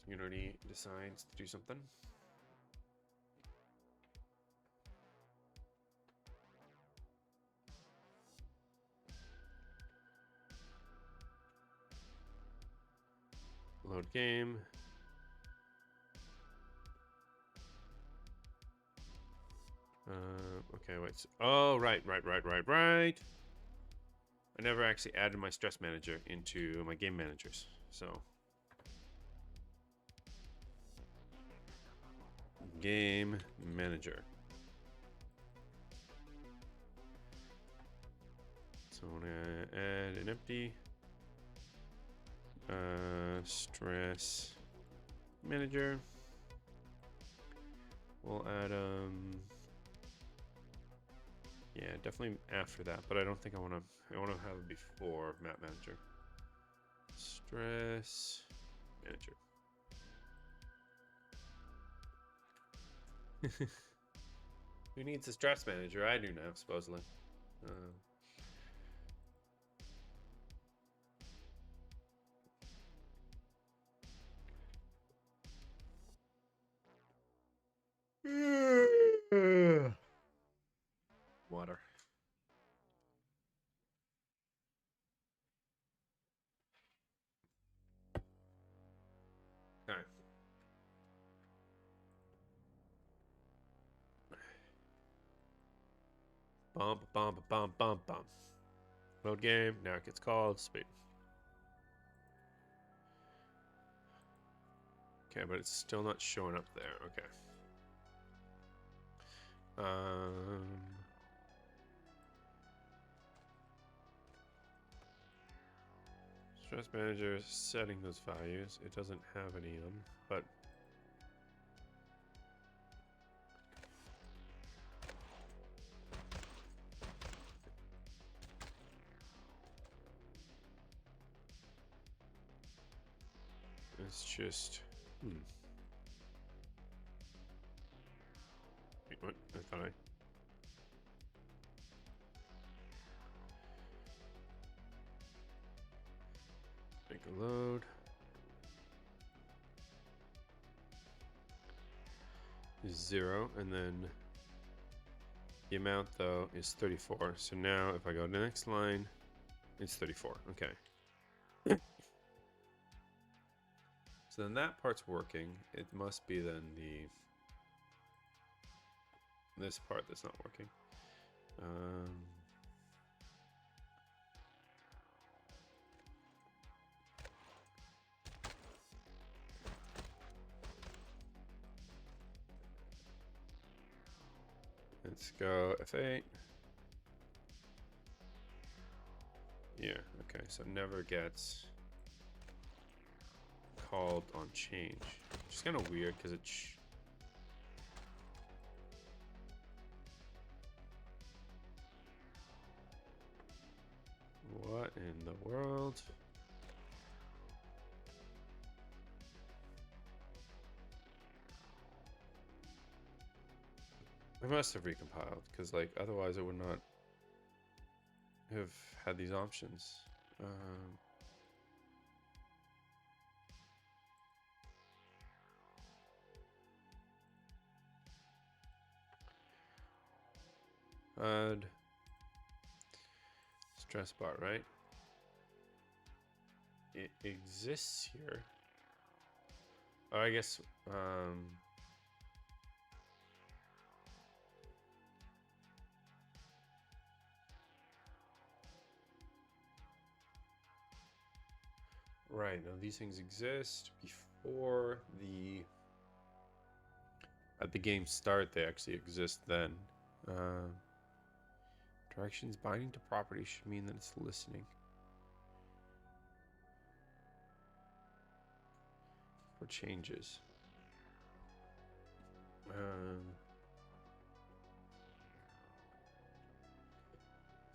So Unity decides to do something. Load game. Okay, wait. Oh, right. I never actually added my stress manager into my game managers, so. Game manager. So I'm gonna add an empty stress manager. We'll add yeah, definitely after that, but I don't think I want to have it before map manager. Stress manager. Who needs a stress manager? I do now, supposedly. Water. All right. Bump, bump, bump, bump, bump. Load game. Now it gets called. Sweet. Okay, but it's still not showing up there. Okay. Stress manager setting those values. It doesn't have any of them, but it's just Wait, what? I thought I make a load. Is 0, and then the amount though is 34. So now if I go to the next line, it's 34. Okay. So then that part's working. It must be then this part that's not working. Let's go F8. Yeah, okay, so it never gets called on change. Which is kind of weird because it what in the world? I must have recompiled because like otherwise I would not have had these options. Add stress bar, right? It exists here. Oh, I guess right, now these things exist before at the game start. They actually exist then. Directions binding to property should mean that it's listening for changes.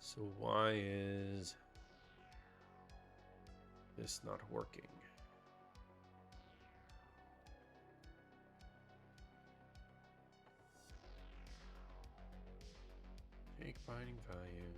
So why is this not working? Make binding value.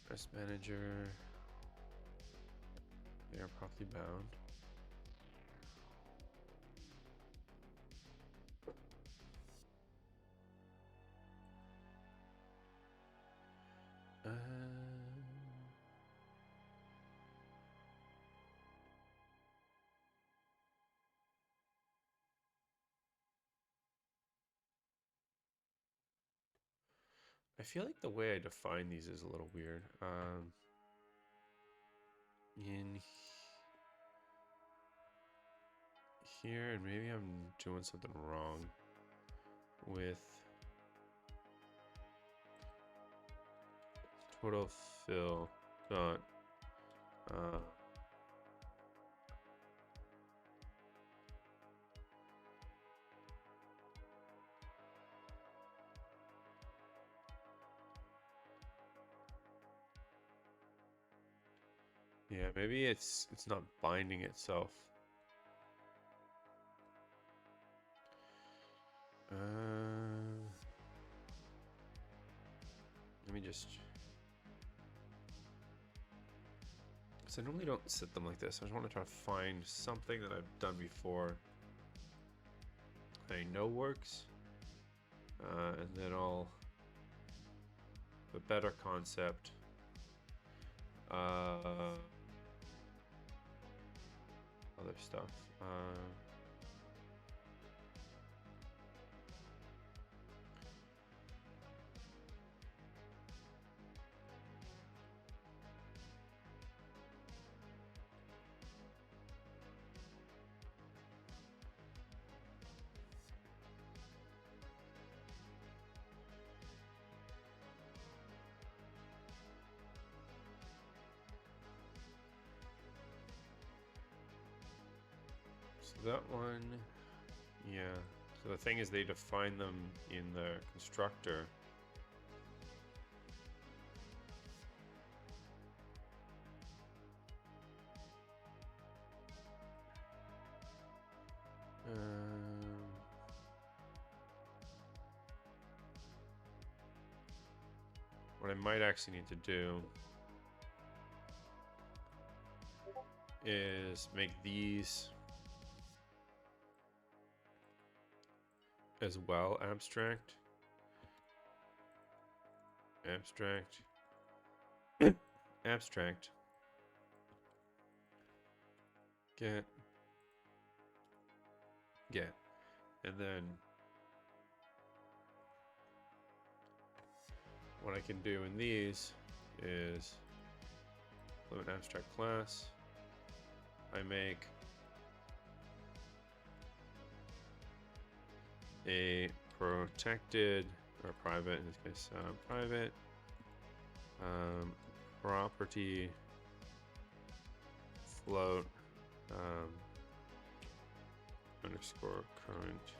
Stress manager. They are properly bound. I feel like the way I define these is a little weird. In here, and maybe I'm doing something wrong with total fill dot Yeah, maybe it's not binding itself. Let me just. Because I normally don't set them like this. I just want to try to find something that I've done before I know works, and then I'll have a better concept. Other stuff. So that one, yeah. So the thing is, they define them in the constructor. What I might actually need to do is make these as well abstract. Abstract. Abstract. Get. And then what I can do in these is limit abstract class. I make a protected or private, in this case, private property float underscore current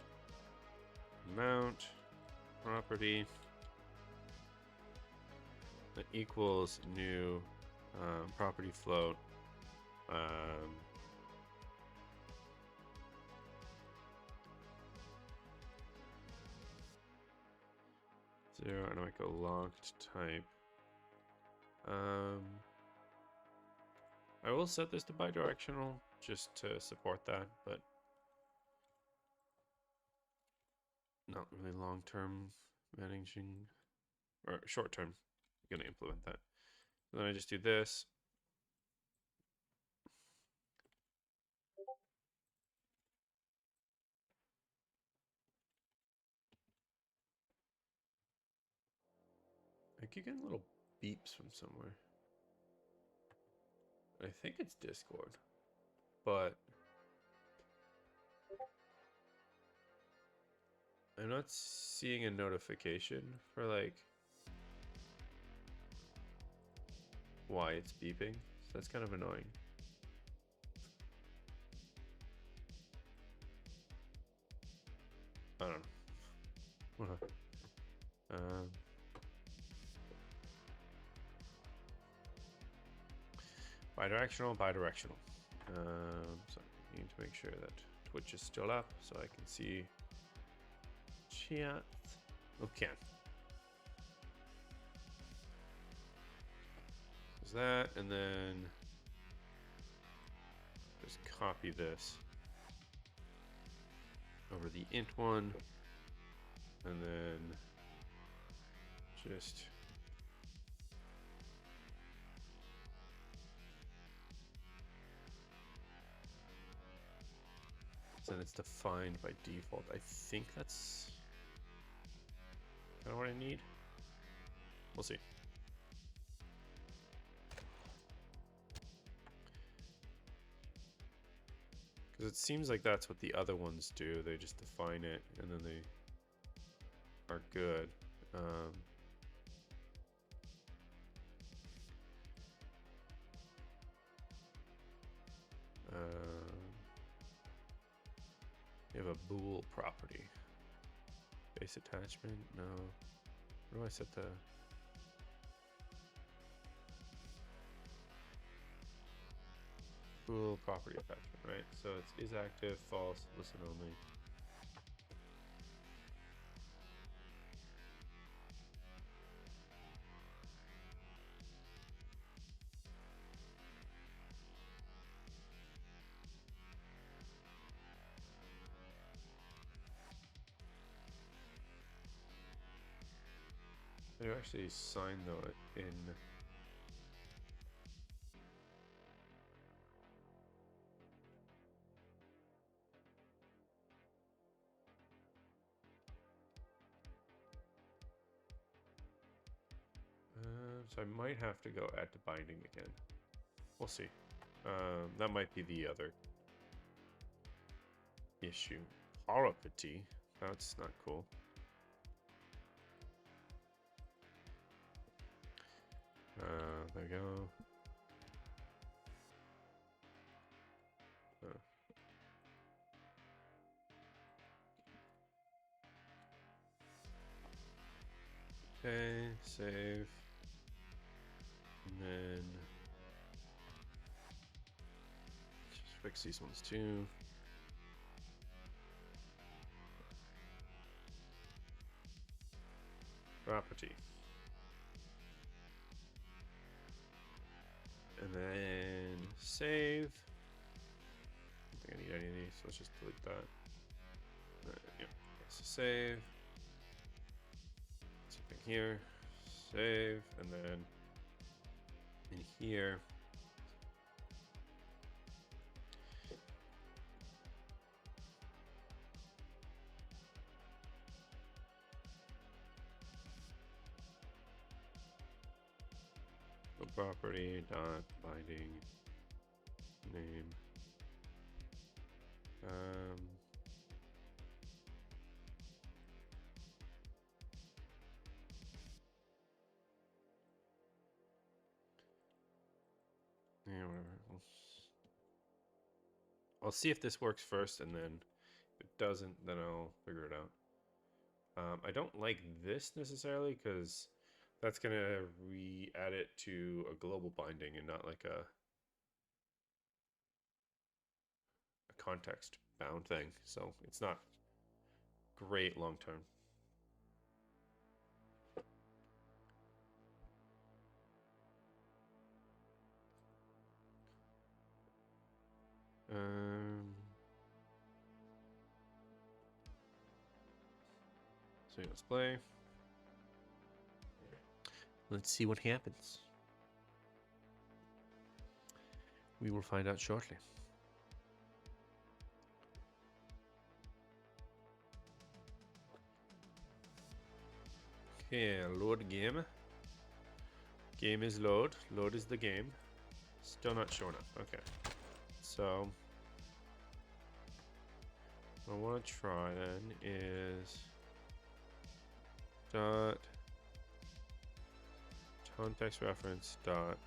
amount property that equals new property float zero, and I might go locked type. I will set this to bidirectional just to support that, but not really long-term managing, or short-term. I'm gonna implement that. And then I just do this. I keep getting little beeps from somewhere. I think it's Discord, but I'm not seeing a notification for like why it's beeping. So that's kind of annoying. I don't know. Bidirectional. So I need to make sure that Twitch is still up so I can see chat. Okay. There's that, and then just copy this over the int one, and then just then it's defined by default. I think that's kind of what I need. We'll see. Because it seems like that's what the other ones do. They just define it and then they are good. You have a bool property. Base attachment? No. Where do I set the... Cool property attachment, right? So it's is active, false, listen only. I do actually sign though in. So I might have to go add to binding again. We'll see. That might be the other issue. Horopathy. That's not cool. There we go. Okay, save. And then just fix these ones too. Property. And then save. I don't think I need any of these, so let's just delete that. Yep. So save. Same thing here. Save. And then in here. Property dot binding name. Yeah, whatever. I'll see if this works first, and then if it doesn't, then I'll figure it out. I don't like this necessarily because that's gonna re-add it to a global binding and not like a context bound thing. So it's not great long term. So let's play. Let's see what happens. We will find out shortly. Okay, load game. Game is load. Load is the game. Still not showing up. Okay. So, what I want to try then is dot context reference dot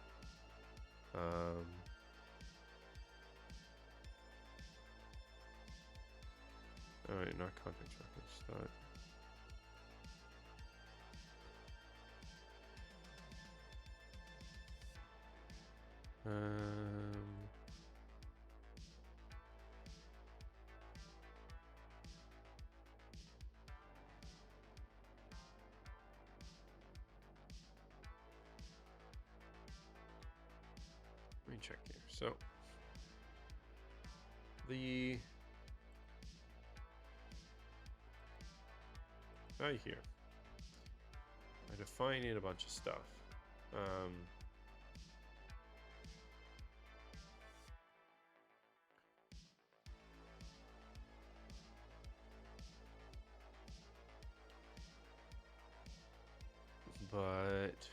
alright, not context reference dot let me check here. So the right here, I define in a bunch of stuff. But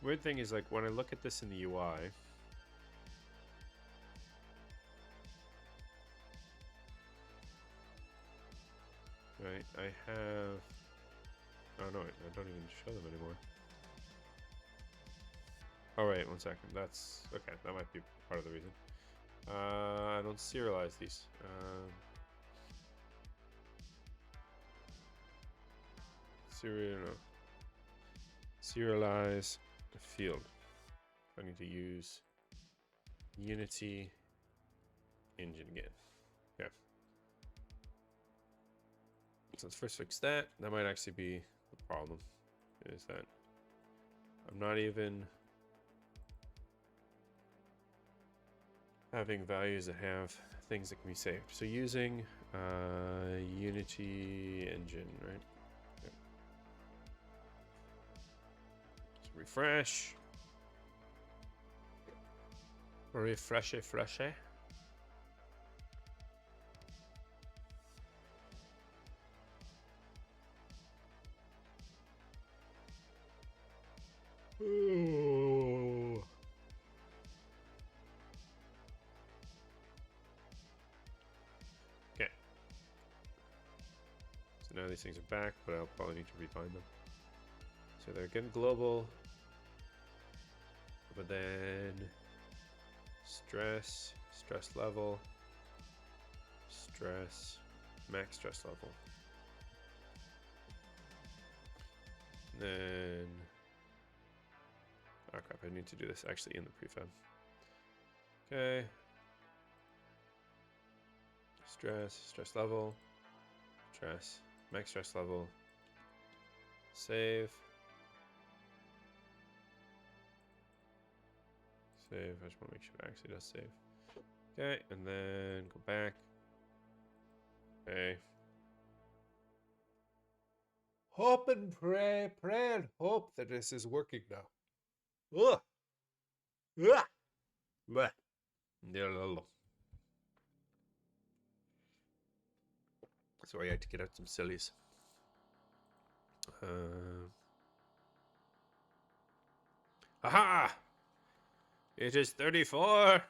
weird thing is, like, when I look at this in the UI, right, I have, oh no, I don't even show them anymore. Oh wait, 1 second, that's, okay, that might be part of the reason. I don't serialize these. Serialize the field. I need to use Unity engine again. Okay. So let's first fix that. That might actually be the problem. Is that I'm not even having values that have things that can be saved. So using Unity engine, right? Okay. So refresh. Refresh. Ooh. Okay. So now these things are back, but I'll probably need to rebind them. So they're again global, but then stress level, max stress level. Then, oh crap, I need to do this actually in the prefab. Okay. Stress level, max stress level, save. I just want to make sure it actually does save. Okay, and then go back. Okay. Hope and pray and hope that this is working now. Ugh. Ugh. Bleh. Sorry, I had to get out some sillies. Aha! It is 34.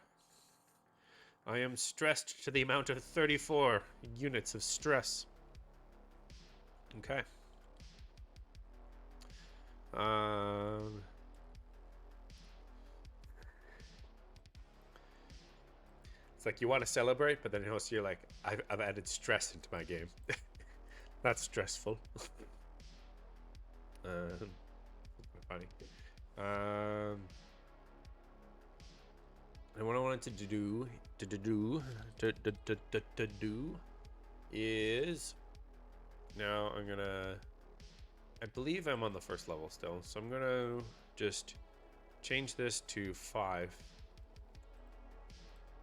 I am stressed to the amount of 34 units of stress. Okay. It's like you want to celebrate, but then also you're like, I've added stress into my game. That's stressful. Funny. And what I wanted to do is now I'm gonna. I believe I'm on the first level still, so I'm gonna just change this to 5,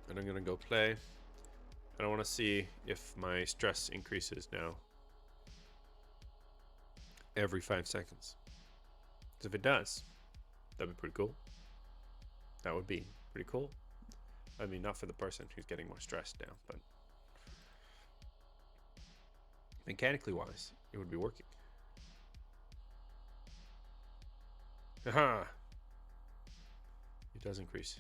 and I'm gonna go play. And I want to see if my stress increases now every 5 seconds. Because if it does, that'd be pretty cool. That would be pretty cool. I mean, not for the person who's getting more stressed now, but mechanically wise, it would be working. Aha! It does increase.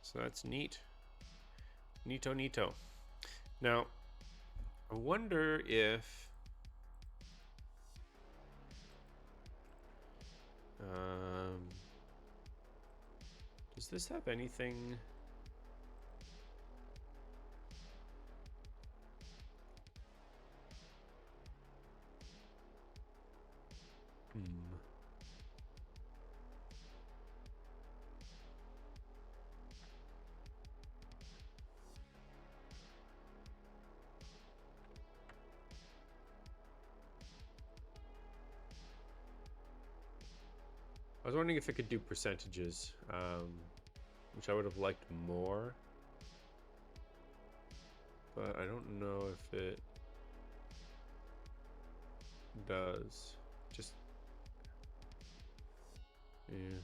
So that's neat. Neato. Now, I wonder if does this have anything? I was wondering if it could do percentages, which I would have liked more, but I don't know if it does. Just yeah.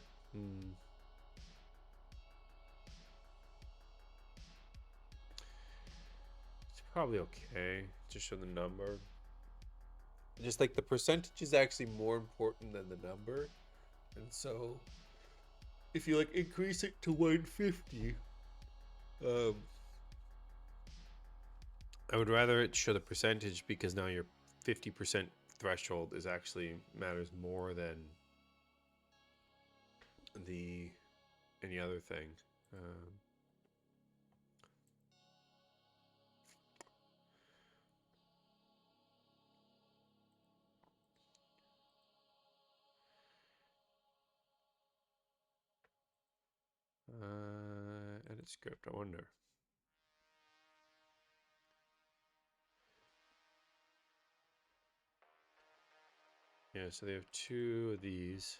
It's probably okay. Just show the number. Just like the percentage is actually more important than the number. And so if you like increase it to 150, I would rather it show the percentage because now you're 50% threshold is actually matters more than the any other thing. Edit script, I wonder. Yeah, so they have 2 of these.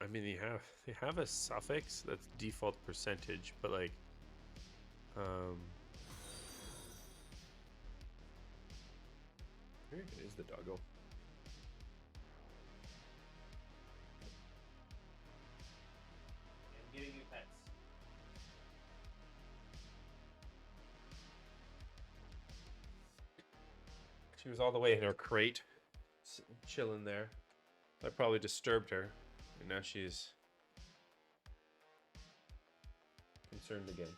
I mean, they have a suffix that's default percentage, but like, here it is, the doggo. And getting new pets. She was all the way in her crate, chilling there. I probably disturbed her, and now she's concerned again.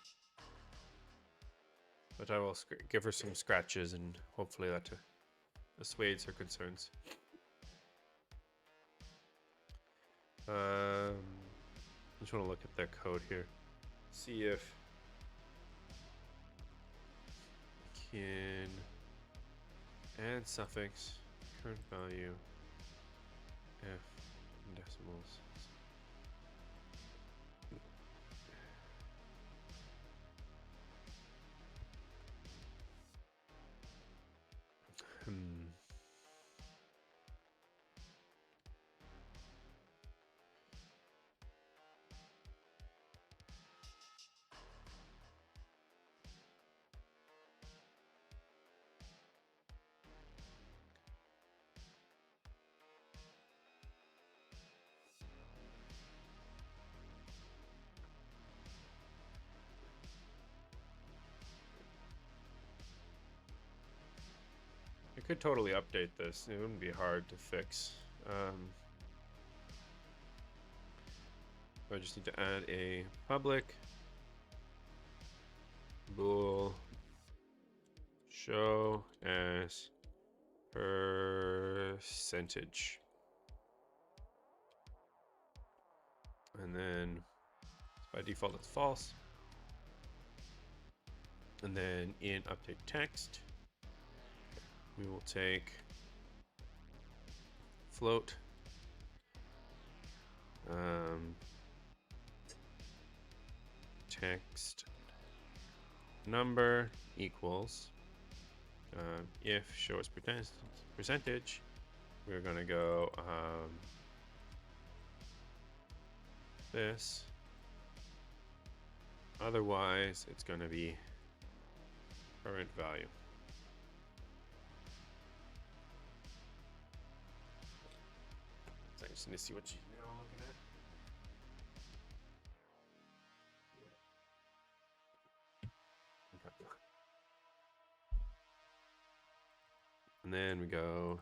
But I will give her some scratches, and hopefully that assuages her concerns. I just want to look at their code here, see if I can add suffix, current value, F in decimals. I could totally update this. It wouldn't be hard to fix. I just need to add a public bool show as percentage. And then by default it's false. And then in update text, we will take float text number equals if show as percentage, we're gonna go this, otherwise it's gonna be current value. So I just need to see what she's now looking at. Okay. And then we go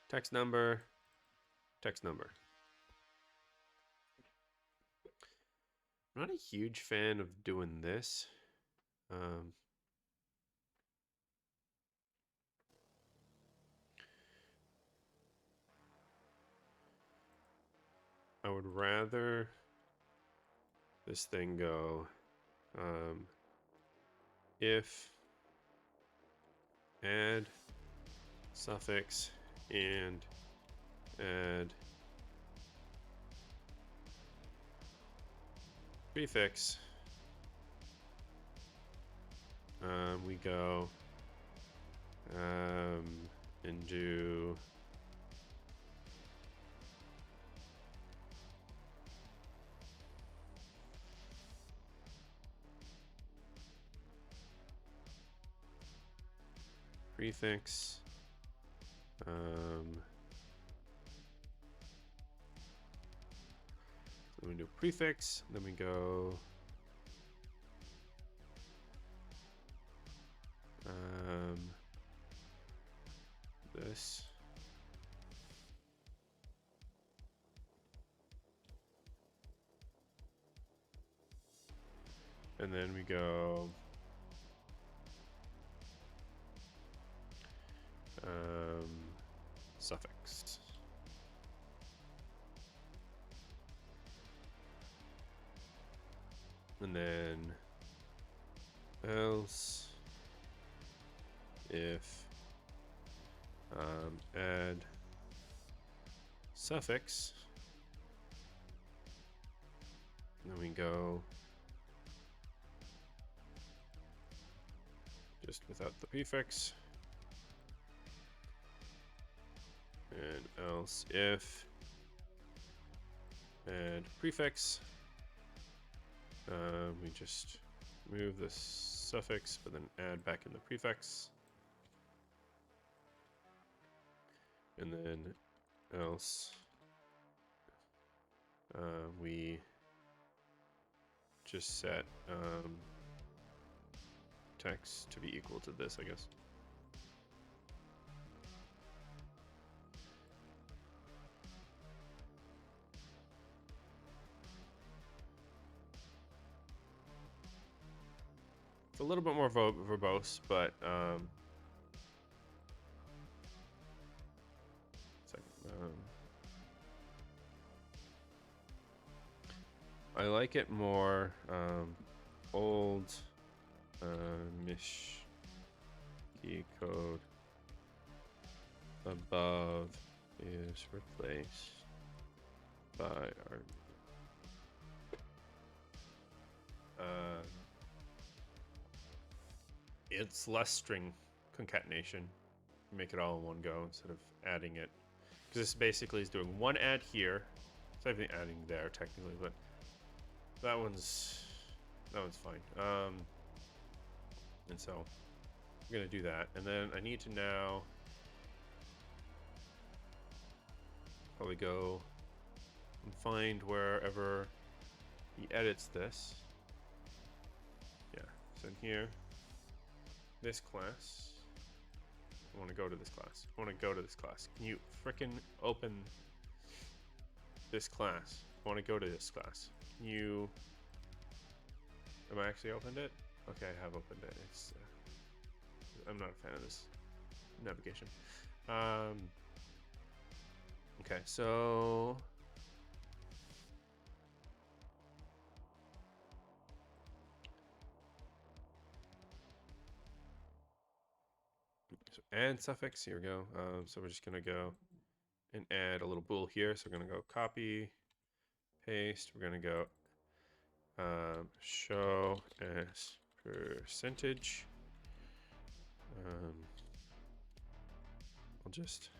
text number, text number. I'm not a huge fan of doing this. I would rather this thing go if add suffix and add prefix. We go and do prefix. So we do prefix, then we go this. And then we go Suffix. And then else if add suffix, and then we go just without the prefix, and else if add prefix, we just move the suffix but then add back in the prefix, and then else we just set text to be equal to this, I guess. It's a little bit more verbose, but I like it more old Mish key code above is replaced by our it's less string concatenation. Make it all in one go instead of adding it, because this basically is doing one add here. It's not even adding there technically, but that one's fine. And so we're gonna do that, and then I need to now probably go and find wherever he edits this. Yeah, so in here, this class. I want to go to this class. I want to go to this class. Can you frickin' open this class? I want to go to this class. Can you? Am I actually opened it? Okay, I have opened it. It's. I'm not a fan of this navigation. Okay, so. So add suffix, here we go. So we're just gonna go and add a little bool here. So we're gonna go copy, paste. We're gonna go show as percentage. I'll just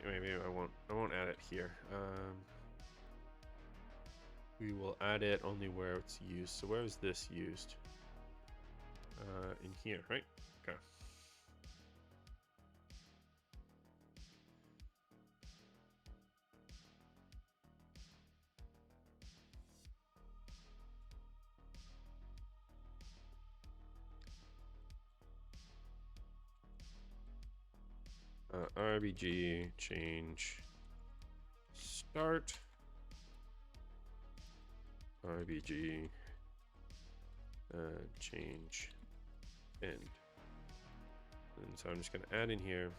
maybe I won't add it here. We will add it only where it's used. So where is this used? In here, right? Okay. RBG change start. RBG change end. And so I'm just going to add in here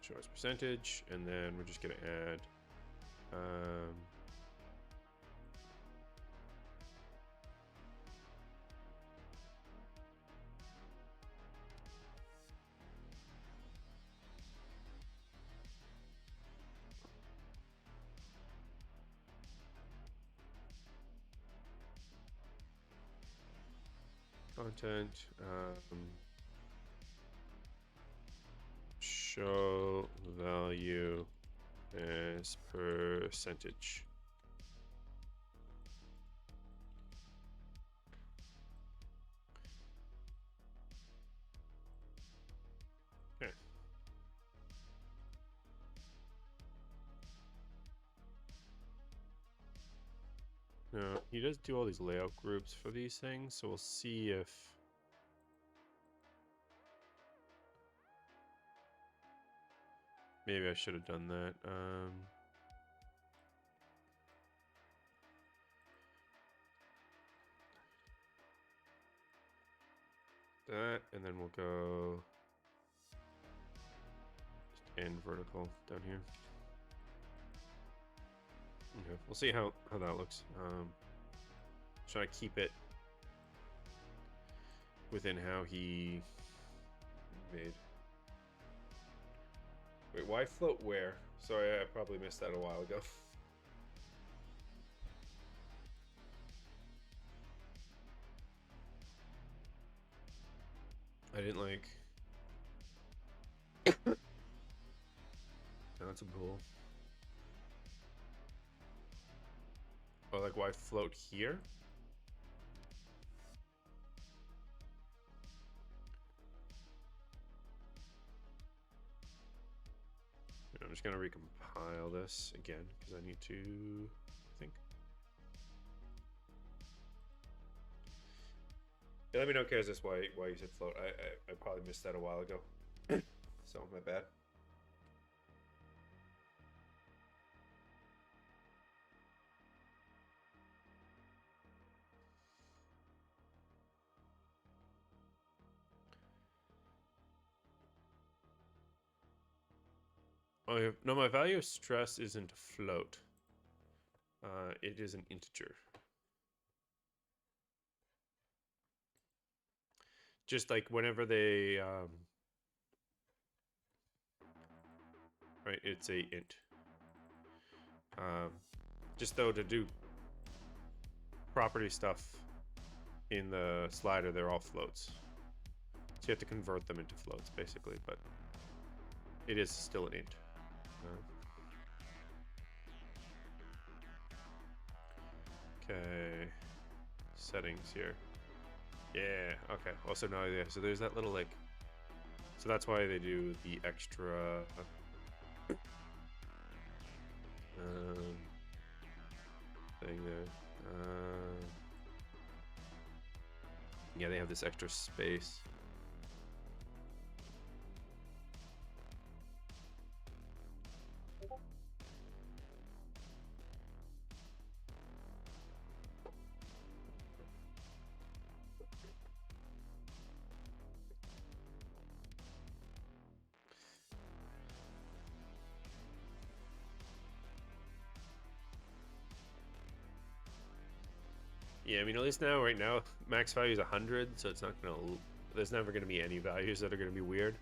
show as percentage, and then we're just going to add content, show value as percentage. Okay. Now, he does do all these layout groups for these things, so we'll see if maybe I should have done that. that, and then we'll go just end vertical down here. Okay, we'll see how that looks. Try to keep it within how he made. Wait, why float where? Sorry, I probably missed that a while ago. I didn't like. That's a goal. Oh, like why float here? I'm just gonna recompile this again because I need to think. Yeah, let me know, cares this why you said float. I probably missed that a while ago. So my bad. Oh, yeah. No, my value of stress isn't a float. It is an integer. Just like whenever they, right, it's a int. Just though to do property stuff in the slider, they're all floats. So you have to convert them into floats, basically, but it is still an int. Okay, settings here. Yeah, okay. Also now, yeah, so there's that little, like, so that's why they do the extra, thing there. Yeah, they have this extra space. Yeah, I mean, at least now, right now, max value is 100, so it's not gonna. There's never gonna be any values that are gonna be weird.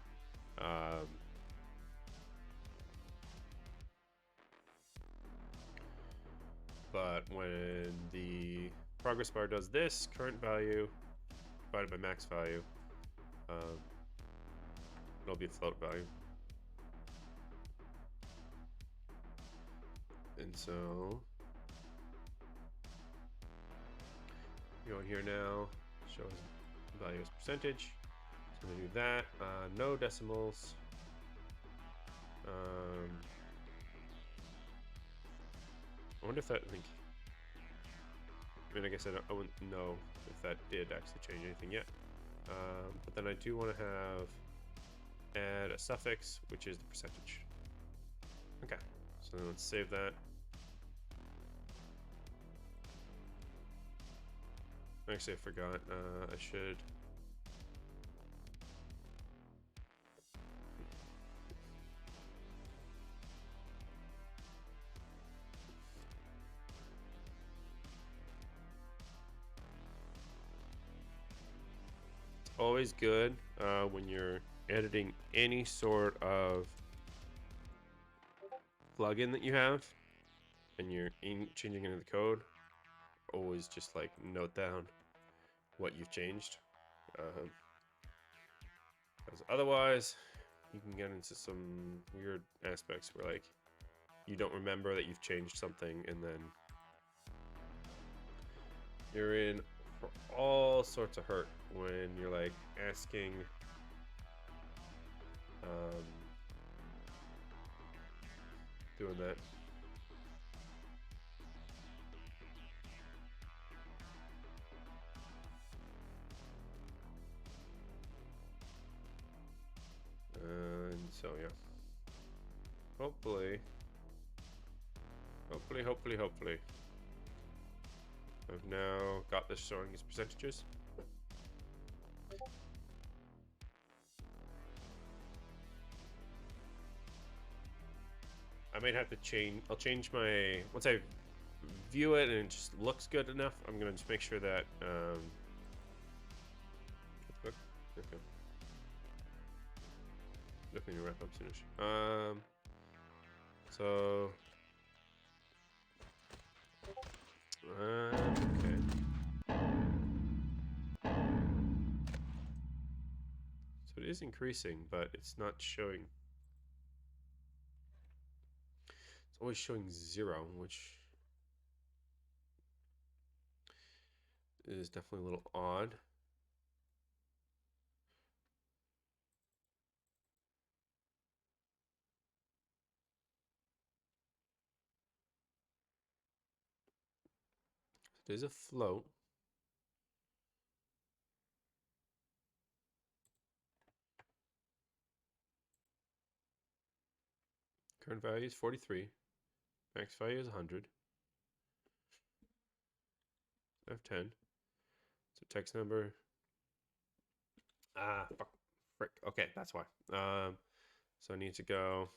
But when the progress bar does this, current value divided by max value, it'll be a float value. And so go in here now, shows value as percentage. So I'm gonna do that. No decimals. I wonder if that link. I mean, I guess I wouldn't know if that did actually change anything yet. But then I do want to add a suffix, which is the percentage. Okay, so then let's save that. Actually, I forgot. I should. It's always good when you're editing any sort of plugin that you have and you're changing into the code. Always just like note down what you've changed, because otherwise you can get into some weird aspects where like you don't remember that you've changed something, and then you're in for all sorts of hurt when you're like asking doing that. And so yeah, hopefully I've now got this showing as percentages. I might have to change. I'll change my once I view it and it just looks good enough. I'm gonna just make sure that. Okay. Definitely wrap up soonish. So. Okay. So it is increasing, but it's not showing. It's always showing 0, which is definitely a little odd. There's a float. Current value is 43. Max value is 100. F10. So text number. Ah, fuck. Frick. Okay, that's why. So I need to go.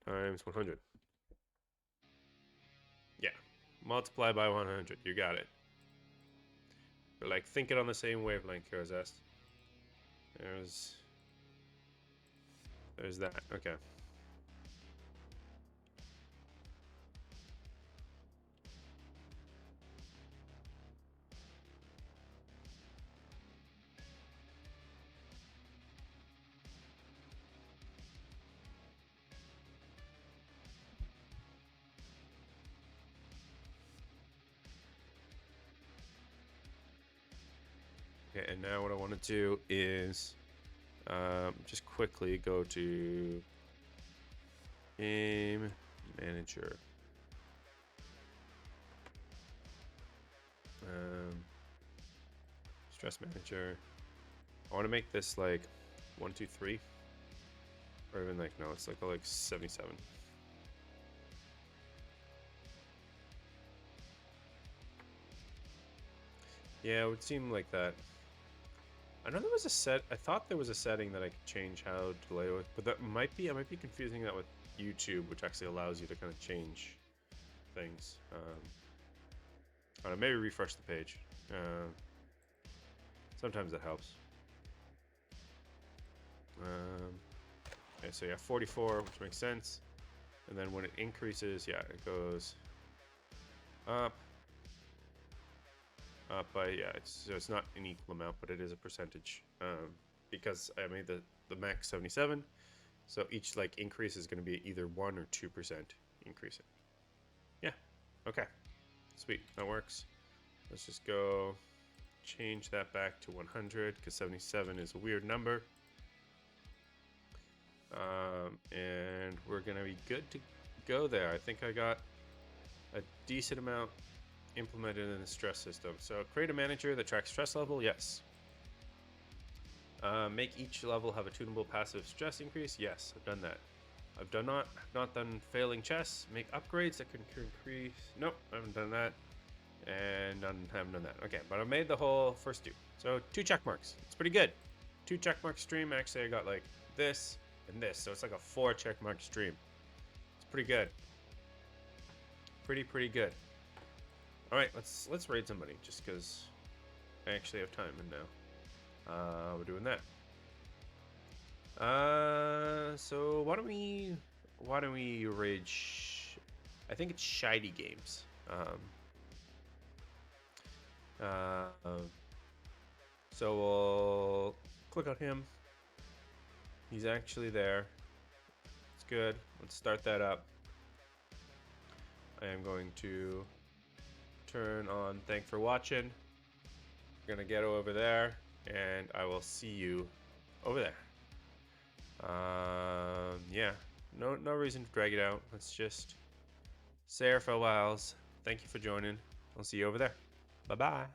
Times 100. Yeah. Multiply by 100. You got it. We're like thinking on the same wavelength here as us. There's that. Okay. Okay, and now what I want to do is just quickly go to Game Manager. Stress Manager. I want to make this like 1, 2, 3. Or even like, no, it's like 77. Yeah, it would seem like that. I know there was a set. I thought there was a setting that I could change how to delay with, but that might be. I might be confusing that with YouTube, which actually allows you to kind of change things. I don't know, maybe refresh the page. Sometimes that helps. Okay, so yeah, 44, which makes sense. And then when it increases, yeah, it goes up. By yeah, so it's not an equal amount, but it is a percentage. Because I made the max 77, so each like increase is going to be either 1 or 2% increasing. Yeah, okay, sweet, that works. Let's just go change that back to 100 because 77 is a weird number. And we're gonna be good to go there. I think I got a decent amount implemented in the stress system. So create a manager that tracks stress level. Yes. Make each level have a tunable passive stress increase. Yes, I've done that. I've not done failing chess. Make upgrades that can increase. Nope, I haven't done that. And haven't done that. Okay, but I made the whole first 2. So 2 check marks. It's pretty good. 2 check mark stream. Actually, I got like this and this. So it's like a 4 check mark stream. It's pretty good. Pretty good. All right, let's raid somebody just because I actually have time and now we're doing that. So why don't we raid? I think it's Shiny Games. So we'll click on him. He's actually there. It's good. Let's start that up. I am going to turn on thank for watching. We're gonna get over there and I will see you over there. Yeah, no reason to drag it out. Let's just say our farewells. Thank you for joining. I'll see you over there. Bye bye.